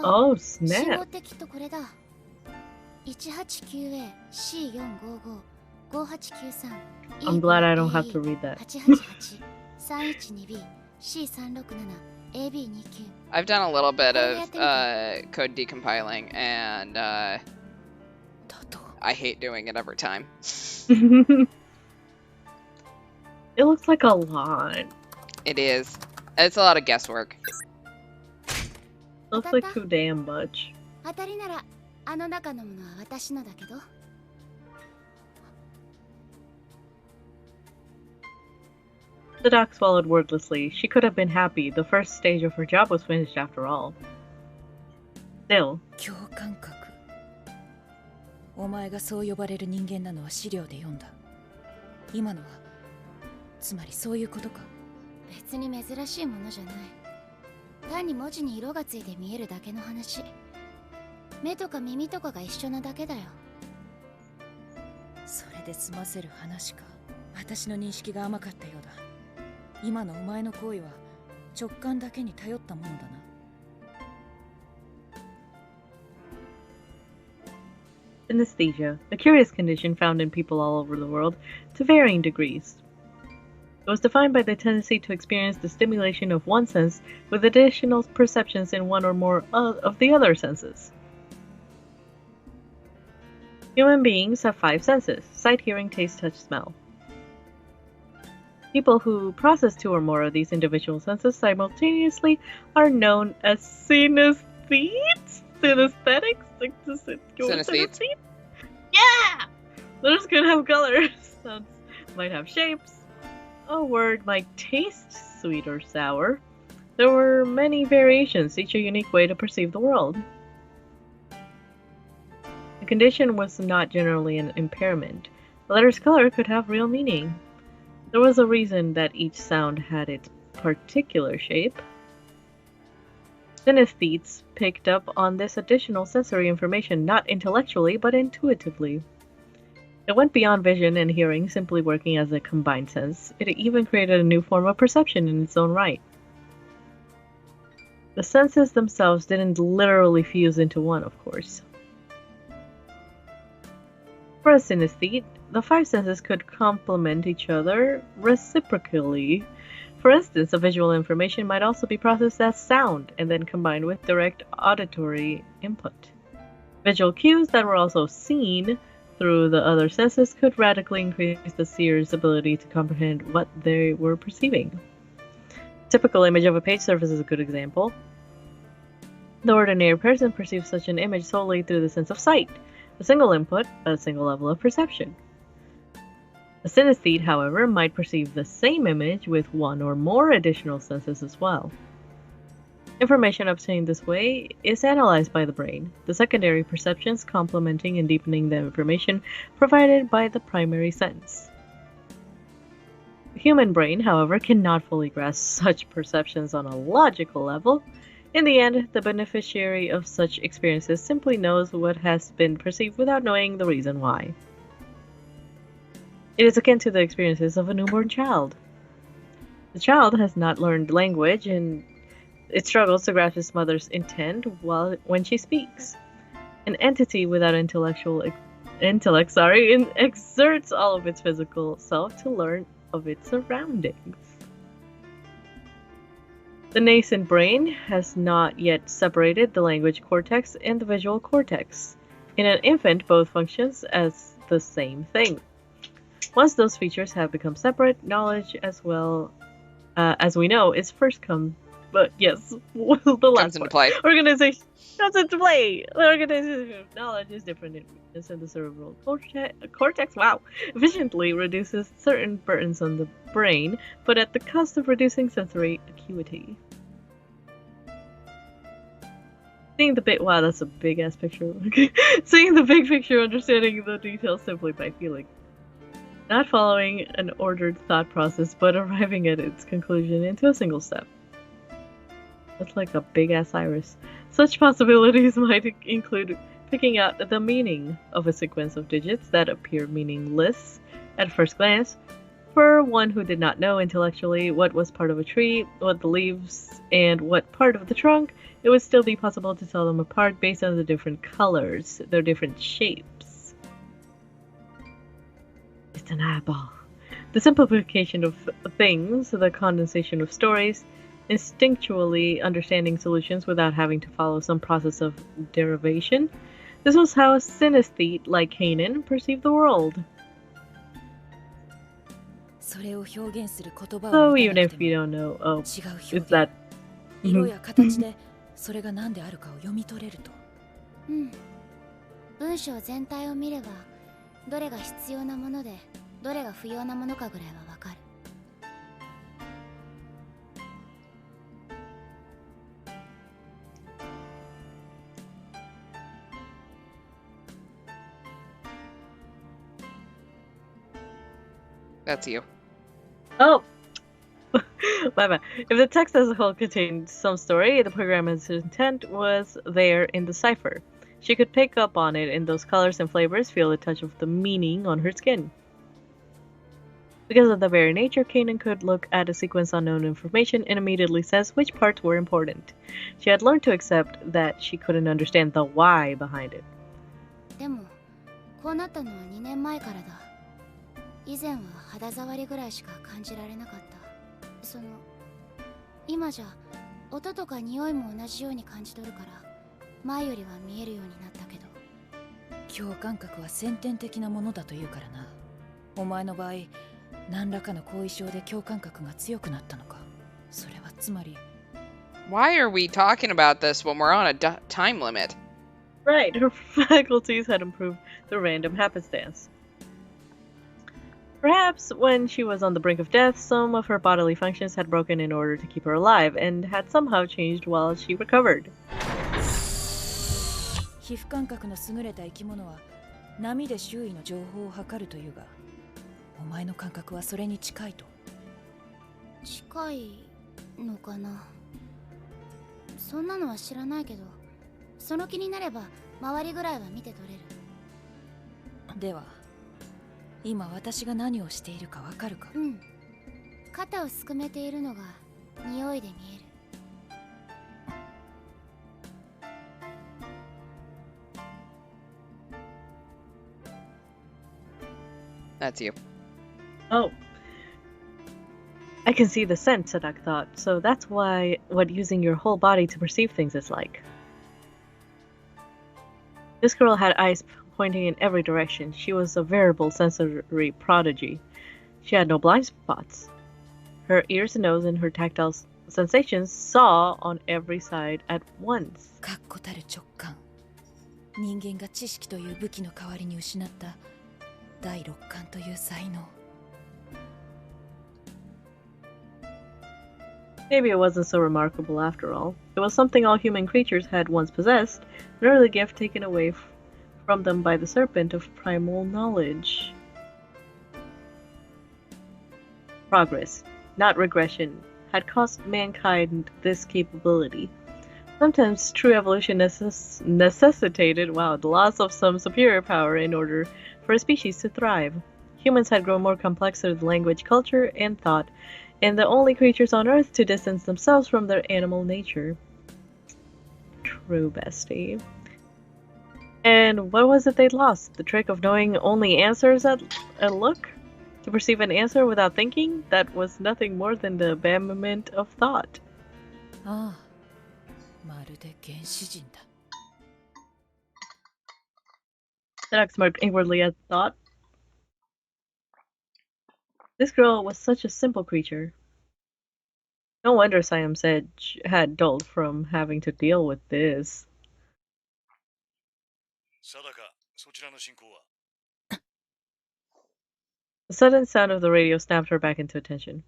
Oh 信号 snap. 的とこれだ。189A C4555893 I'm glad I don't have to read that. 888-312-C367-AB29 I've done a little bit of code decompiling, and I hate doing it every time. It looks like a lot. It is. It's a lot of guesswork. Looks like too damn much. 当たりならあの中のものは私のだけど。The doc swallowed wordlessly. She could have been happy. The first stage of her job was finished after all. Still, 共感覚。お前がそう呼ばれる人間なのは資料で読んだ。今のはつまりそういうことか。別に珍しいものじゃない。単に文字に色がついて見えるだけの話。目とか耳とかが一緒なだけだよ。それで済ませる話か。私の認識が甘かったようだ。今のお前の行為は直感だけに頼ったものだな。synesthesia, a curious condition found in people all over the world to varying degrees. It was defined by the tendency to experience the stimulation of one sense with additional perceptions in one or more of the other senses. Human beings have 5 senses: sight, hearing, taste, touch, smell. People who process 2 or more of these individual senses simultaneously are known as synesthetes? Synesthetics? Synesthetes. Yeah! Letters could have colors. Sounds might have shapes. A word might taste sweet or sour. There were many variations, each a unique way to perceive the world. The condition was not generally an impairment. A letter's color could have real meaning. There was a reason that each sound had its particular shape. Synesthetes picked up on this additional sensory information not intellectually but intuitively. It went beyond vision and hearing simply working as a combined sense. It even created a new form of perception in its own right. The senses themselves didn't literally fuse into one, of course. For a synesthete, the 5 senses could complement each other reciprocally. For instance, a visual information might also be processed as sound and then combined with direct auditory input. Visual cues that were also seen through the other senses could radically increase the seer's ability to comprehend what they were perceiving. A typical image of a page surface is a good example. The ordinary person perceives such an image solely through the sense of sight. A single input, a single level of perception. A synesthete, however, might perceive the same image with 1 or more additional senses as well. Information obtained this way is analyzed by the brain, the secondary perceptions complementing and deepening the information provided by the primary sense. The human brain, however, cannot fully grasp such perceptions on a logical level. In the end, the beneficiary of such experiences simply knows what has been perceived without knowing the reason why. It is akin to the experiences of a newborn child. The child has not learned language and it struggles to grasp its mother's intent when she speaks. An entity without intellect exerts all of its physical self to learn of its surroundings. The nascent brain has not yet separated the language cortex and the visual cortex. In an infant, both functions as the same thing. Once those features have become separate, knowledge as well as we know is first come. But yes, the last Comes into play. Organization comes into play. The organization of knowledge is different in weakness, and the cerebral cortex, efficiently reduces certain burdens on the brain, but at the cost of reducing sensory acuity. Seeing the that's a big ass picture. Seeing the big picture, understanding the details simply by feeling. Not following an ordered thought process, but arriving at its conclusion into a single step. That's like a big-ass iris. Such possibilities might include picking out the meaning of a sequence of digits that appear meaningless at first glance. For one who did not know intellectually what was part of a tree, what the leaves, and what part of the trunk, it would still be possible to tell them apart based on the different colors, their different shapes. It's an eyeball. The simplification of things, the condensation of stories, instinctually understanding solutions without having to follow some process of derivation. This was how a synesthete like Kanan perceived the world. So even if you don't know, is that 色や形でそれが何であるかを読み取れると。文章全体を見れば、どれが必要なもので、どれが不要なものかぐらいはわかる。That's you. Oh! My bad. If the text as a whole contained some story, the programmer's intent was there in the cipher. She could pick up on it in those colors and flavors, feel the touch of the meaning on her skin. Because of the very nature, Kanan could look at a sequence of unknown information and immediately sense which parts were important. She had learned to accept that she couldn't understand the why behind it. でも、こうなったのは2年前からだ。以前は肌触りぐらいしか感じられなかった。その今じゃ音とか匂いも同じように感じ取るから前よりは見えるようになったけど。共感覚は先天的なものだというからな。お前の場合何らかの後遺症で共感覚が強くなったのか。それはつまり Why are we talking about this when we're on a time limit? Right, her faculties had improved through random happenstance. Perhaps when she was on the brink of death, some of her bodily functions had broken in order to keep her alive, and had somehow changed while she recovered. 皮膚感覚の優れた生き物は波で周囲の情報を測るというが、お前の感覚はそれに近いと。近いのかな。そんなのは知らないけど、その気になれば周りぐらいは見て取れる。では今私が何をしているかわかるか。うん。肩をすくめているのが匂いで見える。That's you. Oh. I can see the scent, Sadak thought, so that's what using your whole body to perceive things is like. This girl had eyes pointing in every direction. She was a veritable sensory prodigy. She had no blind spots. Her ears and nose and her tactile sensations saw on every side at once. 確固たる直感。人間が知識という武器の代わりに失った第六感という才能。Maybe it wasn't so remarkable after all. It was something all human creatures had once possessed, an early gift taken away from them by the serpent of primal knowledge. Progress, not regression, had cost mankind this capability. Sometimes true evolution necessitated, the loss of some superior power in order for a species to thrive. Humans had grown more complex through language, culture, and thought, and the only creatures on Earth to distance themselves from their animal nature. True, bestie. And what was it they'd lost? The trick of knowing only answers at a look? To perceive an answer without thinking? That was nothing more than the abandonment of thought. ああ、まるで原始人だ。Sadak smirked inwardly at the thought. This girl was such a simple creature. No wonder Siam said she had dulled from having to deal with this. 定か、そちらの進行は The sudden sound of the radio snapped her back into attention.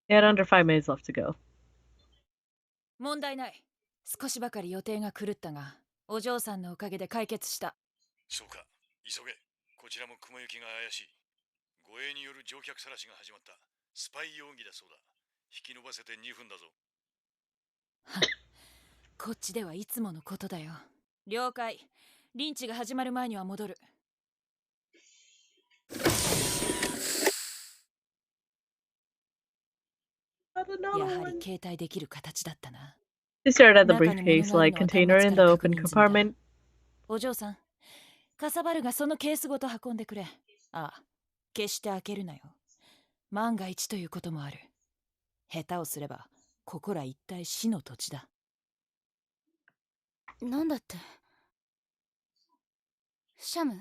They had under 5 minutes left to go. 問題ない。少しばかり予定が狂ったが、お嬢さんのおかげで解決した。そうか、急げ。こちらも雲行きが怪しい。護衛による乗客晒しが始まった。スパイ容疑だそうだ。引き延ばせて2分だぞ。こっちではいつものことだよ。了解。リンチが始まる前には戻る。やはり携帯できる形だったな。She stared at the briefcase-like container in the open compartment. お嬢さん、かさばるがそのケースごと運んでくれ。ああ、決して開けるなよ。万が一ということもある。下手をすれば、ここら一帯死の土地だ。なんだって。シャム、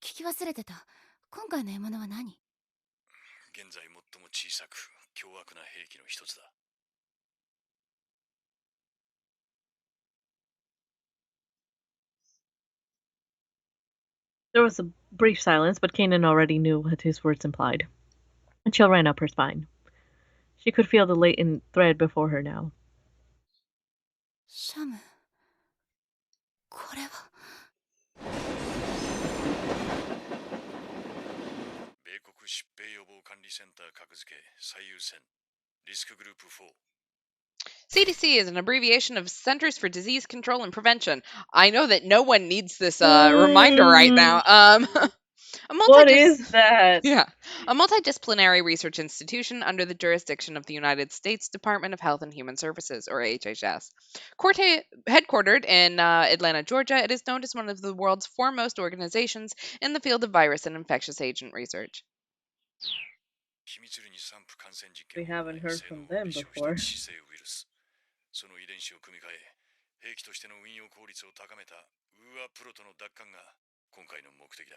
聞き忘れてた。今回の獲物は何？現在最も小さく凶悪な兵器の一つだ。There was a brief silence, but Kanan already knew what his words implied. A chill ran up her spine. She could feel the latent thread before her now. シャム、これは。米国疾病予防管理センター格付け最優先リスクグループ4 CDC is an abbreviation of Centers for Disease Control and Prevention. I know that no one needs this reminder right now. A What is that? Yeah, a multidisciplinary research institution under the jurisdiction of the United States Department of Health and Human Services, or HHS. Headquartered in Atlanta, Georgia, it is known as one of the world's foremost organizations in the field of virus and infectious agent research. We haven't heard from them before. その遺伝子を組み換え、兵器としての運用効率を高めたウーアプロトの奪還が今回の目的だ。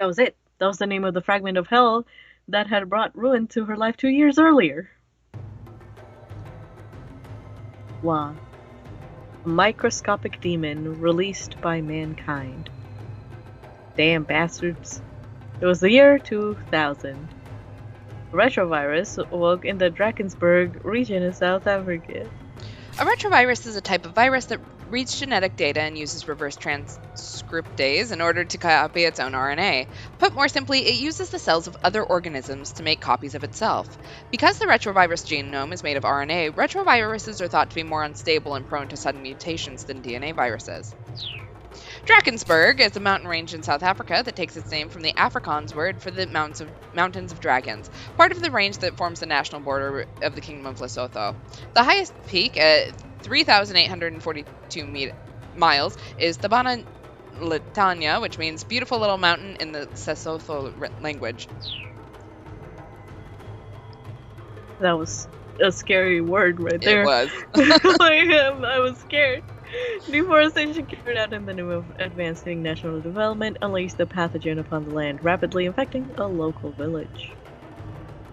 That was it. That was the name of the fragment of hell that had brought ruin to her life 2 years earlier. Wa. A microscopic demon released by mankind. Damn bastards. It was the year 2000. A retrovirus awoke in the Drakensberg region in South Africa. A retrovirus is a type of virus that reads genetic data and uses reverse transcriptase in order to copy its own RNA. Put more simply, it uses the cells of other organisms to make copies of itself. Because the retrovirus genome is made of RNA, retroviruses are thought to be more unstable and prone to sudden mutations than DNA viruses. Drakensberg is a mountain range in South Africa that takes its name from the Afrikaans word for the mountains of dragons, part of the range that forms the national border of the Kingdom of Lesotho. The highest peak, at 3,842 miles, is Tabana Litania, which means beautiful little mountain in the Sesotho language. That was a scary word right there. It was. I was scared. Deforestation carried out in the name of advancing national development unleashed the pathogen upon the land, rapidly infecting a local village.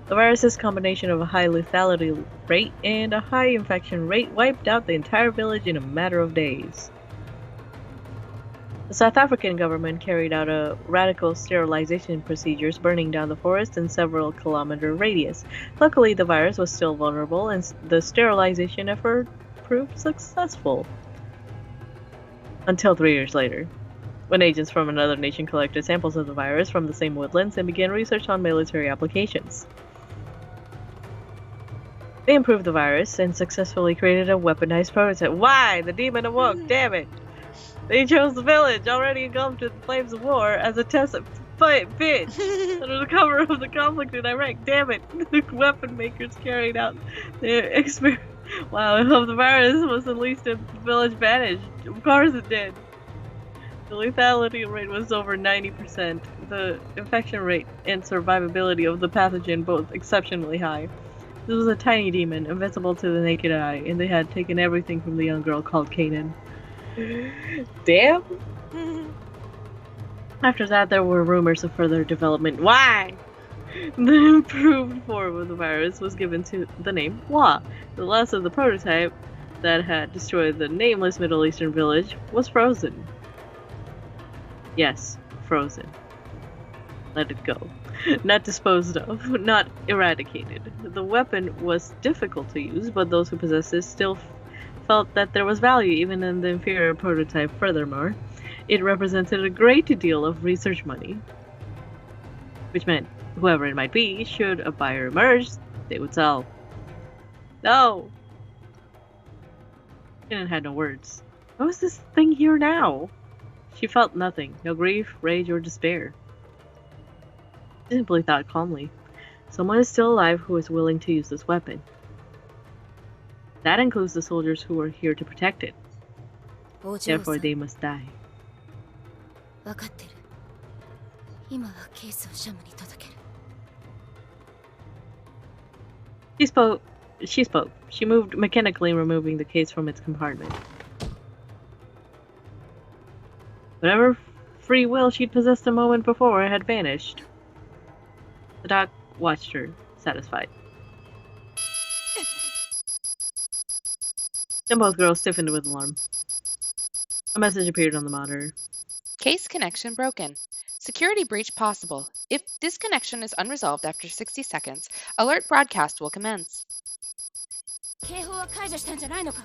The virus's combination of a high lethality rate and a high infection rate wiped out the entire village in a matter of days. The South African government carried out a radical sterilization procedures, burning down the forest in several kilometer radius. Luckily, the virus was still vulnerable and the sterilization effort proved successful. Until 3 years later, when agents from another nation collected samples of the virus from the same woodlands and began research on military applications. They improved the virus and successfully created a weaponized prototype. Why? The demon awoke, damn it! They chose the village, already engulfed in the flames of war, as a test of bitch! Under the cover of the conflict in Iraq, damn it! The weapon makers carried out their experiment. Wow, I hope the virus was unleashed and the village vanished. Of course it did. The lethality rate was over 90%. The infection rate and survivability of the pathogen both exceptionally high. This was a tiny demon, invisible to the naked eye, and they had taken everything from the young girl called Kanan. Damn! After that, there were rumors of further development. Why? The improved form of the virus was given to the name Wa. The last of the prototype that had destroyed the nameless Middle Eastern village was frozen. Yes, frozen. Let it go. Not disposed of, not eradicated. The weapon was difficult to use, but those who possessed it still felt that there was value even in the inferior prototype. Furthermore, it represented a great deal of research money, which meant whoever it might be, should a buyer emerge, they would sell. No! Kanan had no words. What was this thing here now? She felt nothing, no grief, rage, or despair. She simply thought calmly, someone is still alive who is willing to use this weapon. That includes the soldiers who are here to protect it. Therefore, they must die. She spoke. She moved mechanically, removing the case from its compartment. Whatever free will she'd possessed a moment before had vanished. The doc watched her, satisfied. Then both girls stiffened with alarm. A message appeared on the monitor. Case connection broken. Security breach possible. If disconnection is unresolved after 60 seconds, alert broadcast will commence. 警報は解除したんじゃないのか。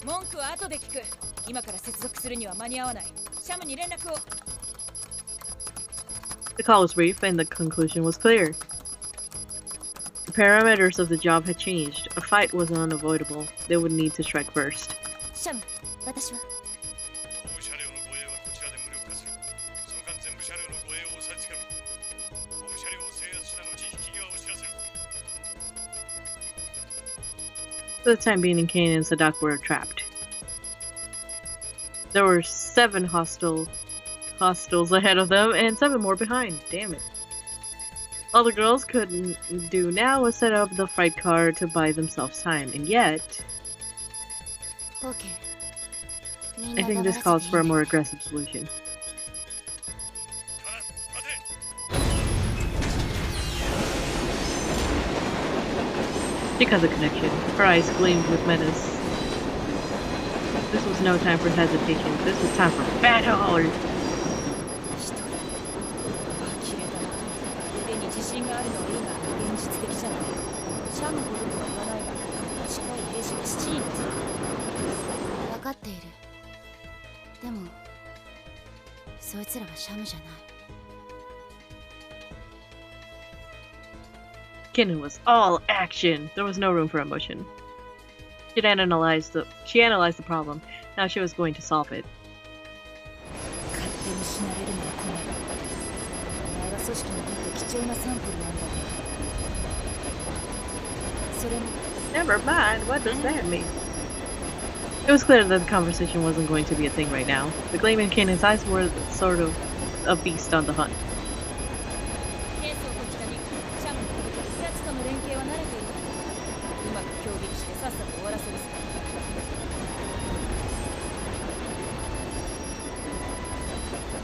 文句は後で聞く。今から接続するには間に合わない。シャムに連絡を。The call was brief and the conclusion was clear. The parameters of the job had changed. A fight was unavoidable. They would need to strike first. シャム、私は。後部車両の護衛はこちらで無力化する。その間全部車両の護衛を押さえつけろ。後部車両を制圧した後引き際を知らせる。For the time being, Kane and Sadak were trapped. There were 7 hostiles ahead of them and 7 more behind. Damn it. All the girls could do now was set up the freight car to buy themselves time, and yet... I think this calls for a more aggressive solution. She cut the connection. Her eyes gleamed with menace. This was no time for hesitation. This was time for battle! Kinnan was all action. There was no room for emotion. She analyzed the problem. Now she was going to solve it. Never mind, what does that mean? It was clear that the conversation wasn't going to be a thing right now. The gleam in Kinnan's eyes were sort of a beast on the hunt.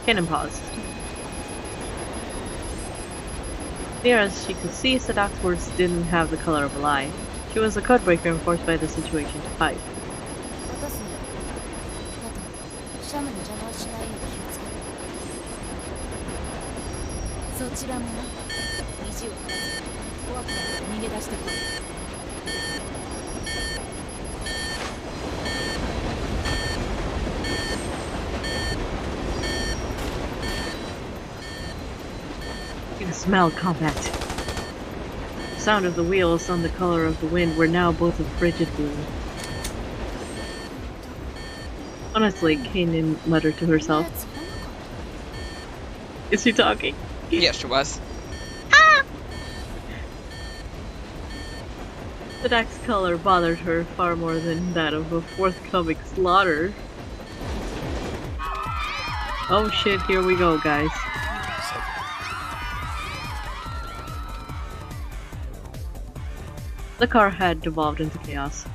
Kinnan paused. Near as she could see, Sadak's words didn't have the color of a lie. She was a codebreaker and forced by the situation to fight. You can smell combat. The sound of the wheels and the color of the wind were now both a frigid blue. Honestly, Kanan muttered to herself. Is she talking? Yes, she was. Sadak's color bothered her far more than that of a forthcoming slaughter. Oh shit, here we go, guys. The car had devolved into chaos.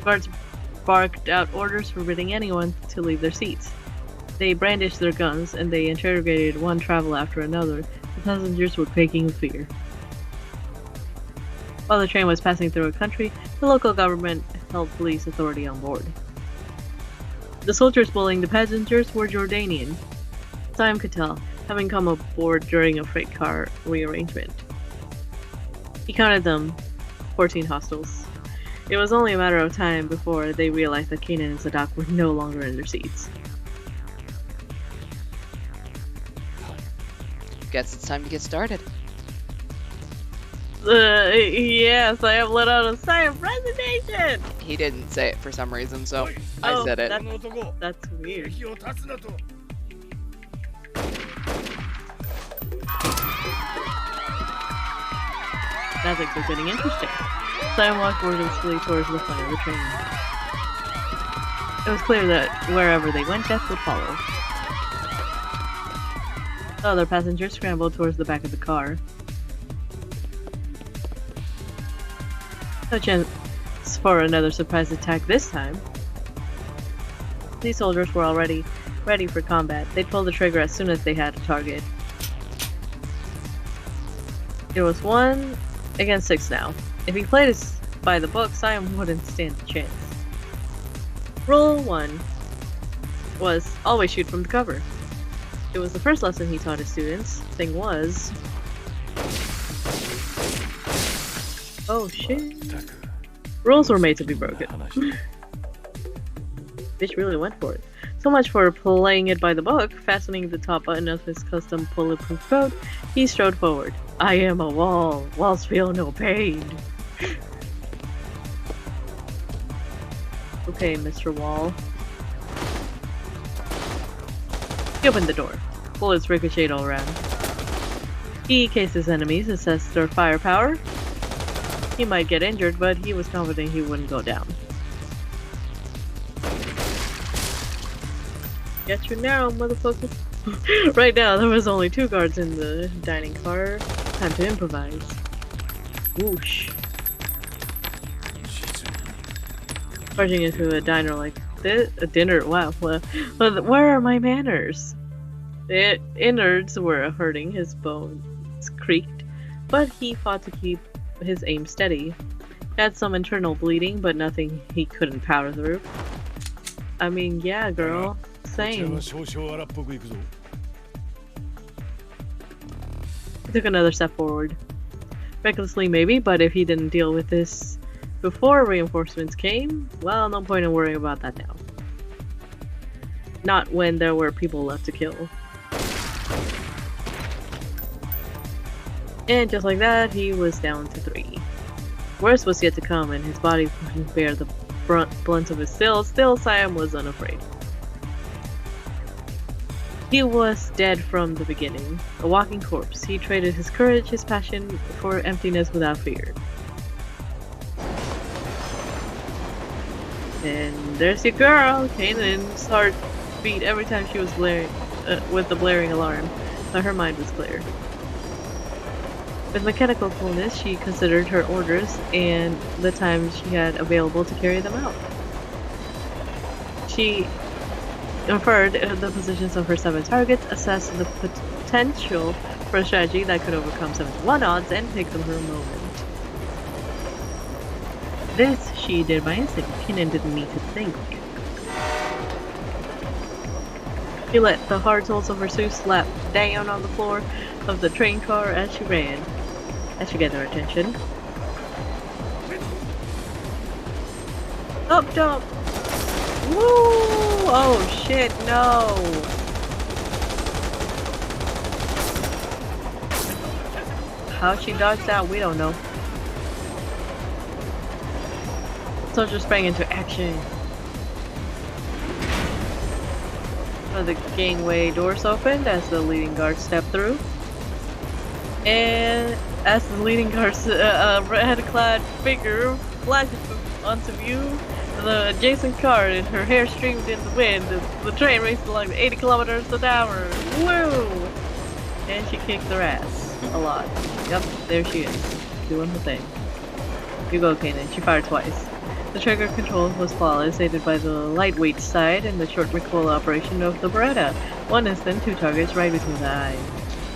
Guards barked out orders forbidding anyone to leave their seats. They brandished their guns, and they interrogated one traveler after another. The passengers were quaking in fear. While the train was passing through a country, the local government held police authority on board. The soldiers bullying the passengers were Jordanian. Sam could tell, having come aboard during a freight car rearrangement. He counted them, 14 hostiles. It was only a matter of time before they realized that Kanan and Sadak were no longer in their seats. Guess it's time to get started. Yes, I have let out a sigh of resignation! He didn't say it for some reason, so I said it. That's weird. Now things are getting interesting. Simon walked wordlessly towards the front of the train. It was clear that wherever they went, death would follow. The other passengers scrambled towards the back of the car. No chance for another surprise attack this time. These soldiers were already ready for combat. They'd pull the trigger as soon as they had a target. It was 1 against 6 now. If he played this by the book, Siam wouldn't stand a chance. Rule 1 was always shoot from the cover. It was the first lesson he taught his students. Thing was... oh shit. Rules were made to be broken. Bitch really went for it. So much for playing it by the book. Fastening the top button of his custom bulletproof coat, he strode forward. I am a wall. Walls feel no pain. Okay, Mr. Wall. He opened the door. Bullets ricocheted all around. He cased his enemies, assessed their firepower. He might get injured, but he was confident he wouldn't go down. Get you now, motherfucker. Right now, there was only 2 guards in the dining car. Time to improvise. Whoosh. Barging into a diner like this, a dinner, wow. Where are my manners? The innards were hurting, his bones creaked, but he fought to keep his aim steady. He had some internal bleeding, but nothing he couldn't power through. I mean, yeah, girl. Same. He took another step forward. Recklessly maybe, but if he didn't deal with this before reinforcements came, well, no point in worrying about that now. Not when there were people left to kill. And just like that, he was down to 3. Worse was yet to come, and his body couldn't bear the blunt of his still Siam was unafraid. He was dead from the beginning, a walking corpse. He traded his courage, his passion, for emptiness without fear. And there's your girl! Kanan's heart beat every time she was blaring, with the blaring alarm, but her mind was clear. With mechanical coolness, she considered her orders and the time she had available to carry them out. She inferred the positions of her 7 targets, assessed the potential for a strategy that could overcome 7-1 odds, and picked them her moment. This she did by instinct. Kanan didn't need to think. She let the hard soles of her shoes slap down on the floor of the train car as she ran. That should get their attention. Up jump! Woo! Oh shit, no! How she dodged out, we don't know. Soldier sprang into action. The gangway doors opened as the leading guard stepped through. And as the leading guard's red-clad figure flashed onto view, the adjacent car and her hair streamed in the wind. The train raced along 80 kilometers an hour. Woo! And she kicked their ass. A lot. Yep, there she is. Doing her thing. You go, Kanan. She fired twice. The trigger control was flawless, aided by the lightweight side and the short recoil operation of the Beretta. One instant, 2 targets right between the eyes.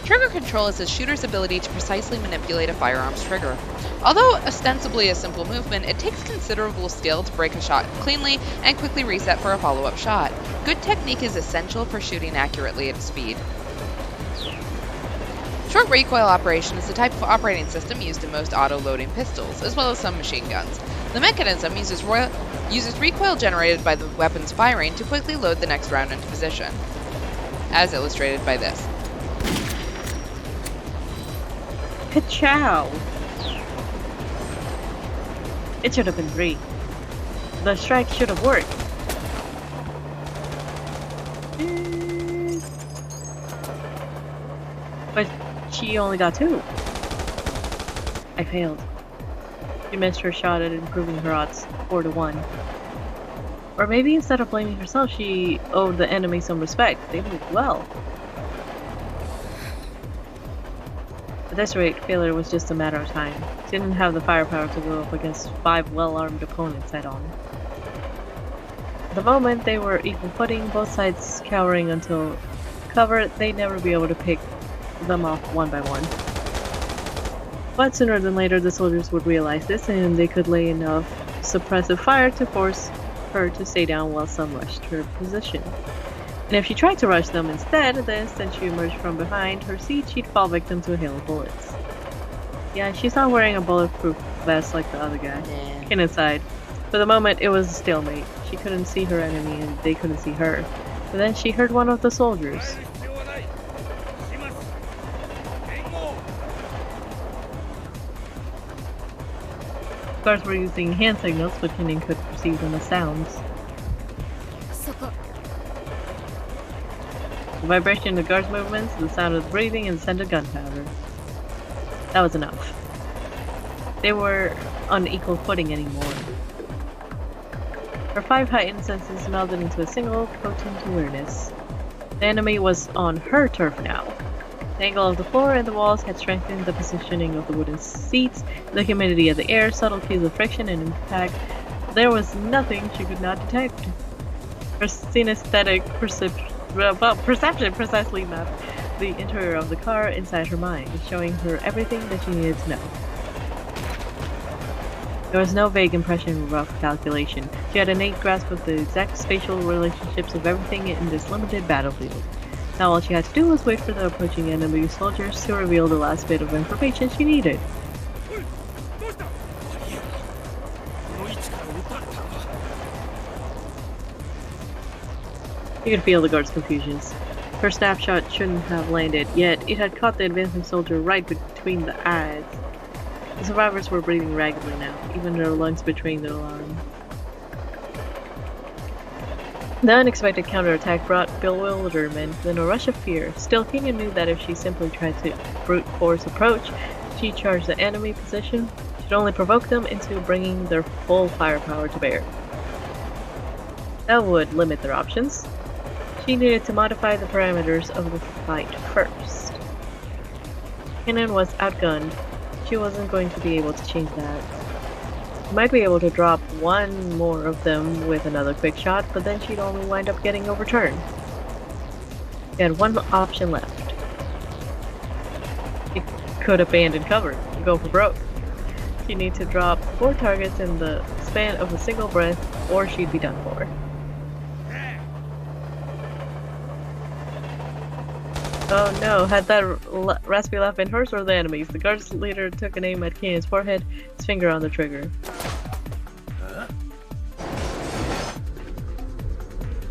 Trigger control is a shooter's ability to precisely manipulate a firearm's trigger. Although ostensibly a simple movement, it takes considerable skill to break a shot cleanly and quickly reset for a follow-up shot. Good technique is essential for shooting accurately at speed. Short recoil operation is the type of operating system used in most auto-loading pistols, as well as some machine guns. The mechanism uses recoil generated by the weapon's firing to quickly load the next round into position, as illustrated by this. Ka-chow! It should have been 3. The strike should have worked. But she only got 2. I failed. She missed her shot at improving her odds 4-1. Or maybe instead of blaming herself, she owed the enemy some respect. They moved well. At this rate, failure was just a matter of time. She didn't have the firepower to go up against 5 well-armed opponents head-on. At the moment, they were equal footing, both sides cowering until covered. They'd never be able to pick them off one by one. But sooner than later, the soldiers would realize this, and they could lay enough suppressive fire to force her to stay down while some rushed her position. And if she tried to rush them instead, the instant she emerged from behind her seat, she'd fall victim to a hail of bullets. Yeah, she's not wearing a bulletproof vest like the other guy. Kanan sighed. For the moment, it was a stalemate. She couldn't see her enemy, and they couldn't see her. But then she heard one of the soldiers. Guards were using hand signals, but Kanan could perceive them as sounds. The vibration of the guard's movements, the sound of the breathing, and the scent of gunpowder. That was enough. They were on equal footing anymore. Her 5 heightened senses melded into a single potent awareness. The enemy was on her turf now. The angle of the floor and the walls had strengthened the positioning of the wooden seats, the humidity of the air, subtle cues of friction and impact. There was nothing she could not detect. Her synesthetic perception precisely mapped the interior of the car inside her mind, showing her everything that she needed to know. There was no vague impression or rough calculation. She had an innate grasp of the exact spatial relationships of everything in this limited battlefield. Now all she had to do was wait for the approaching enemy soldiers to reveal the last bit of information she needed. You could feel the guard's confusions. Her snapshot shouldn't have landed, yet it had caught the advancing soldier right between the eyes. The survivors were breathing raggedly now, even their lungs betraying their alarm. The unexpected counterattack brought bewilderment, then a rush of fear. Still, Kenya knew that if she simply tried to brute force approach, she charged the enemy position, she'd only provoke them into bringing their full firepower to bear. That would limit their options. She needed to modify the parameters of the fight first. Kenan was outgunned. She wasn't going to be able to change that. She might be able to drop one more of them with another quick shot, but then she'd only wind up getting overturned. She had one option left. She could abandon cover and go for broke. She'd need to drop 4 targets in the span of a single breath, or she'd be done for. Oh no, had that raspy laugh been hers or the enemy's? The guard's leader took an aim at Kenan's forehead, his finger on the trigger.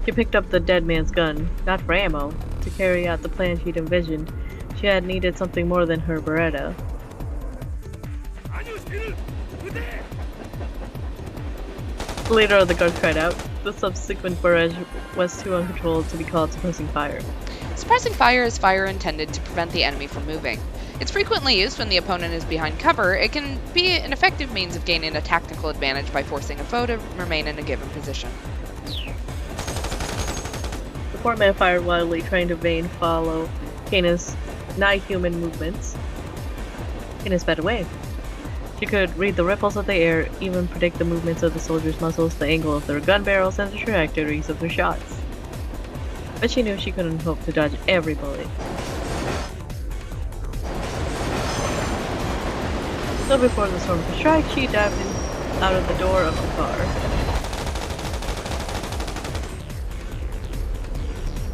She picked up the dead man's gun, not for ammo. To carry out the plan she'd envisioned, she had needed something more than her Beretta. The leader of the guard cried out. The subsequent barrage was too uncontrolled to be called suppressing fire. Suppressing fire is fire intended to prevent the enemy from moving. It's frequently used when the opponent is behind cover. It can be an effective means of gaining a tactical advantage by forcing a foe to remain in a given position. The 4 men fired wildly, trying to vain follow Kana's nigh-human movements in his better way. She could read the ripples of the air, even predict the movements of the soldiers' muscles, the angle of their gun barrels, and the trajectories of their shots. But she knew she couldn't hope to dodge every bullet. So before the storm could strike, she dived out of the door of the car.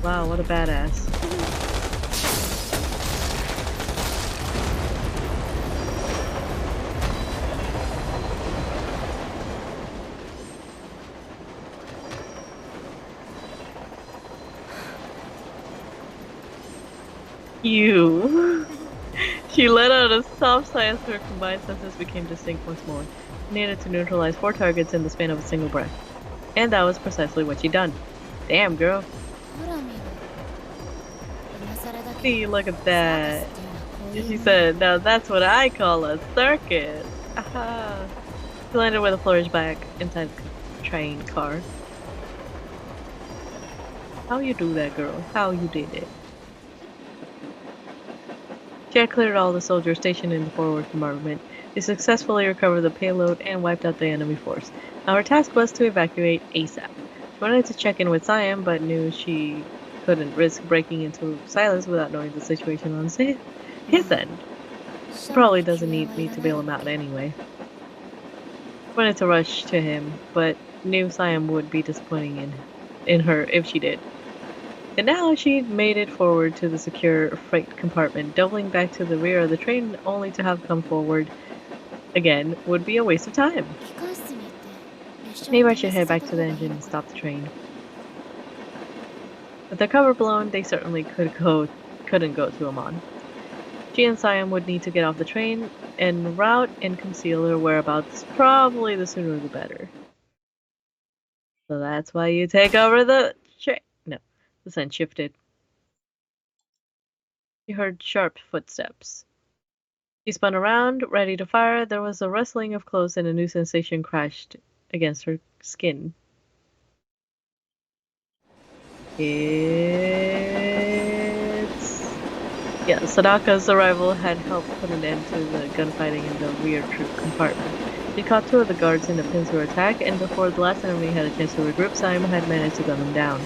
Wow, what a badass. You. She let out a soft sigh as her combined senses became distinct once more. She needed to neutralize 4 targets in the span of a single breath. And that was precisely what she'd done. Damn, girl. See, look at that. She said, now that's what I call a circus. Aha. She landed with a flourish back inside the train car. How you do that, girl? How you did it? She had cleared all the soldiers stationed in the forward compartment. They successfully recovered the payload and wiped out the enemy force. Now her task was to evacuate ASAP. She wanted to check in with Siam, but knew she couldn't risk breaking into silence without knowing the situation on his end. He probably doesn't need me to bail him out anyway. She wanted to rush to him, but knew Siam would be disappointing in her if she did. And now she'd made it forward to the secure freight compartment. Doubling back to the rear of the train only to have come forward again would be a waste of time. Maybe I should head back to the engine and stop the train. With their cover blown, they certainly couldn't go to Amman. She and Siam would need to get off the train en route and conceal her whereabouts. Probably the sooner the better. So that's why you take over the No, the scent shifted. He heard sharp footsteps. He spun around, ready to fire. There was a rustling of clothes and a new sensation crashed against her skin. Sadaka's arrival had helped put an end to the gunfighting in the rear troop compartment. She caught 2 of the guards in a pincer attack, and before the last enemy had a chance to regroup, Saima had managed to gun them down.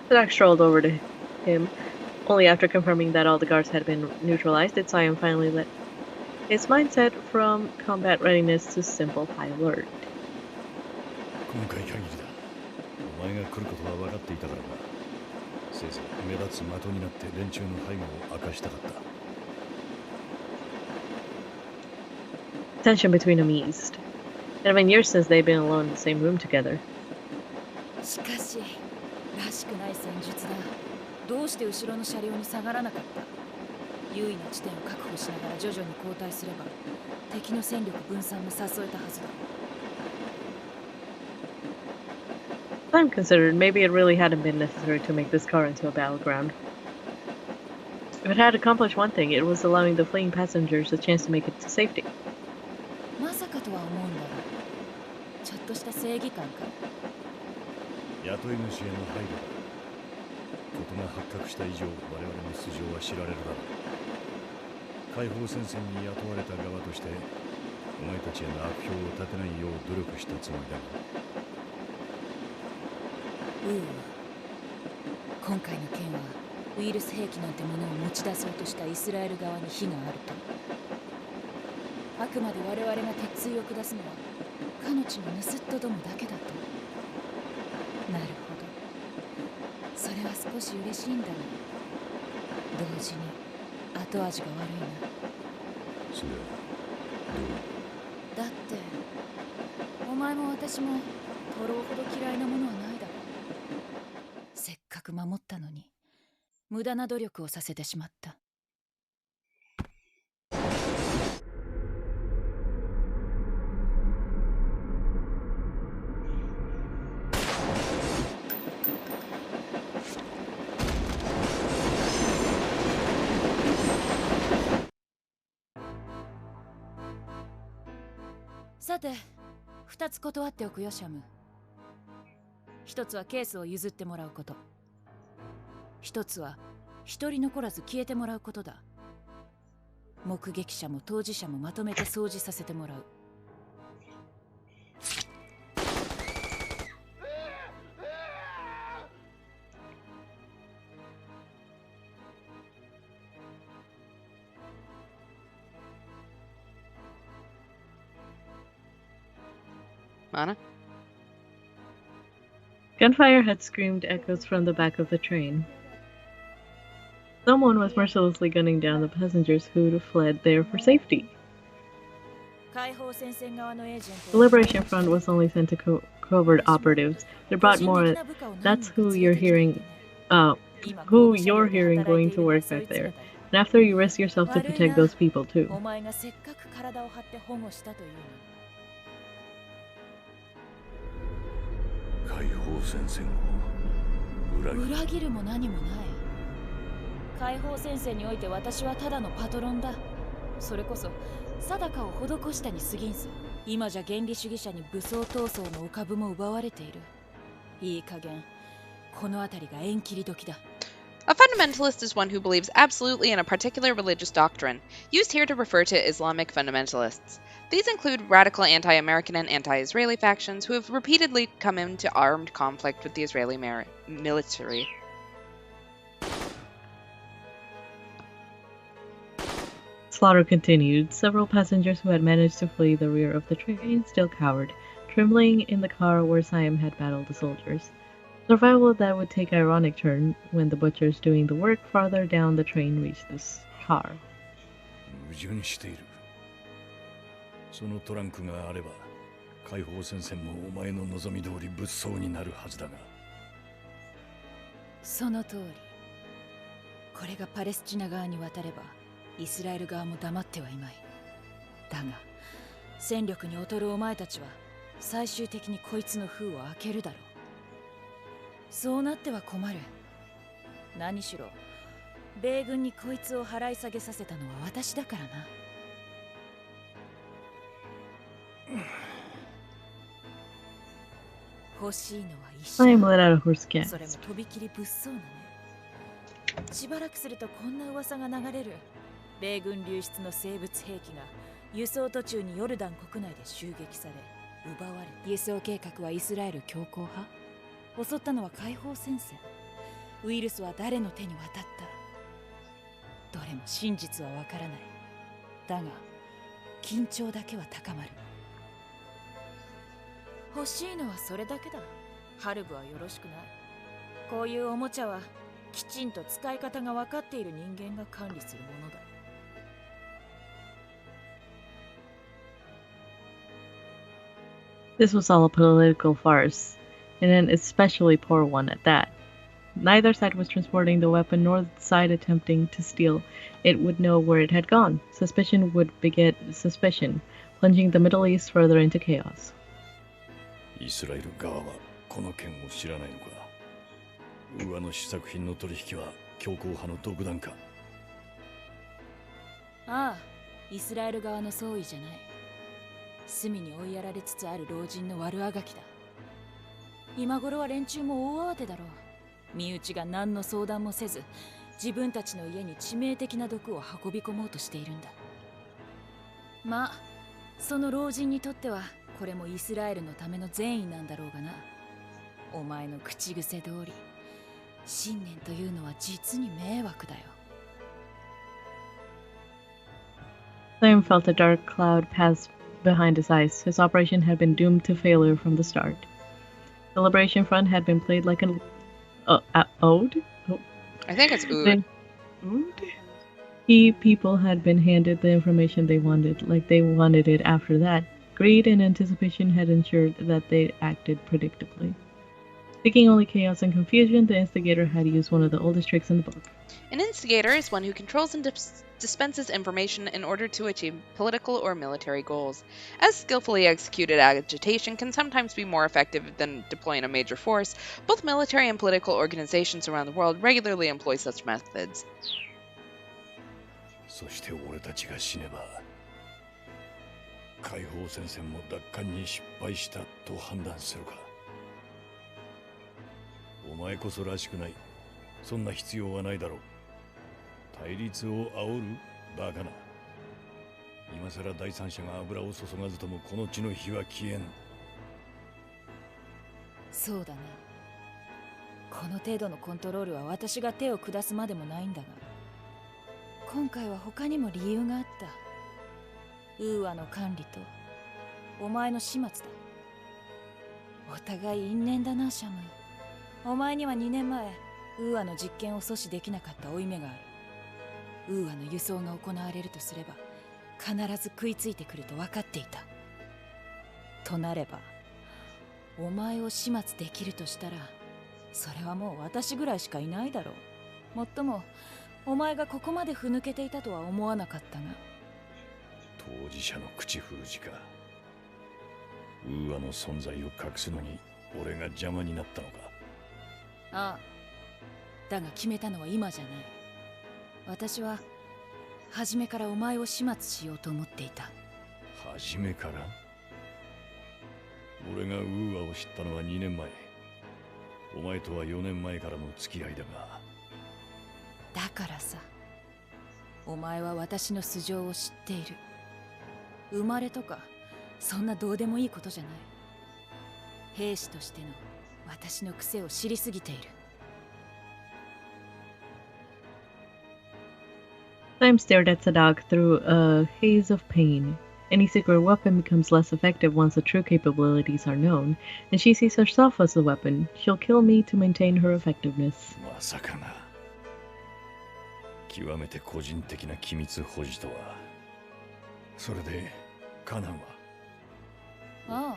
Sadak strolled over to him. Only after confirming that all the guards had been neutralized did Saima finally let his mindset from combat readiness to simple high alert. Tension between them eased. It had been years since they'd been alone in the same room together. らしくない戦術だ。どうして後ろの車両に下がらなかった？優位な地点を確保しながら徐々に後退すれば敵の戦力分散も誘えたはずだ。Time considered, maybe it really hadn't been necessary to make this car into a battleground. If it had accomplished one thing, it was allowing the fleeing passengers a chance to make it to safety. まさかとは思うんだが、ちょっとした正義感か。雇い主への配慮だ。ことが発覚した以上、我々の素性は知られるだろう。解放戦線に雇われた側として、お前たちへの悪評を立てないよう努力したつもりだが。今回の件はウイルス兵器なんてものを持ち出そうとしたイスラエル側に非があると。あくまで我々が鉄槌を下すのは彼女の盗人どもだけだと。なるほど。それは少し嬉しいんだが、同時に後味が悪いな。それはどう？だってお前も私もトロほど嫌いなものはないだろう。せっかく守ったのに無駄な努力をさせてしまった。さて、2つ断っておくよ、シャム。1つはケースを譲ってもらうこと。1つは1人残らず消えてもらうことだ。目撃者も当事者もまとめて掃除させてもらう。Mana? Gunfire had screamed echoes from the back of the train. Someone was mercilessly gunning down the passengers who'd fled there for safety. The Liberation Front was only sent to covert operatives. They brought more. That's who you're hearing going to work back there. And after you risk yourself to protect those people too. A fundamentalist is one who believes absolutely in a particular religious doctrine, used here to refer to Islamic fundamentalists. These include radical anti-American and anti-Israeli factions who have repeatedly come into armed conflict with the Israeli military. Slaughter continued. Several passengers who had managed to flee the rear of the train still cowered, trembling in the car where Siam had battled the soldiers. Survival that would take an ironic turn when the butchers doing the work farther down the train reached this car. そのトランクがあれば、解放戦線もお前の望み通り物騒になるはずだが。その通り。これがパレスチナ側に渡ればイスラエル側も黙ってはいまい。だが戦力に劣るお前たちは最終的にこいつの封を開けるだろう。そうなっては困る。何しろ米軍にこいつを払い下げさせたのは私だからな。欲しいのは一 I am 緒。 let out of her skin. それもとびきり物騒なね。しばらくするとこんな噂が流れる。米軍流出の生物兵器が輸送途中にヨルダン国内で襲撃され奪われ、輸送計画はイスラエル強硬派、襲ったのは解放戦線、ウイルスは誰の手に渡った。どれも真実はわからない。だが緊張だけは高まる。欲しいのはそれだけだ。ハルブはよろしくない。こういうおもちゃはきちんと使い方が分かっている人間が管理するものだ。This was all a political farce, and an especially poor one at that. Neither side was transporting the weapon, nor the side attempting to steal it would know where it had gone. Suspicion would beget suspicion, plunging the Middle East further into chaos. イスラエル側はこの件を知らないのか。ウーアの試作品の取引は強硬派の独断か。ああ、イスラエル側の総意じゃない。隅に追いやられつつある老人の悪あがきだ。今頃は連中も大慌てだろう。身内が何の相談もせず自分たちの家に致命的な毒を運び込もうとしているんだ。まあその老人にとってはこれもイスラエルのための善意なんだろうがな。お前の口癖通り信念というのは実に迷惑だよ。Liam felt a dark cloud pass behind his eyes. His operation had been doomed to failure from the start. The Liberation Front had been played like an ode? Oh. I think it's ood. Ood? People had been handed the information they wanted, like they wanted it after that. Greed and anticipation had ensured that they acted predictably. Seeking only chaos and confusion, the instigator had used one of the oldest tricks in the book. An instigator is one who controls and dispenses information in order to achieve political or military goals. As skillfully executed agitation can sometimes be more effective than deploying a major force, both military and political organizations around the world regularly employ such methods. そして俺たちが死ねば解放戦線も奪還に失敗したと判断するか。お前こそらしくない。そんな必要はないだろう。対立を煽るバカな。今さら第三者が油を注がずともこの地の火は消えん。そうだな。この程度のコントロールは私が手を下すまでもないんだが、今回は他にも理由があった。ウーアの管理とお前の始末だ。お互い因縁だな、シャム。お前には2年前ウーアの実験を阻止できなかった負い目がある。ウーアの輸送が行われるとすれば必ず食いついてくると分かっていた。となればお前を始末できるとしたらそれはもう私ぐらいしかいないだろう。もっともお前がここまでふぬけていたとは思わなかったが。当事者の口封じか。ウーアの存在を隠すのに俺が邪魔になったのか。ああ、だが決めたのは今じゃない。私は初めからお前を始末しようと思っていた。初めから？俺がウーアを知ったのは2年前。お前とは4年前からの付き合いだが。だからさ、お前は私の素性を知っている。生まれとかそんなどうでもいいことじゃない。兵士としての私の癖を知りすぎている。Time stared at Sadak through a haze of pain. Any secret weapon becomes less effective once the true capabilities are known, and she sees herself as the weapon. She'll kill me to maintain her effectiveness. まさかな。極めて個人的な機密保持とは。それでカナンは？あ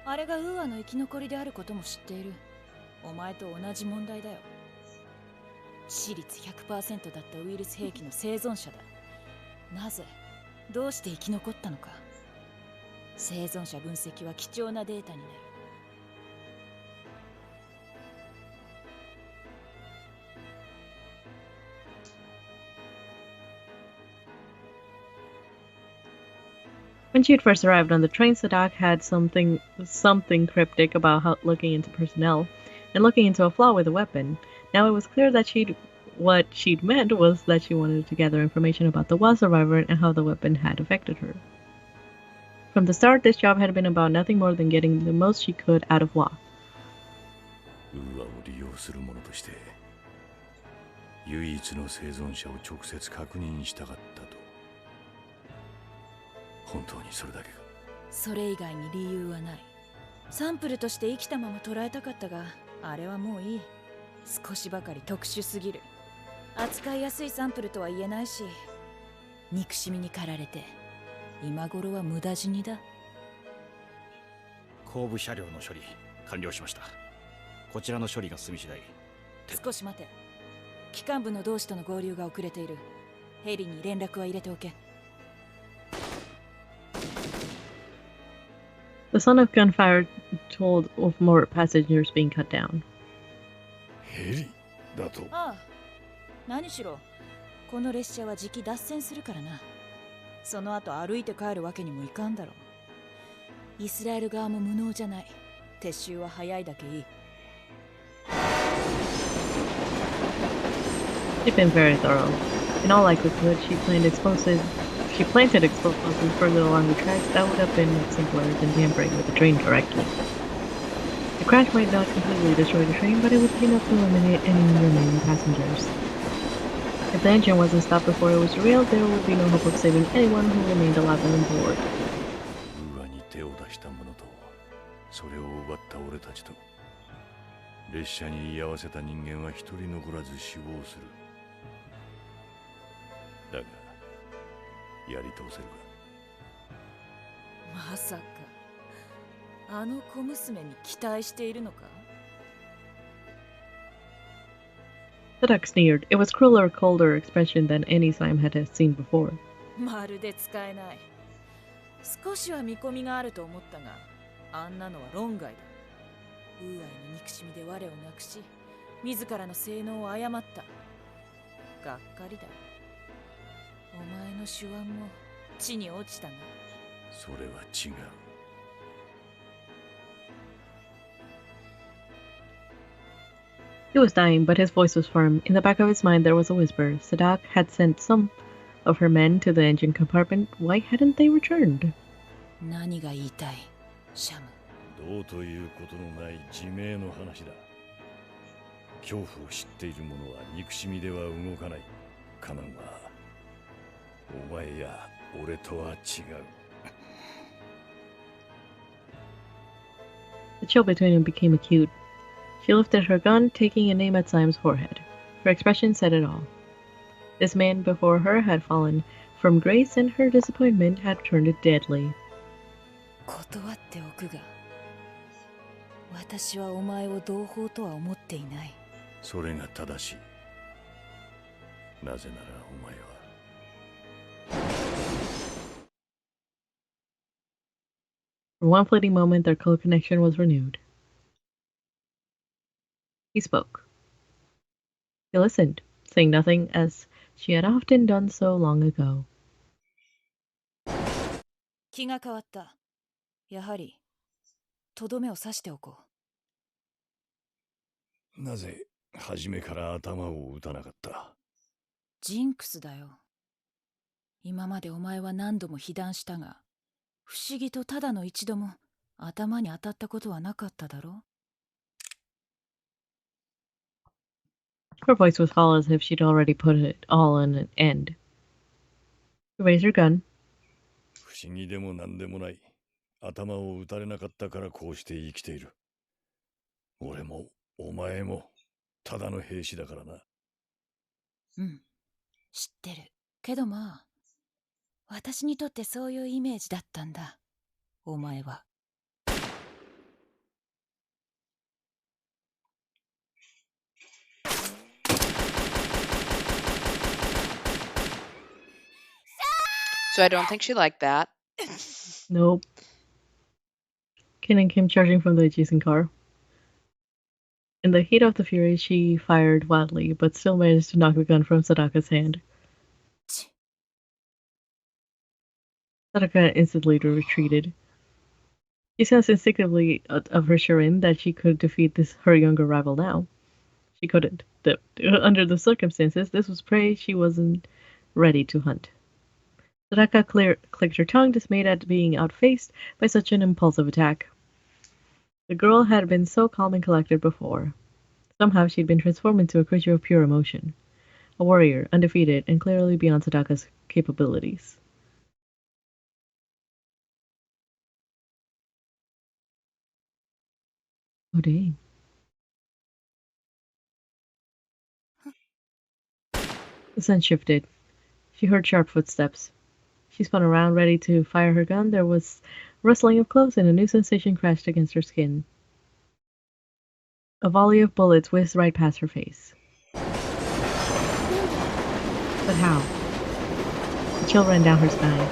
あ、あれがウーアの生き残りであることも知っている。お前と同じ問題だよ。致死率 100% だったウイルス兵器の生存者だ。なぜどうして生き残ったのか。生存者分析は貴重なデータになる。When she had first arrived on the train, Sadak had something cryptic about looking into personnel and looking into a flaw with a weapon. Now it was clear that what she'd meant was that she wanted to gather information about the Wa survivor and how the weapon had affected her. From the start, this job had been about nothing more than getting the most she could out of Wa. ウーアを利用する者として唯一の生存者を直接確認したかったと。本当にそれだけか。それ以外に理由はない。サンプルとして生きたまま捉えたかったが、あれはもういい。少しばかり特殊すぎる。扱いやすいサンプルとは言えないし、憎しみに駆られて今頃は無駄死にだ。後部車両の処理完了しました。こちらの処理が済み次第。少し待て。機関部の同志との合流が遅れている。ヘリに連絡は入れておけ。The sound of gunfire told of more passengers being cut down. ヘリだと。ああ、何しろこの列車はじき脱線するからな。その後歩いて帰るわけにもいかんだろう。イスラエル側も無能じゃない。撤収は早いだけいい。She'd been very thorough. In all likelihood, she planted explosives further along the tracks. That would have been much simpler than tampering with the train directly. The crash might not completely destroy the train, but it would be enough to eliminate any remaining passengers. If the engine wasn't stopped before it was derailed, there would be no hope of saving anyone who remained alive on board. ウーアに手を出した者とそれを奪った俺たちと列車に居合わせた人間は一人残らず死亡する。だがやり通せるか。まさかあの小娘に期待しているのか。 The duck sneered. It was crueler, colder expression than any Slime had seen before. まるで使えない。少しは見込みがあると思ったが、あんなのは論外だ。ウーアへの憎しみで我をなくし、自らの性能を誤った。がっかりだ。お前の手腕も地に落ちたな。それは違う。He was dying, but his voice was firm. In the back of his mind there was a whisper. Sadak had sent some of her men to the engine compartment. Why hadn't they returned? 何が言いたい、シャム。どうということのない自明の話だ。恐怖を知っている者は憎しみでは動かない。カナンはお前や俺とは違う。The chill between them became acute. She lifted her gun, taking an aim at Slime's forehead. Her expression said it all. This man before her had fallen from grace, and her disappointment had turned it deadly. 断っておくが、私はお前を同胞とは思っていない。それが正しい。なぜならお前は。For one fleeting moment, their cold connection was renewed. He spoke. She listened, saying nothing as she had often done so long ago. 気が変わった。やはりとどめを刺しておこう。なぜ初めから頭を打たなかった？ジンクスだよ。今までお前は何度も被弾したが、不思議とただの一度も頭に当たったことはなかっただろ。Her voice was hollow as if she'd already put it all on an end. She raised her gun. 不思議でも何でもない。頭を打たれなかったからこうして生きている。俺もお前もただの兵士だからな。うん、知ってる。けどまあ、私にとってそういうイメージだったんだ。お前は。So I don't think she liked that. Nope. Kanan came charging from the adjacent car. In the heat of the fury, she fired wildly, but still managed to knock the gun from Sadaka's hand. Sadaka instantly retreated. She sensed instinctively of her Shirin that she could defeat her younger rival now. She couldn't. Under the circumstances, this was prey she wasn't ready to hunt. Sadaka clicked her tongue, dismayed at being outfaced by such an impulsive attack. The girl had been so calm and collected before. Somehow she'd been transformed into a creature of pure emotion. A warrior, undefeated, and clearly beyond Sadaka's capabilities. Oh dang. The sun shifted. She heard sharp footsteps. She spun around, ready to fire her gun. There was rustling of clothes, and a new sensation crashed against her skin. A volley of bullets whizzed right past her face. But how? A chill ran down her spine.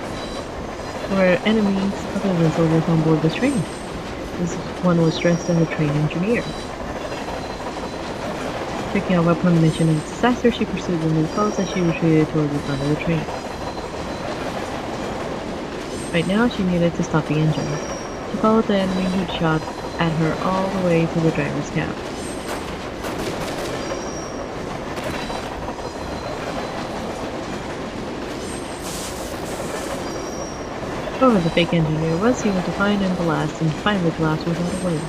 There were enemies other than soldiers on board this train. This one was dressed as a train engineer. Taking a weapon mission of disaster, she pursued the new foes as she retreated toward the front of the train. Right now, she needed to stop the engine. She followed the enemy who'd shot at her all the way to the driver's cab. Whoever the fake engineer was, he went to find and blast and finally collapsed without a word.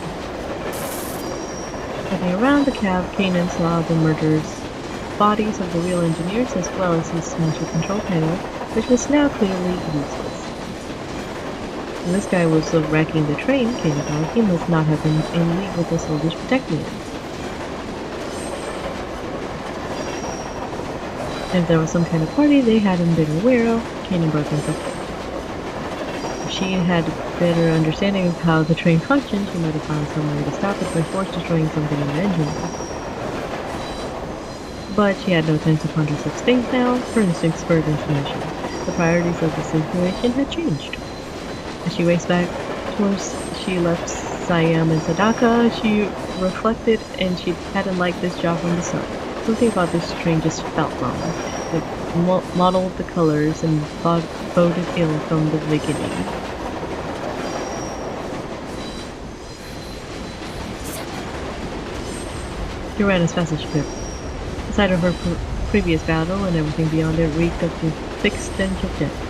Looking around the cab, Kanan saw the murderers' bodies of the real engineers as well as his smashed control panel, which was now clearly useless. When this guy was wrecking the train, Kanan thought he must not have been in league with the soldiers protecting it. If there was some kind of party they hadn't been aware of, Kanan broke into flight. If she had better understanding of how the train functioned, she might have found some way to stop it by force destroying something in the engine room. But she had no time to ponder such things now. Her instincts spurred into motion. The priorities of the situation had changed. As she raced back towards she left Siam and Sadaka, she reflected and she hadn't liked this job from the start. Something about this train just felt wrong. It modeled the colors and boded ill from the beginning. She ran as fast as she could. The sight of her previous battle and everything beyond it reeked of the thick stench of death.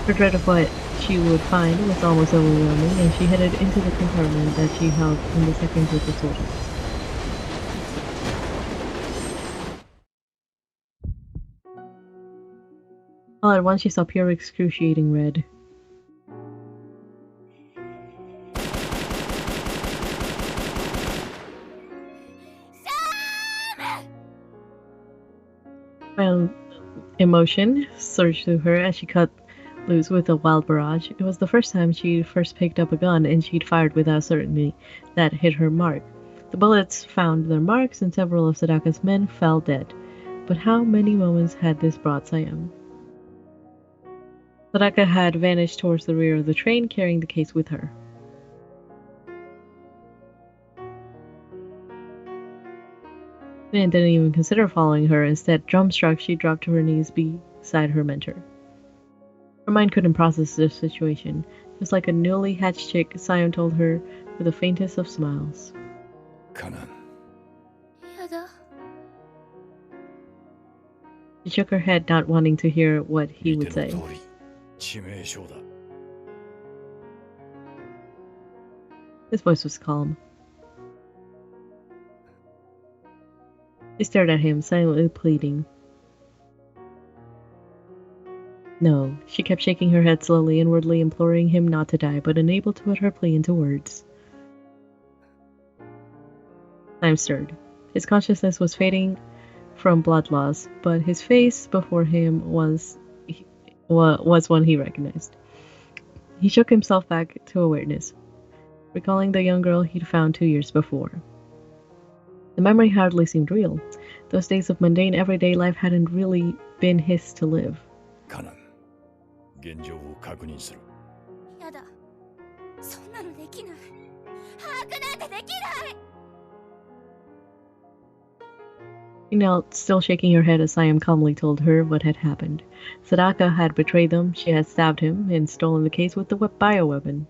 Her dread of what she would find was almost overwhelming, and she headed into the compartment that she held in the second group of soldiers. All at once she saw pure excruciating red. Violent emotion surged through her as she cut loose with a wild barrage. It was the first time she'd first picked up a gun, and she'd fired without certainty that hit her mark. The bullets found their marks, and several of Sadaka's men fell dead. But how many moments had this brought Siam? Sadaka had vanished towards the rear of the train, carrying the case with her. Nan didn't even consider following her. Instead, drum-struck, she dropped to her knees beside her mentor. Her mind couldn't process this situation. Just like a newly hatched chick, Siam told her with the faintest of smiles. Kanan. She shook her head, not wanting to hear what he would say. His voice was calm. She stared at him, silently pleading. No, she kept shaking her head slowly, inwardly imploring him not to die, but unable to put her plea into words. Time stirred. His consciousness was fading from blood loss, but his face before him was one he recognized. He shook himself back to awareness, recalling the young girl he'd found 2 years before. The memory hardly seemed real. Those days of mundane, everyday life hadn't really been his to live. カナン、現状を確認する。やだ、そんなのできない。把握なんてできない。She knelt, still shaking her head as Siam calmly told her what had happened. Sadaka had betrayed them, she had stabbed him, and stolen the case with the bioweapon.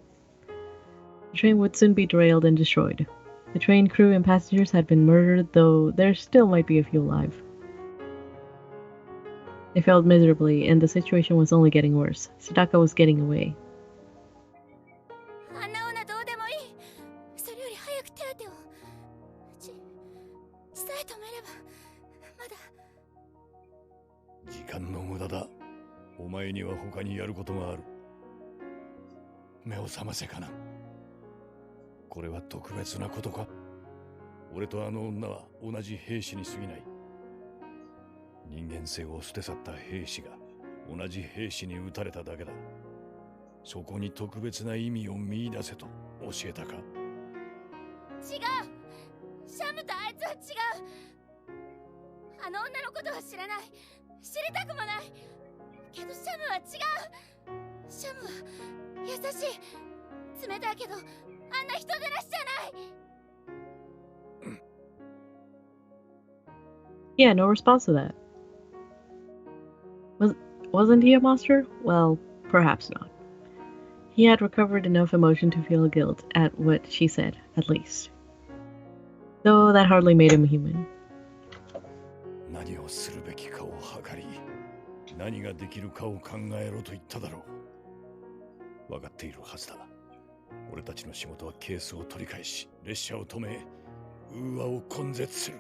The train would soon be derailed and destroyed. The train crew and passengers had been murdered, though there still might be a few alive. They failed miserably, and the situation was only getting worse. Sadaka was getting away. あんな女どうでもいい。それより早く手当てを。血さえ止めればまだ。時間の無駄だ。お前には他にやることがある。目を覚ませかな。これは特別なことか。俺とあの女は同じ兵士に過ぎない。人間性を捨て去った兵士が同じ兵士に撃たれただけだ。そこに特別な意味を見出せと教えたか。違う。シャムとあいつは違う。あの女のことは知らない。知りたくもない。けどシャムは違う。シャムは優しい。冷たいけどあんな人でなしじゃない。Yeah, no response to that. Wasn't he a monster? Well, perhaps not. He had recovered enough emotion to feel guilt at what she said, at least. Though that hardly made him human. 何をするべきかを測り、何ができるかを考えろと言っただろう。分かっているはずだ。俺たちの仕事はケースを取り返し、列車を止め、ウーアを根絶する。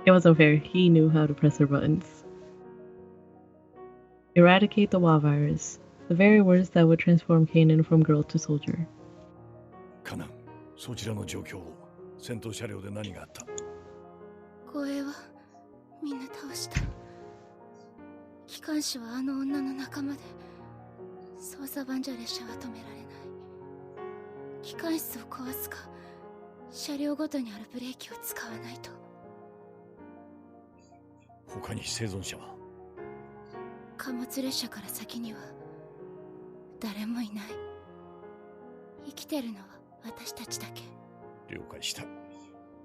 It wasn't fair. He knew how to press her buttons. Eradicate the WA virus. The very words that would transform Kanan from girl to soldier. カナン、そちらの状況を。戦闘車両で何があった？護衛はみんな倒した。機関士はあの女の仲間で、操作盤じゃ列車は止められない。機関室を壊すか、車両ごとにあるブレーキを使わないと。他に生存者は？貨物列車から先には誰もいない。生きてるのは私たちだけ。了解した。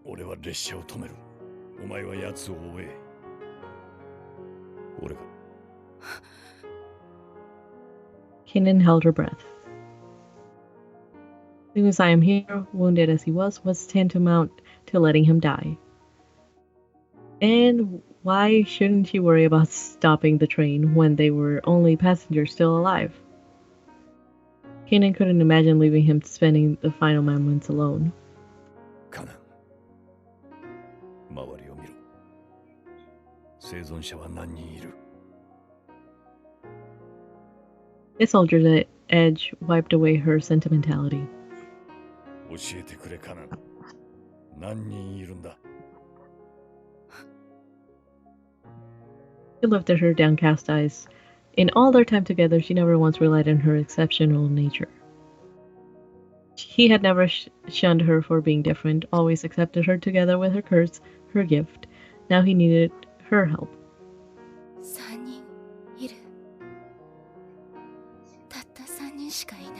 俺は列車を止める。お前は奴を追え。俺が。Kanan held her breath. Soon as I am here, wounded as he was tantamount to letting him die. And why shouldn't she worry about stopping the train when they were only passengers still alive? Kanan couldn't imagine leaving him spending the final moments alone. カナン、周りを見ろ。生存者は何人いる？ The soldier's edge wiped away her sentimentality. 教えてくれ、カナン。何人いるんだ？ She lifted her downcast eyes. In all their time together, she never once relied on her exceptional nature. He had never shunned her for being different, always accepted her together with her curse, her gift. Now he needed her help. 3人いる。たった3人しかいない。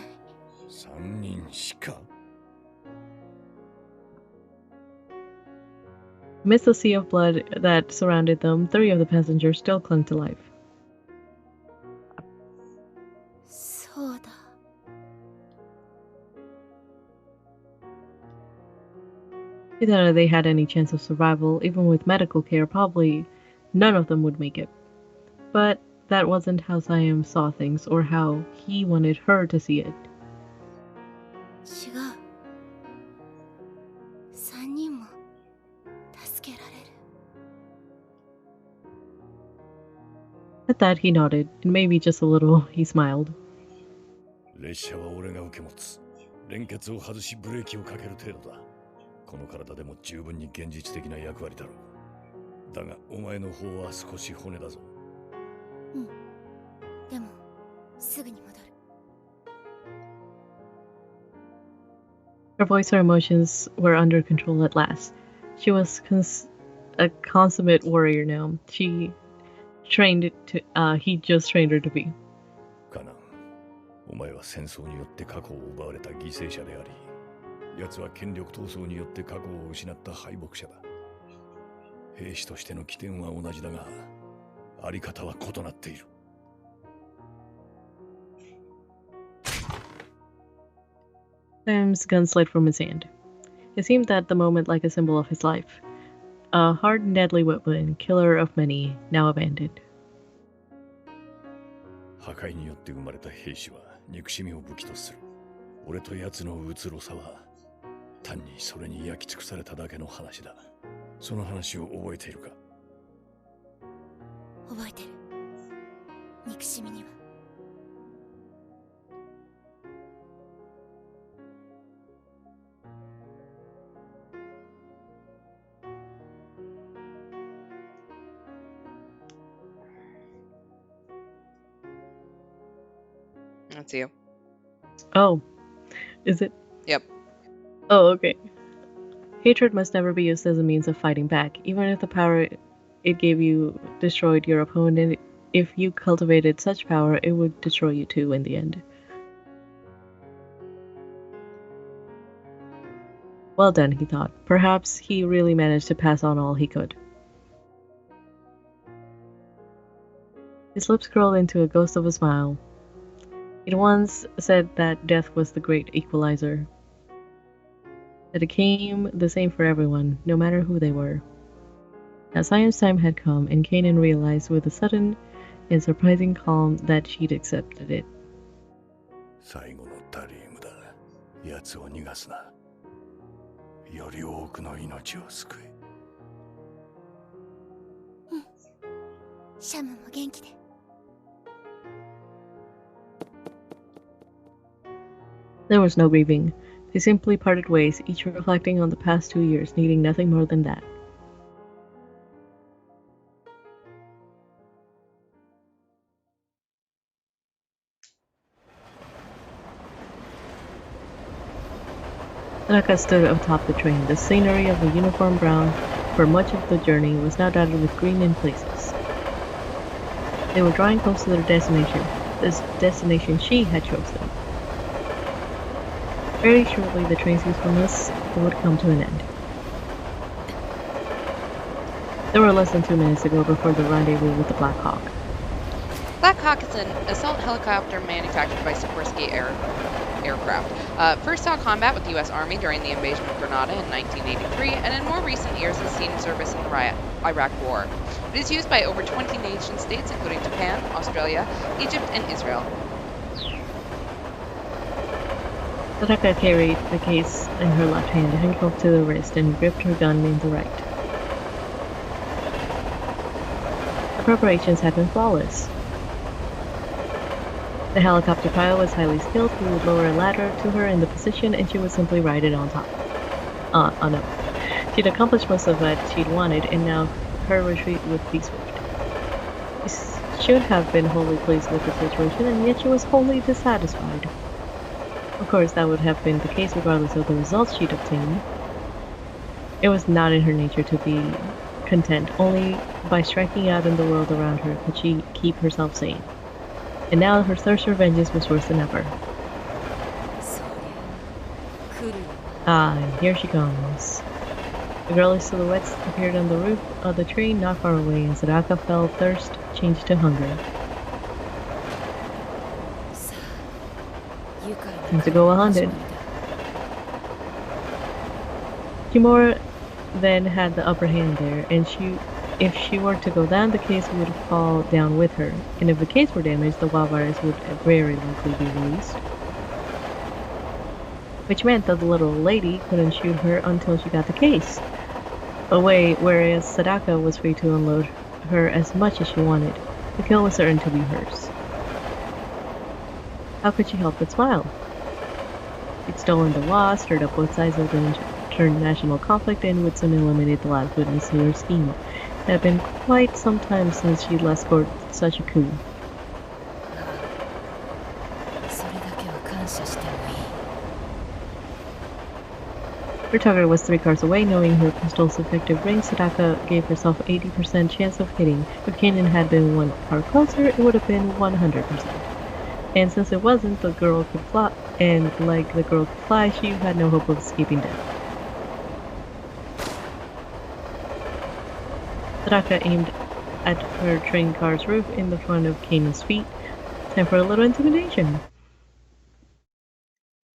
3人しか？ Amidst the sea of blood that surrounded them, 3 of the passengers still clung to life. そうだ。If they had any chance of survival, even with medical care, probably none of them would make it. But that wasn't how Siam saw things, or how he wanted her to see it. 違う。3人も助けられる。 At that, he nodded, and maybe just a little, he smiled. 列車は俺が受け持つ。連結を外しブレーキをかける程度だ。この体でも十分に現実的な役割だろう。だがお前の方は少し骨だぞ。うん。でもすぐに戻る。Her voice or emotions were under control at last. She was a consummate warrior now. He just trained her to be. カナン、お前は戦争によって過去を奪われた犠牲者であり、奴は権力闘争によって過去を失った敗北者だ。兵士としての起点は同じだが、あり方は異なっている。Sam's gun slid from his hand. It seemed at the moment like a symbol of his life. A hard and deadly weapon, killer of many, now abandoned. 破壊によって生まれた兵士は憎しみを武器とする。俺と奴のうつろさは単にそれに焼き尽くされただけの話だ。その話を覚えているか？覚えてる。憎しみには。That's you. Oh, is it? Yep. Oh, okay. Hatred must never be used as a means of fighting back, even if the power it gave you destroyed your opponent. If you cultivated such power, it would destroy you too in the end. Well done, he thought. Perhaps he really managed to pass on all he could. His lips curled into a ghost of a smile. It once said that death was the great equalizer. That it came the same for everyone, no matter who they were. Now Sion's time had come, and Kanan realized with a sudden and surprising calm that she'd accepted it. 最後のタリウムだ。奴を逃がすな。より多くの命を救え。うん。シャムも元気で。There was no grieving. They simply parted ways, each reflecting on the past 2 years, needing nothing more than that. Tanaka stood atop the train. The scenery of the uniform ground for much of the journey was now dotted with green in places. They were drawing close to their destination, this destination she had chosen. Very shortly, the train's usefulness would come to an end. There were less than 2 minutes to go before the rendezvous with the Black Hawk. Black Hawk is an assault helicopter manufactured by Sikorsky Aircraft. First saw combat with the U.S. Army during the invasion of Grenada in 1983, and in more recent years has seen service in the Iraq War. It is used by over 20 nation-states, including Japan, Australia, Egypt, and Israel. Tanaka carried the case in her left hand, handcuffed to the wrist, and gripped her gun in the right. The preparations had been flawless. The helicopter pilot was highly skilled. He would lower a ladder to her in the position, and she would simply ride it on top. Oh no. She'd accomplished most of what she'd wanted, and now her retreat would be swift. She should have been wholly pleased with the situation, and yet she was wholly dissatisfied. Of course, that would have been the case regardless of the results she'd obtained. It was not in her nature to be content. Only by striking out in the world around her could she keep herself sane. And now her thirst for vengeance was worse than ever. Ah, and here she comes. The girlish silhouettes appeared on the roof of the train not far away, and Sadaka felt thirst change to hunger. Time to go 100. Kimura then had the upper hand there, and if she were to go down, the case would fall down with her, and if the case were damaged, the wild virus would very likely be released. Which meant that the little lady couldn't shoot her until she got the case away, whereas Sadaka was free to unload her as much as she wanted. The kill was certain to be hers. How could she help but smile? She'd stolen the law, stirred up both sides of the international conflict, and would soon eliminate the last witness to her scheme. It had been quite some time since she'd last scored such a coup. Her target was 3 cars away. Knowing her pistol's effective range, Sadaka gave herself 80% chance of hitting. If Kanan had been 1 car closer, it would have been 100%. And since it wasn't, the girl could fly, and like the girl could fly, she had no hope of escaping death. Sadaka aimed at her train car's roof in the front of Kanan's feet. Time for a little intimidation.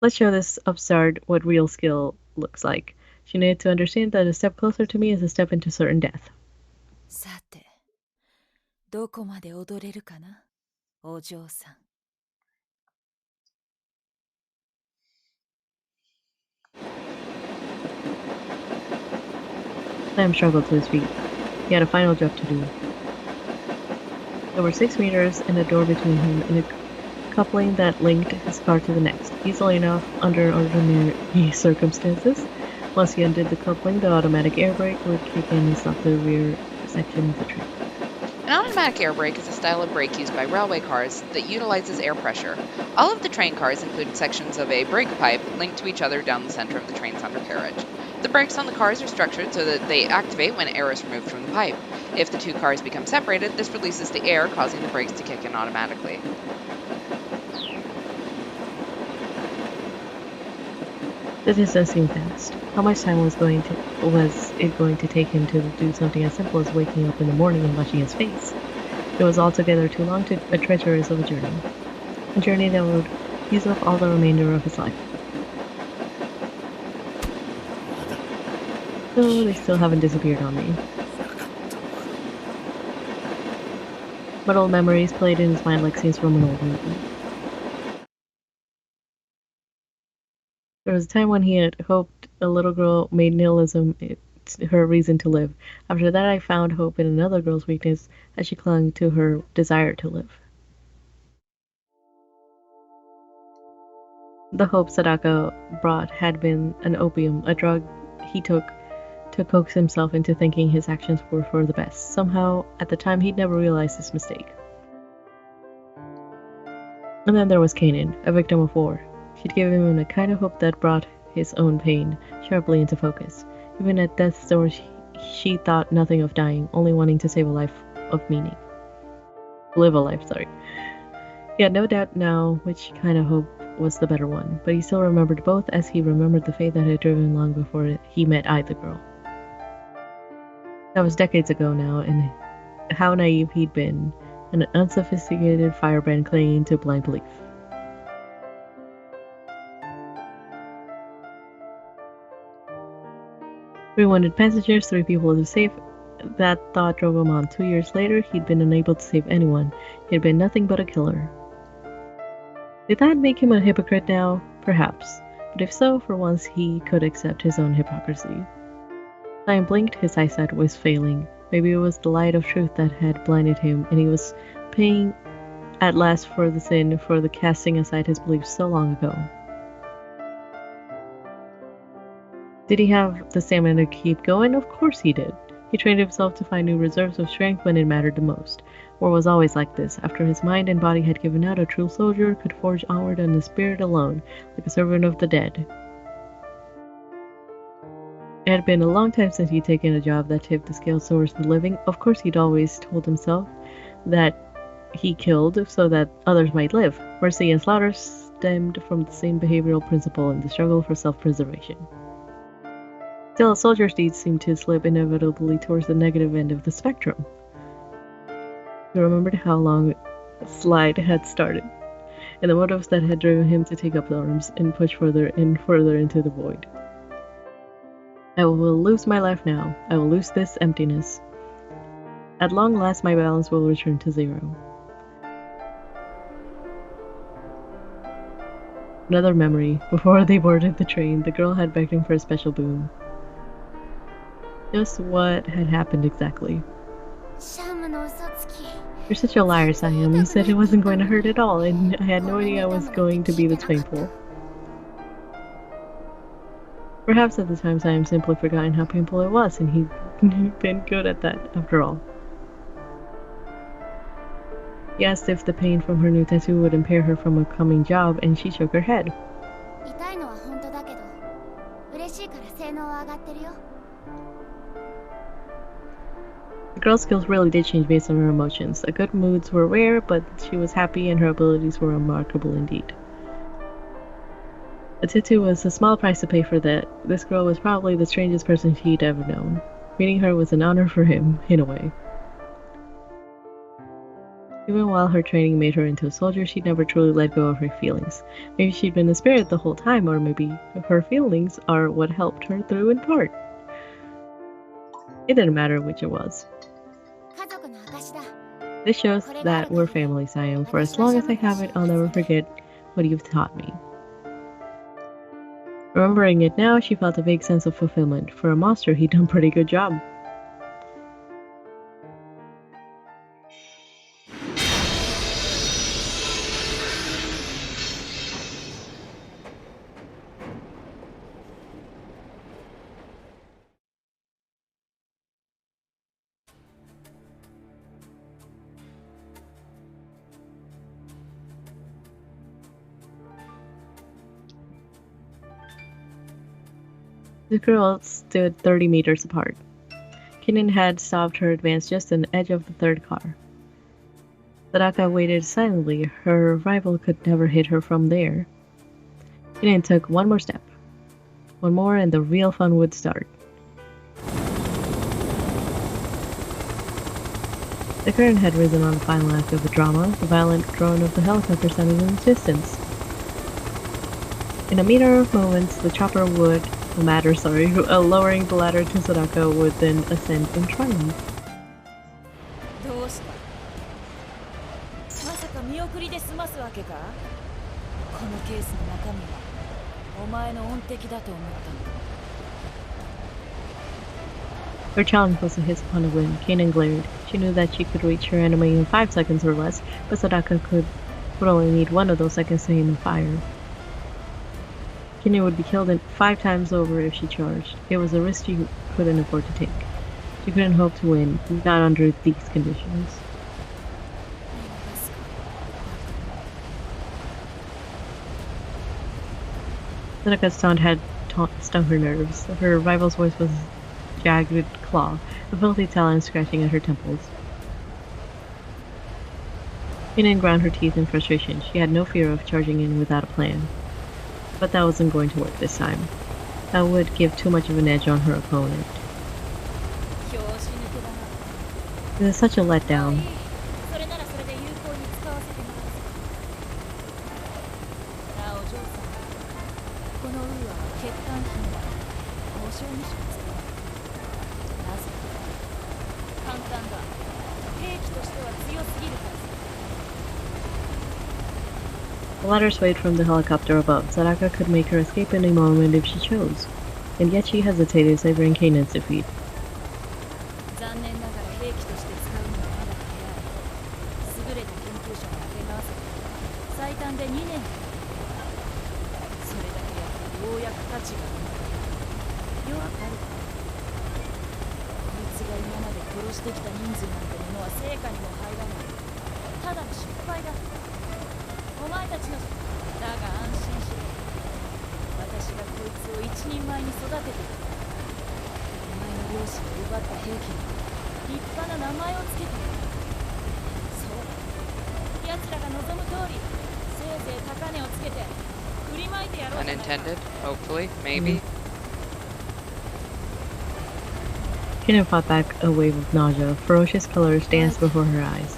Let's show this upstart what real skill looks like. She needed to understand that a step closer to me is a step into certain death. さて、どこまで踊れるかな、お嬢さん。Sam struggled to his feet. He had a final job to do. There were 6 meters and a door between him and a coupling that linked his car to the next. Easily enough under ordinary circumstances. Once he undid the coupling, the automatic air brake would kick in and stop the rear section of the train. An automatic air brake is a style of brake used by railway cars that utilizes air pressure. All of the train cars include sections of a brake pipe linked to each other down the center of the train's undercarriage. The brakes on the cars are structured so that they activate when air is removed from the pipe. If the 2 cars become separated, this releases the air, causing the brakes to kick in automatically. The distance seemed fast. How much time was it going to take him to do something as simple as waking up in the morning and washing his face? It was altogether too long to a treacherous of a journey. A journey that would use up all the remainder of his life. So they still haven't disappeared on me. But old memories played in his mind like scenes from an old movie. There was a time when he had hoped a little girl made nihilism her reason to live. After that, I found hope in another girl's weakness as she clung to her desire to live. The hope Sadaka brought had been an opium, a drug he took to coax himself into thinking his actions were for the best. Somehow, at the time, he'd never realized his mistake. And then there was Kanan, a victim of war. She'd given him a kind of hope that brought his own pain sharply into focus. Even at death's door, she thought nothing of dying, only wanting to save a life of meaning. Live a life, sorry. He had no doubt now which kind of hope was the better one, but he still remembered both as he remembered the fate that had driven long before he met the girl. That was decades ago now, and how naive he'd been, an unsophisticated firebrand clinging to blind belief. 3 wounded passengers, 3 people to save. That thought drove him on. 2 years later, he'd been unable to save anyone. He'd been nothing but a killer. Did that make him a hypocrite now? Perhaps. But if so, for once he could accept his own hypocrisy. Time blinked, his eyesight was failing. Maybe it was the light of truth that had blinded him, and he was paying at last for the sin, for the casting aside his beliefs so long ago. Did he have the stamina to keep going? Of course he did. He trained himself to find new reserves of strength when it mattered the most. War was always like this. After his mind and body had given out, a true soldier could forge onward on the spirit alone, like a servant of the dead. It had been a long time since he'd taken a job that tipped the scales towards the living. Of course he'd always told himself that he killed so that others might live. Mercy and slaughter stemmed from the same behavioral principle in the struggle for self-preservation. Still, a soldier's deeds seemed to slip inevitably towards the negative end of the spectrum. He remembered how long the slide had started, and the motives that had driven him to take up arms and push further and further into the void. I will lose my life now. I will lose this emptiness. At long last, my balance will return to 0. Another memory. Before they boarded the train, the girl had begged him for a special boon. Just what had happened exactly. You're such a liar, Siam. You said it wasn't going to hurt at all, and I had no idea I was going to be this painful. Perhaps at the time Siam simply forgotten how painful it was, and he'd been good at that, after all. He asked if the pain from her new tattoo would impair her from a coming job, and she shook her head. 性能は上がってるよ。 The girl's skills really did change based on her emotions. The good moods were rare, but she was happy and her abilities were remarkable indeed. A tattoo was a small price to pay for that. This girl was probably the strangest person he'd ever known. Meeting her was an honor for him, in a way. Even while her training made her into a soldier, she'd never truly let go of her feelings. Maybe she'd been a spirit the whole time, or maybe her feelings are what helped her through in part. It didn't matter which it was. 家族の証だ。 This shows that we're family, Siam. For as long as I have it, I'll never forget what you've taught me. Remembering it now, she felt a vague sense of fulfillment. For a monster, he'd done a pretty good job. The girls stood 30 meters apart. Kinnan had stopped her advance just on the edge of the third car. Sadaka waited silently. Her rival could never hit her from there. Kinnan took one more step. One more and the real fun would start. The curtain had risen on the final act of the drama. The violent drone of the helicopter sounded in the distance. In a matter of moments, the chopper would lowering the ladder to Sadaka would then ascend in triumph. どうした？まさか見送りで済ますわけか？このケースの中身はお前の恩敵だと思ったのか。 Her challenge was a hiss upon the wind. Kanan glared. She knew that she could reach her enemy in 5 seconds or less, but Sadaka would only need 1 of those seconds to aim and fire. Kanan would be killed 5 times over if she charged. It was a risk she couldn't afford to take. She couldn't hope to win, not under these conditions. Sadaka's taunt had stung her nerves. Her rival's voice was a jagged claw, a filthy talon scratching at her temples. Kanan ground her teeth in frustration. She had no fear of charging in without a plan. But that wasn't going to work this time. That would give too much of an edge on her opponent. It was such a letdown. The ladder swayed from the helicopter above. Sadaka could make her escape any moment if she chose. And yet she hesitated, savoring Kanan's defeat. Unintended, hopefully, maybe. Kanan fought back a wave of nausea. Ferocious colors danced before her eyes.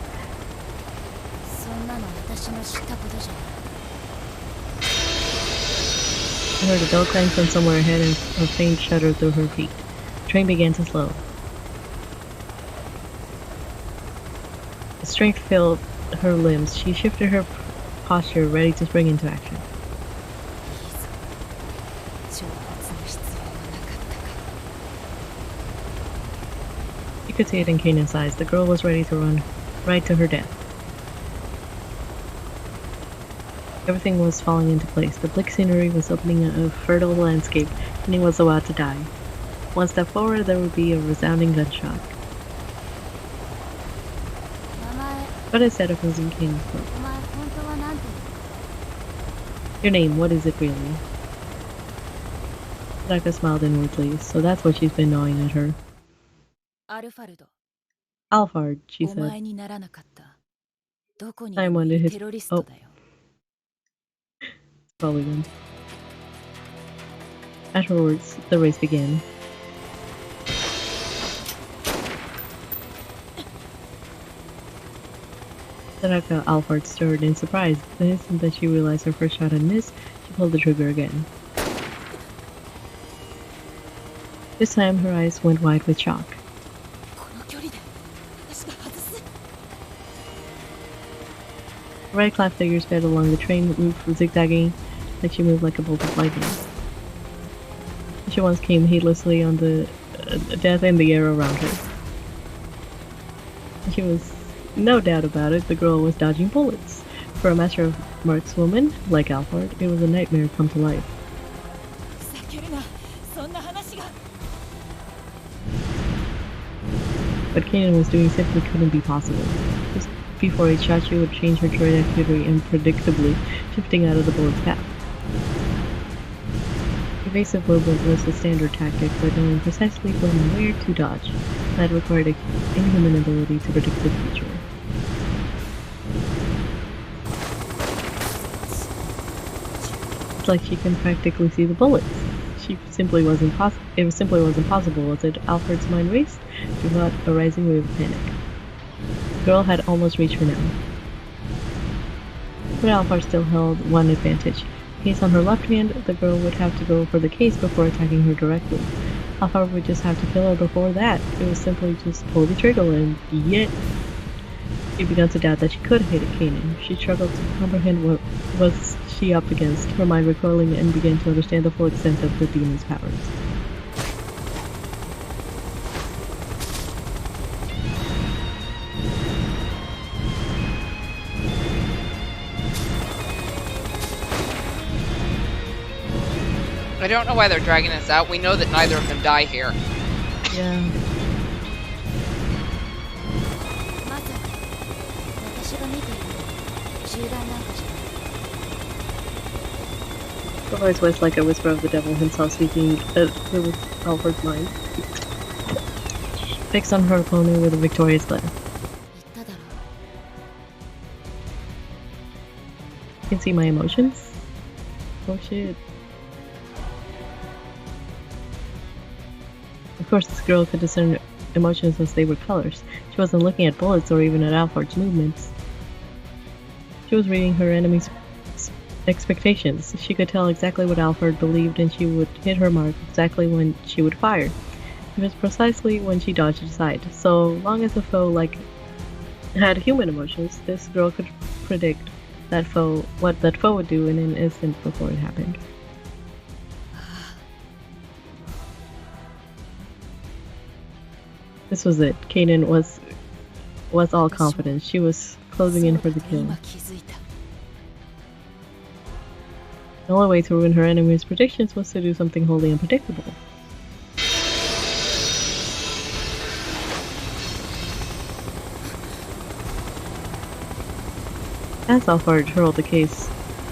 She heard a dull clang from somewhere ahead and a faint shudder through her feet. The train began to slow. The strength filled her limbs. She shifted her posture, ready to spring into action. You could see it in Kanan's eyes. The girl was ready to run right to her death. Everything was falling into place. The bleak scenery was opening a fertile landscape, and he was about to die. One step forward, there would be a resounding gunshot. But instead of losing Kanan's throat. Your name, what is it really? Tanaka smiled inwardly, so that's what she's been gnawing at her. アルファルド、 Alphard, she お said. 前にならなかった。どこにでもいるテロリストだよ。Probably one. Afterwards, the race began. Tanaka Alphard stirred in surprise. The instant that she realized her first shot had missed, she pulled the trigger again. This time, her eyes went wide with shock. この距離で私が外す。 The red-clad figure sped along the train roof, zigzagging like she moved like a bolt of lightning. She once came heedlessly on the death in the air around her. She was no doubt about it, the girl was dodging bullets. For a master of markswoman like Alphard, it was a nightmare come to life. 避けるな。そんな話が。 What Kanan was doing simply couldn't be possible. Just before each shot, she would change her trajectory unpredictably, shifting out of the bullet's path. Evasive movement was the standard tactic, but knowing precisely when and where to dodge, that required an inhuman ability to predict the future. It's like she can practically see the bullets. It simply wasn't possible, was it? Alfred's mind raced, she fought a rising wave of panic. The girl had almost reached her now. But Alphard still held one advantage. Case on her left hand, the girl would have to go for the case before attacking her directly. Alphard would just have to kill her before that. It was simply just pull the trigger, and yet she began to doubt that she could hit Kanan. She struggled to comprehend what was she up against, her mind recoiling, and began to understand the full extent of the demon's powers. I don't know why they're dragging us out. We know that neither of them die here. Yeah. まさか私が見ている銃弾なんかじゃない。 The voice was like a whisper of the devil himself speaking through Alfred's mind. Fixed on her opponent with a victorious glare. 言っただろう。 You can see my emotions? Oh shit. Of course, this girl could discern emotions as they were colors. She wasn't looking at bullets or even at Alfred's movements. She was reading her enemy's expectations. She could tell exactly what Alfred believed, and she would hit her mark exactly when she would fire. It was precisely when she dodged aside. So long as the foe had human emotions, this girl could predict what that foe would do in an instant before it happened. This was it. Kanan was all confidence. She was closing in for the kill. 今気づいた。 The only way to ruin her enemy's predictions was to do something wholly unpredictable. As Alphard hurled the case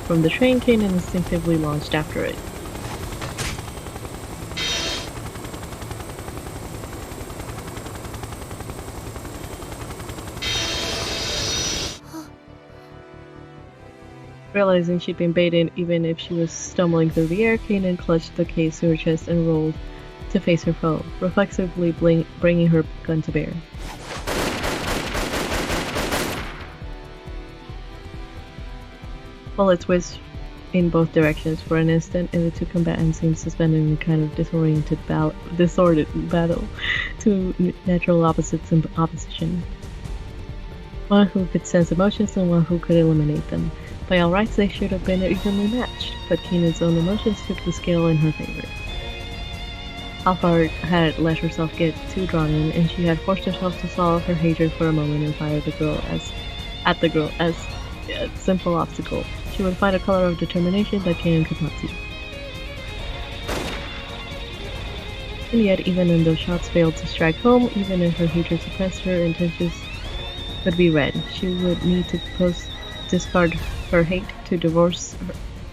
from the train, Kanan instinctively launched after it. Realizing she'd been baited even if she was stumbling through the air, Kanan clutched the case to her chest and rolled to face her foe, reflexively bringing her gun to bear. Bullets whizzed in both directions for an instant, and the two combatants seemed suspended in a kind of disordered battle to natural opposites in opposition. One who could sense emotions and one who could eliminate them. By all rights, they should have been evenly matched, but Kanan's own emotions tipped the scale in her favor. Alphard had let herself get too drawn in, and she had forced herself to swallow her hatred for a moment and fire at the girl as a simple obstacle. She would find a color of determination that Kanan could not see. And yet, even when those shots failed to strike home, even if her hatred suppressed, her intentions would be read. She would need to discard her hate, to divorce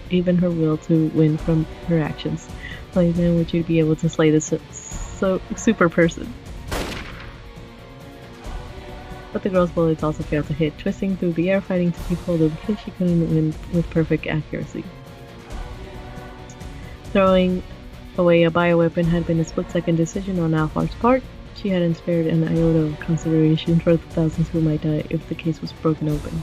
even her will to win from her actions. Like, then would you be able to slay this super person? But the girl's bullets also failed to hit, twisting through the air, fighting to keep hold of the kid she couldn't win with perfect accuracy. Throwing away a bioweapon had been a split-second decision on Alphard's part. She hadn't spared an iota of consideration for the thousands who might die if the case was broken open.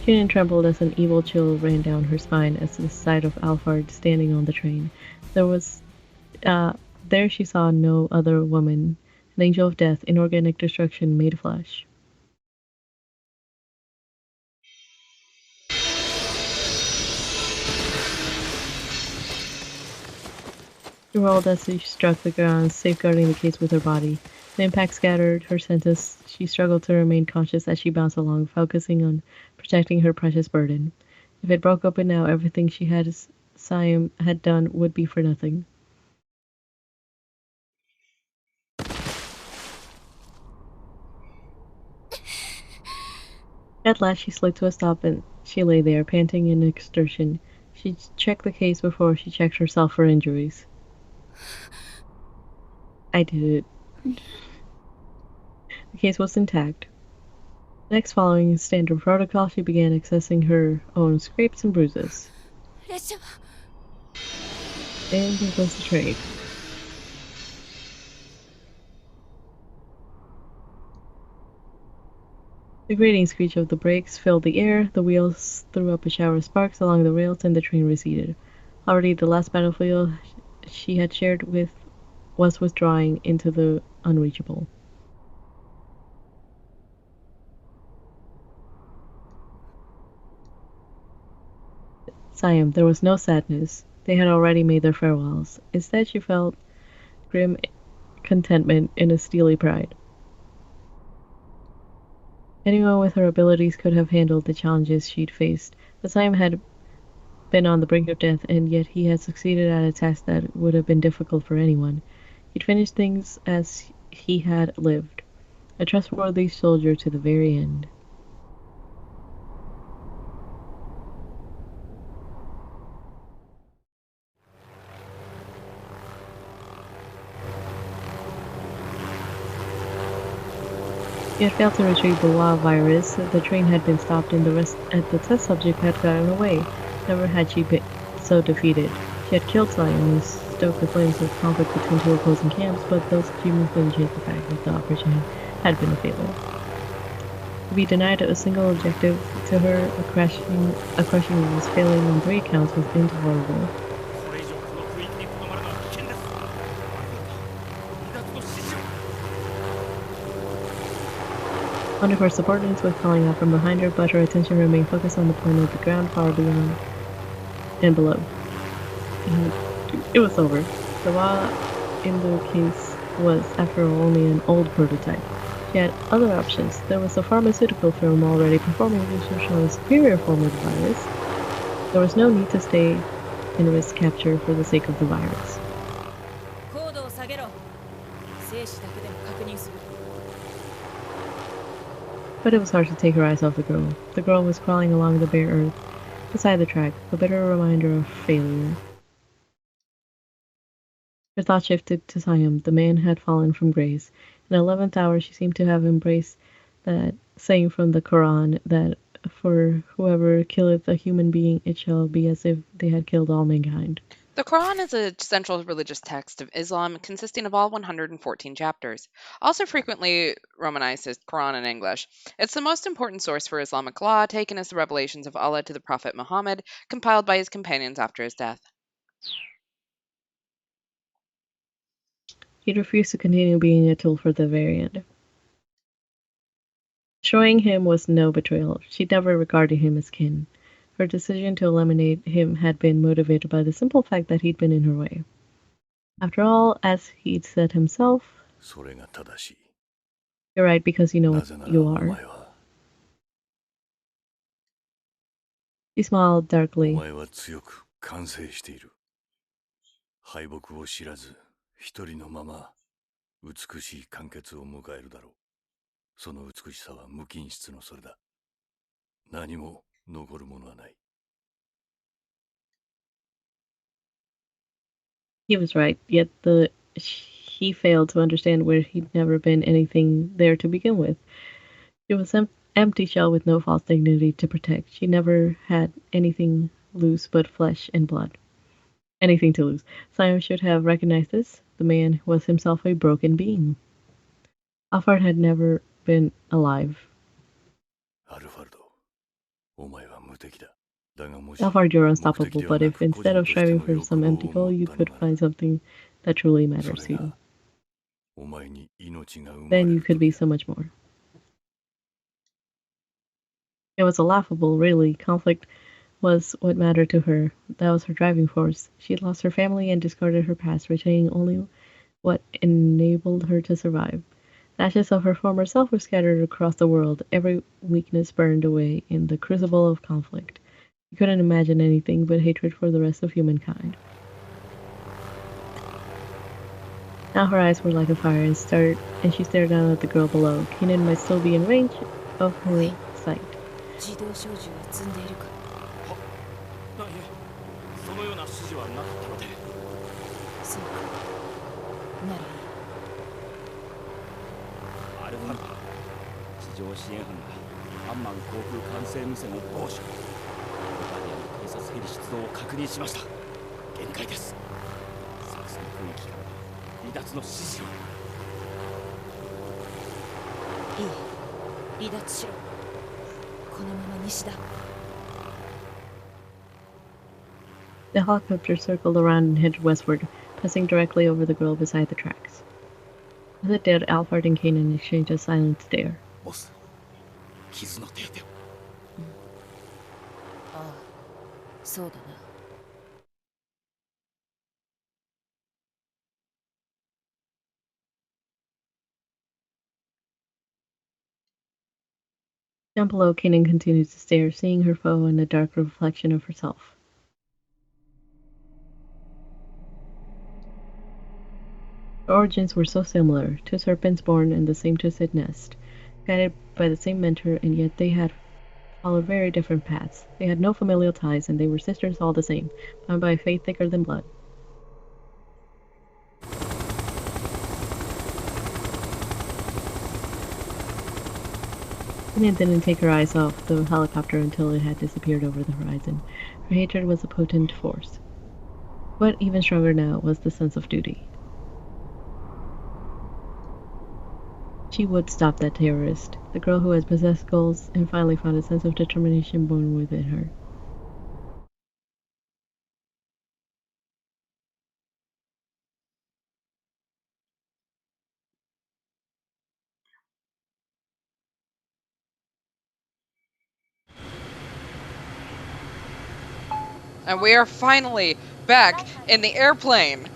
Shannon trembled as an evil chill ran down her spine at the sight of Alphard standing on the train. There she saw no other woman, an angel of death, inorganic destruction made flesh. She rolled as she struck the ground, safeguarding the case with her body. The impact scattered her senses. She struggled to remain conscious as she bounced along, focusing on protecting her precious burden. If it broke open now, everything she had Siam had done would be for nothing. At last she slid to a stop and she lay there, panting in exertion. She checked the case before she checked herself for injuries. I did it. The case was intact. Next, following standard protocol, she began accessing her own scrapes and bruises. And there goes the train. The grating screech of the brakes filled the air, the wheels threw up a shower of sparks along the rails, and the train receded. Already the last battlefield she had shared was withdrawing into the unreachable. Siam, there was no sadness. They had already made their farewells. Instead, she felt grim contentment and a steely pride. Anyone with her abilities could have handled the challenges she'd faced, but Siam had been on the brink of death, and yet he had succeeded at a task that would have been difficult for anyone. He'd finished things as he had lived, a trustworthy soldier to the very end. He had failed to retrieve the wild virus. The train had been stopped and the test subject had gotten away. Never had she been so defeated. She had killed Siam and stoked the flames of conflict between two opposing camps, but those achievements didn't change the fact that the operation had been a failure. To be denied a single objective to her, a crushing loss, failing on 3 counts was intolerable. One of her subordinates was calling out from behind her, but her attention remained focused on the point of the ground far beyond and below. And it was over. The wall in the case was, after all, only an old prototype. She had other options. There was a pharmaceutical firm already performing research on a superior form of the virus. There was no need to stay and risk capture for the sake of the virus. But it was hard to take her eyes off the girl. The girl was crawling along the bare earth, beside the track, a bitter reminder of failure. Her thoughts shifted to Siam. The man had fallen from grace. In the 11th hour, she seemed to have embraced that saying from the Quran that for whoever killeth a human being, it shall be as if they had killed all mankind. The Quran is a central religious text of Islam consisting of all 114 chapters, also frequently romanized as Quran in English. It's the most important source for Islamic law, taken as the revelations of Allah to the Prophet Muhammad, compiled by his companions after his death. He'd refused to continue being a tool for the very end. Destroying him was no betrayal. She'd never regarded him as kin. Her decision to eliminate him had been motivated by the simple fact that he'd been in her way. After all, as he'd said himself, you're right because you know what you are. She smiled darkly. 完成している。敗北を知らず、一人のまま美しい完結を迎えるだろう。その美しさは無菌質のそれだ。何も残るものはない。He was right, yet he failed to understand where he'd never been anything there to begin with. She was an empty shell with no false dignity to protect. She never had anything loose but flesh and blood. Anything to lose. Simon should have recognized this. The man was himself a broken being. Alfred had never been alive. アルファルド、お前は無敵だ。だがもし Alfred, you're 目 unstoppable, 的では but な if く個 instead 人 of として striving の for 欲 some 望を empty goal, 持 you った could のな find ら、 something that truly そ matters れ to you. がお前に命が生ま Then れ you る could be 時だ。 so much more. It was laughable, really. Conflict was what mattered to her. That was her driving force. She had lost her family and discarded her past, retaining only what enabled her to survive. The ashes of her former self were scattered across the world, every weakness burned away in the crucible of conflict. She couldn't imagine anything but hatred for the rest of humankind. Now her eyes were like a fire and she stared down at the girl below. Keenan might still be in range of her sight. 自動小銃を積んでいるか。いえ、そのような指示はなかったので。そうか。ならいい。アルファルド、地上支援班がアンマン航空管制無線を傍受。ガーディアンの偵察ヘリ出動を確認しました。限界です。作戦区域から離脱の指示を。いい。離脱しろ。このまま西だ。The helicopter circled around and headed westward, passing directly over the girl beside the tracks. As it did, Alfred and Kanan exchanged a silent stare. ボス、傷の手当てを。ああ、そうだな。Down below, Kanan continued to stare, seeing her foe in a dark reflection of herself. Their origins were so similar, two serpents born in the same twisted nest, guided by the same mentor, and yet they had followed very different paths. They had no familial ties, and they were sisters all the same, bound by a faith thicker than blood. Kanan didn't take her eyes off the helicopter until it had disappeared over the horizon. Her hatred was a potent force. But even stronger now was the sense of duty. She would stop that terrorist, the girl who had possessed goals and finally found a sense of determination born within her. And we are finally back in the airplane.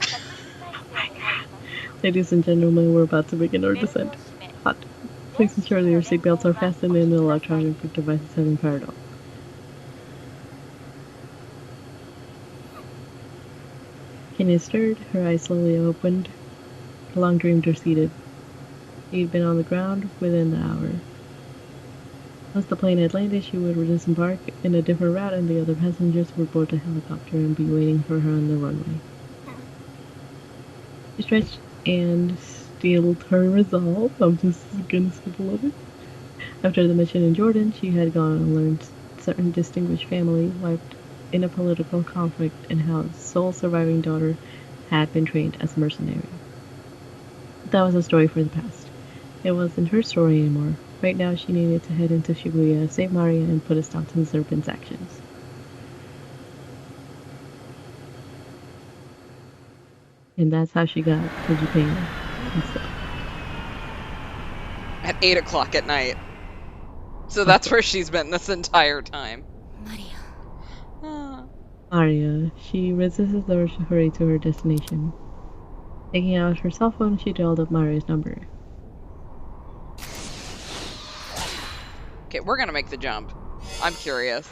Ladies and gentlemen, we're about to begin our descent. Hot. Please ensure that your seatbelts are fastened and the electronic devices have been fired off. Kanan stirred, her eyes slowly opened. Her long dreams receded. She'd been on the ground within the hour. Once the plane had landed, she would disembark in a different route and the other passengers would board the helicopter and be waiting for her on the runway. She stretched and steeled her resolve. I'm just gonna skip a little bit. After the mission in Jordan, she had gone and learned certain distinguished family wiped in a political conflict and how the sole surviving daughter had been trained as a mercenary. But that was a story for the past. It wasn't her story anymore. Right now she needed to head into Shibuya, save Maria, and put a stop to the serpent's actions. And that's how she got to Japan and stuff. At 8 o'clock at night. So that's where she's been this entire time. Maria. Maria. She resisted the urge to hurry to her destination. Taking out her cell phone, she dialed up Maria's number. Okay, we're gonna make the jump. I'm curious.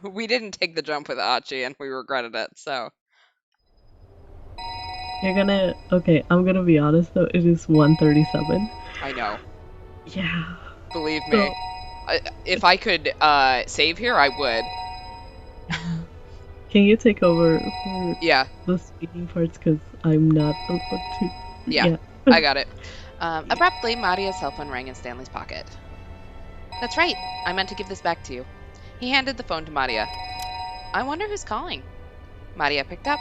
We didn't take the jump with Achi and we regretted it, so. You're gonna... Okay, I'm gonna be honest though, it is 1:37. I know. Yeah. Believe me. If I could save here, I would. can you take over for Yeah, the speaking parts? Because I'm not able to. yeah, I got it. Abruptly, Maria's cell phone rang in Stanley's pocket. That's right. I meant to give this back to you. He handed the phone to Maria. I wonder who's calling. Maria picked up.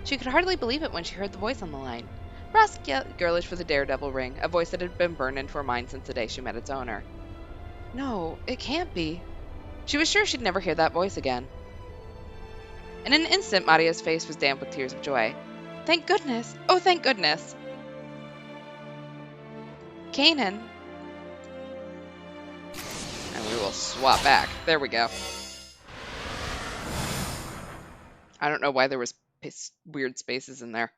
She could hardly believe it when she heard the voice on the line. Brusque yet girlish with a daredevil ring, a voice that had been burned into her mind since the day she met its owner. No, it can't be. She was sure she'd never hear that voice again. In an instant, Maria's face was damp with tears of joy. Thank goodness! Oh, thank goodness! Kanan! And we will swap back. There we go. I don't know why there was weird spaces in there.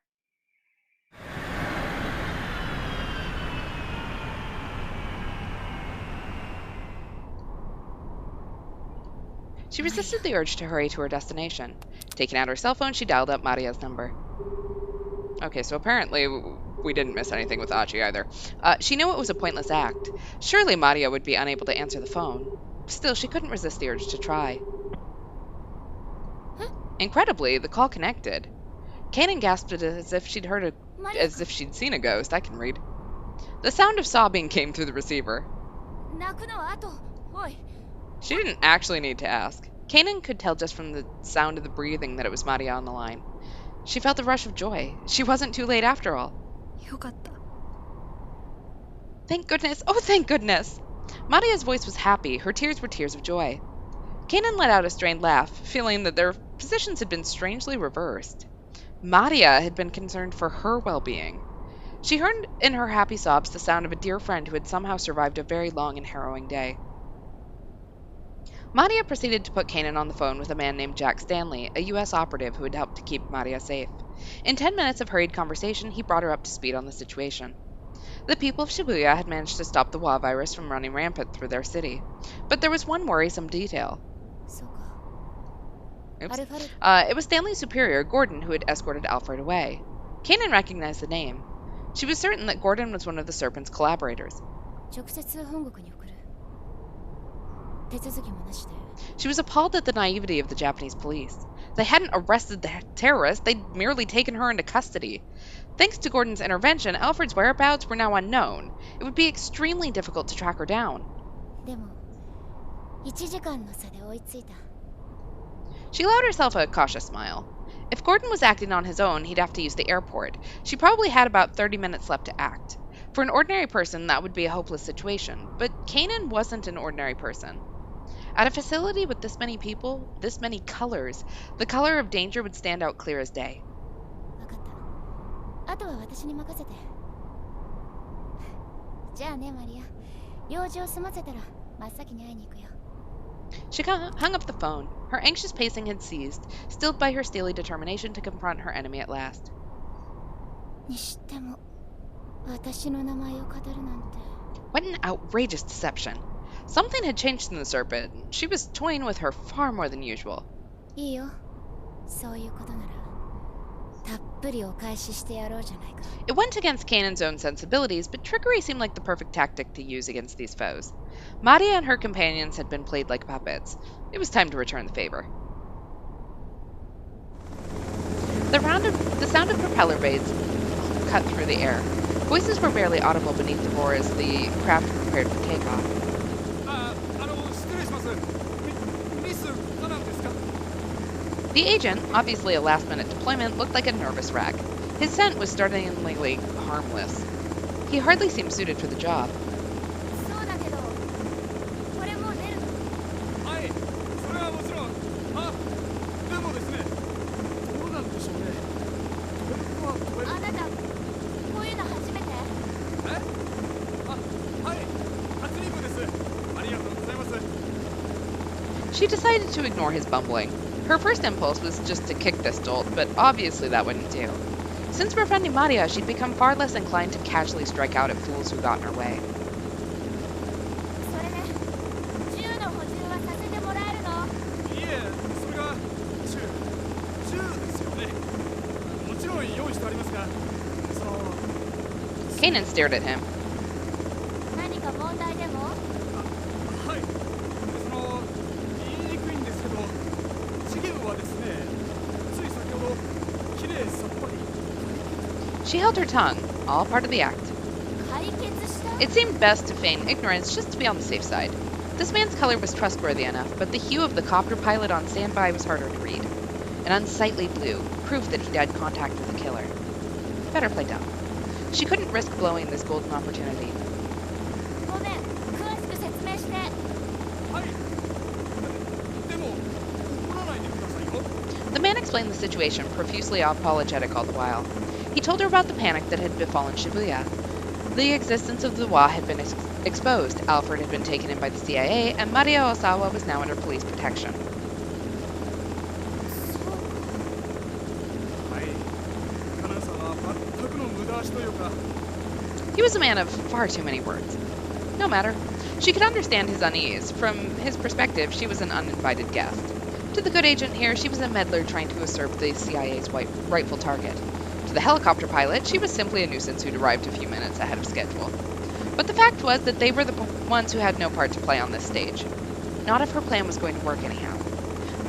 She resisted the urge to hurry to her destination. Taking out her cell phone, she dialed up Maria's number. Okay, so apparently we didn't miss anything with Achi either. She knew it was a pointless act. Surely Maria would be unable to answer the phone. Still, she couldn't resist the urge to try. Incredibly, the call connected. Kanan gasped it as if she'd seen a ghost. I can read. The sound of sobbing came through the receiver. She didn't actually need to ask. Kanan could tell just from the sound of the breathing that it was Maria on the line. She felt a rush of joy. She wasn't too late after all. Thank goodness! Oh, thank goodness! Maria's voice was happy. Her tears were tears of joy. Kanan let out a strained laugh, feeling that their positions had been strangely reversed. Maria had been concerned for her well-being. She heard in her happy sobs the sound of a dear friend who had somehow survived a very long and harrowing day. Maria proceeded to put Kanan on the phone with a man named Jack Stanley, a U.S. operative who had helped to keep Maria safe. In 10 minutes of hurried conversation, he brought her up to speed on the situation. The people of Shibuya had managed to stop the Wa virus from running rampant through their city. But there was one worrisome detail. Oops. It was Stanley's superior, Gordon, who had escorted Alfred away. Kanan recognized the name. She was certain that Gordon was one of the Serpent's collaborators. She was appalled at the naivety of the Japanese police. They hadn't arrested the terrorist, they'd merely taken her into custody. Thanks to Gordon's intervention, Alfred's whereabouts were now unknown. It would be extremely difficult to track her down. She allowed herself a cautious smile. If Gordon was acting on his own, he'd have to use the airport. She probably had about 30 minutes left to act. For an ordinary person, that would be a hopeless situation, but Kanan wasn't an ordinary person. At a facility with this many people, this many colors, the color of danger would stand out clear as day. She hung up the phone. Her anxious pacing had ceased, stilled by her steely determination to confront her enemy at last. What an outrageous deception. Something had changed in the Serpent. She was toying with her far more than usual. It went against Kanan's own sensibilities, but trickery seemed like the perfect tactic to use against these foes. Maria and her companions had been played like puppets. It was time to return the favor. The sound of propeller blades cut through the air. Voices were barely audible beneath the roar as the craft prepared for takeoff. The agent, obviously a last-minute deployment, looked like a nervous wreck. His scent was startlingly harmless. He hardly seemed suited for the job. She decided to ignore his bumbling. Her first impulse was just to kick this dolt, but obviously that wouldn't do. Since befriending Maria, she'd become far less inclined to casually strike out at fools who got in her way. Kanan stared at him. She held her tongue, all part of the act. 解決した It seemed best to feign ignorance just to be on the safe side. This man's color was trustworthy enough, but the hue of the copter pilot on standby was harder to read. An unsightly blue, proof that he'd had contact with the killer. Better play dumb. She couldn't risk blowing this golden opportunity. ごめん詳しく説明して The man explained the situation, profusely apologetic all the while. He told her about the panic that had befallen Shibuya. The existence of the Wa had been exposed, Alfred had been taken in by the CIA, and Maria Osawa was now under police protection. He was a man of far too many words. No matter. She could understand his unease. From his perspective, she was an uninvited guest. To the good agent here, she was a meddler trying to usurp the CIA's rightful target. To the helicopter pilot, she was simply a nuisance who'd arrived a few minutes ahead of schedule. But the fact was that they were the ones who had no part to play on this stage. Not if her plan was going to work anyhow.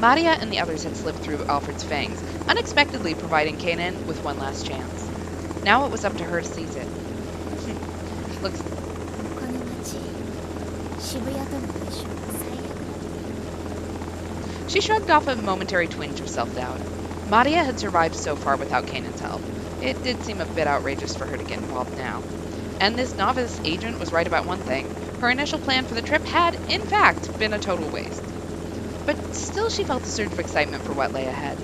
Maria and the others had slipped through Alfred's fangs, unexpectedly providing Kanan with one last chance. Now it was up to her to seize it. Looks この街渋谷との相性は最悪だ She shrugged off a momentary twinge of self-doubt. Maria had survived so far without Kanan's help. It did seem a bit outrageous for her to get involved now. And this novice agent was right about one thing. Her initial plan for the trip had, in fact, been a total waste. But still she felt a surge of excitement for what lay ahead.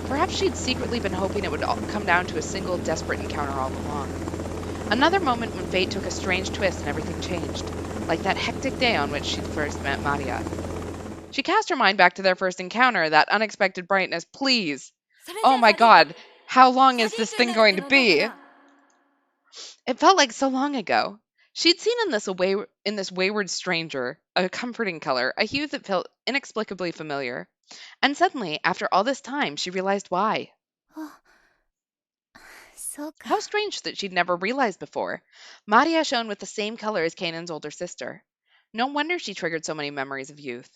Perhaps she'd secretly been hoping it would all come down to a single desperate encounter all along. Another moment when fate took a strange twist and everything changed. Like that hectic day on which she'd first met Maria. She cast her mind back to their first encounter, that unexpected brightness. Please! Oh my god! How long is this thing going to be? It felt like so long ago. She'd seen in this wayward stranger a comforting color, a hue that felt inexplicably familiar. And suddenly, after all this time, she realized why. そうか How strange that she'd never realized before. Maria shone with the same color as Kanan's older sister. No wonder she triggered so many memories of youth.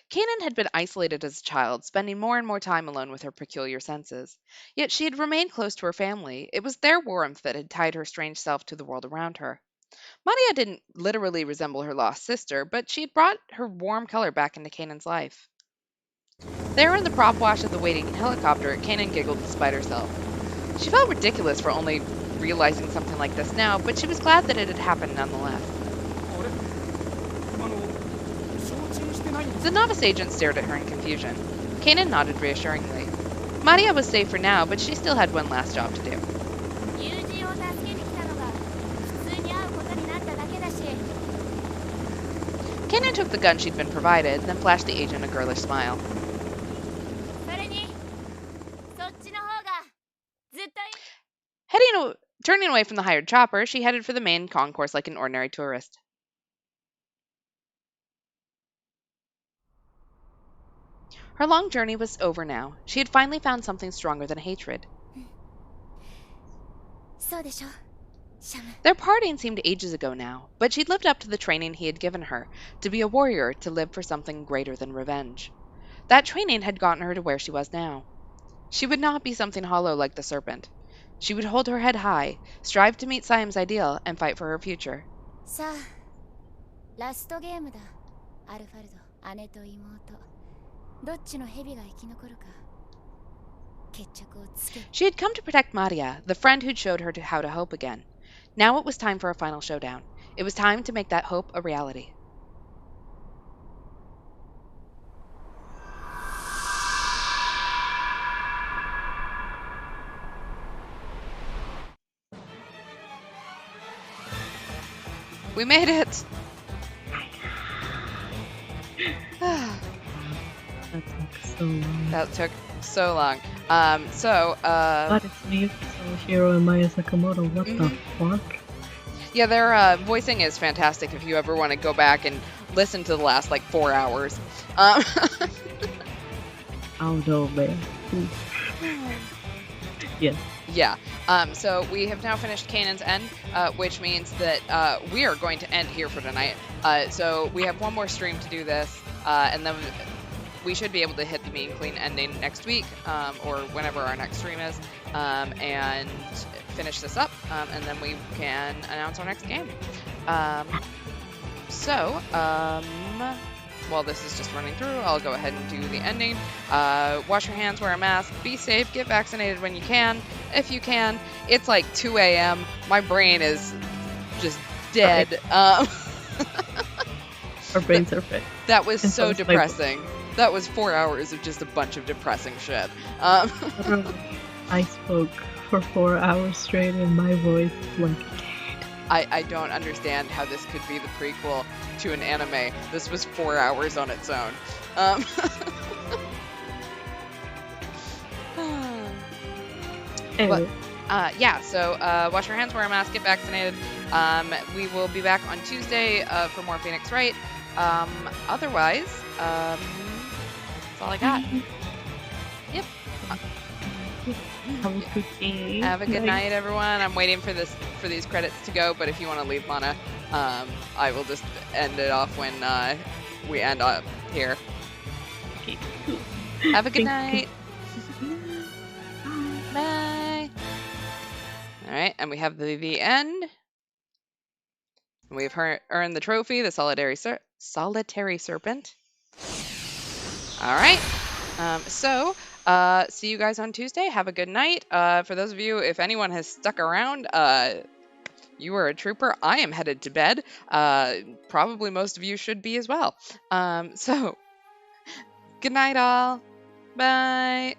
Kanan had been isolated as a child, spending more and more time alone with her peculiar senses. Yet she had remained close to her family. It was their warmth that had tied her strange self to the world around her. Maria didn't literally resemble her lost sister, but she had brought her warm color back into Kanan's life. There in the prop wash of the waiting helicopter, Kanan giggled despite herself. She felt ridiculous for only realizing something like this now, but she was glad that it had happened nonetheless. The novice agent stared at her in confusion. Kanan nodded reassuringly. Maria was safe for now, but she still had one last job to do. 友人を助けに来たのが普通に会うことになっただけだし Kanan took the gun she'd been provided, then flashed the agent a girlish smile. それにそっちの方が絶対 Turning away from the hired chopper, she headed for the main concourse like an ordinary tourist. Her long journey was over now. She had finally found something stronger than hatred. そうでしょシャム Their parting seemed ages ago now, but she'd lived up to the training he had given her, to be a warrior, to live for something greater than revenge. That training had gotten her to where she was now. She would not be something hollow like the serpent. She would hold her head high, strive to meet Siam's ideal, and fight for her future. さあラストゲームだアルファルド姉と妹どっちの蛇が生き残るか決着をつけ She had come to protect Maria, the friend who'd showed her how to hope again. Now it was time for a final showdown. It was time to make that hope a reality. We made it! That took so long. That took so long. But it's Miyuki Sawashiro and Maya Sakamoto. What the fuck? Yeah, their voicing is fantastic if you ever want to go back and listen to the last, 4 hours. Oh no, man. Yes. Yeah. So we have now finished Kanan's End, which means that we are going to end here for tonight. So we have one more stream to do this, and then we should be able to hit the mean clean ending next week, or whenever our next stream is, and finish this up, and then we can announce our next game. While this is just running through, I'll go ahead and do the ending. Wash your hands, wear a mask, be safe, get vaccinated when you can. If you can. It's like 2 a.m. My brain is just dead. Our brains are fit. That was And so is my depressing. That was 4 hours of just a bunch of depressing shit. I spoke for 4 hours straight and my voice is like I don't understand how this could be the prequel to an anime. This was 4 hours on its own. anyway. So wash your hands, wear a mask, get vaccinated. We will be back on Tuesday for more Phoenix Wright. Otherwise, that's all I got. Yep. Have a good day. Have a good night, everyone. I'm waiting for these credits to go, but if you want to leave, Mana, I will just end it off when we end up here. Okay, cool. Have a good night. Bye. All right, and we have the end. We've earned the trophy, the solitary serpent. All right. See you guys on Tuesday. Have a good night. For those of you, if anyone has stuck around, you are a trooper. I am headed to bed. Probably most of you should be as well. Good night, all. Bye.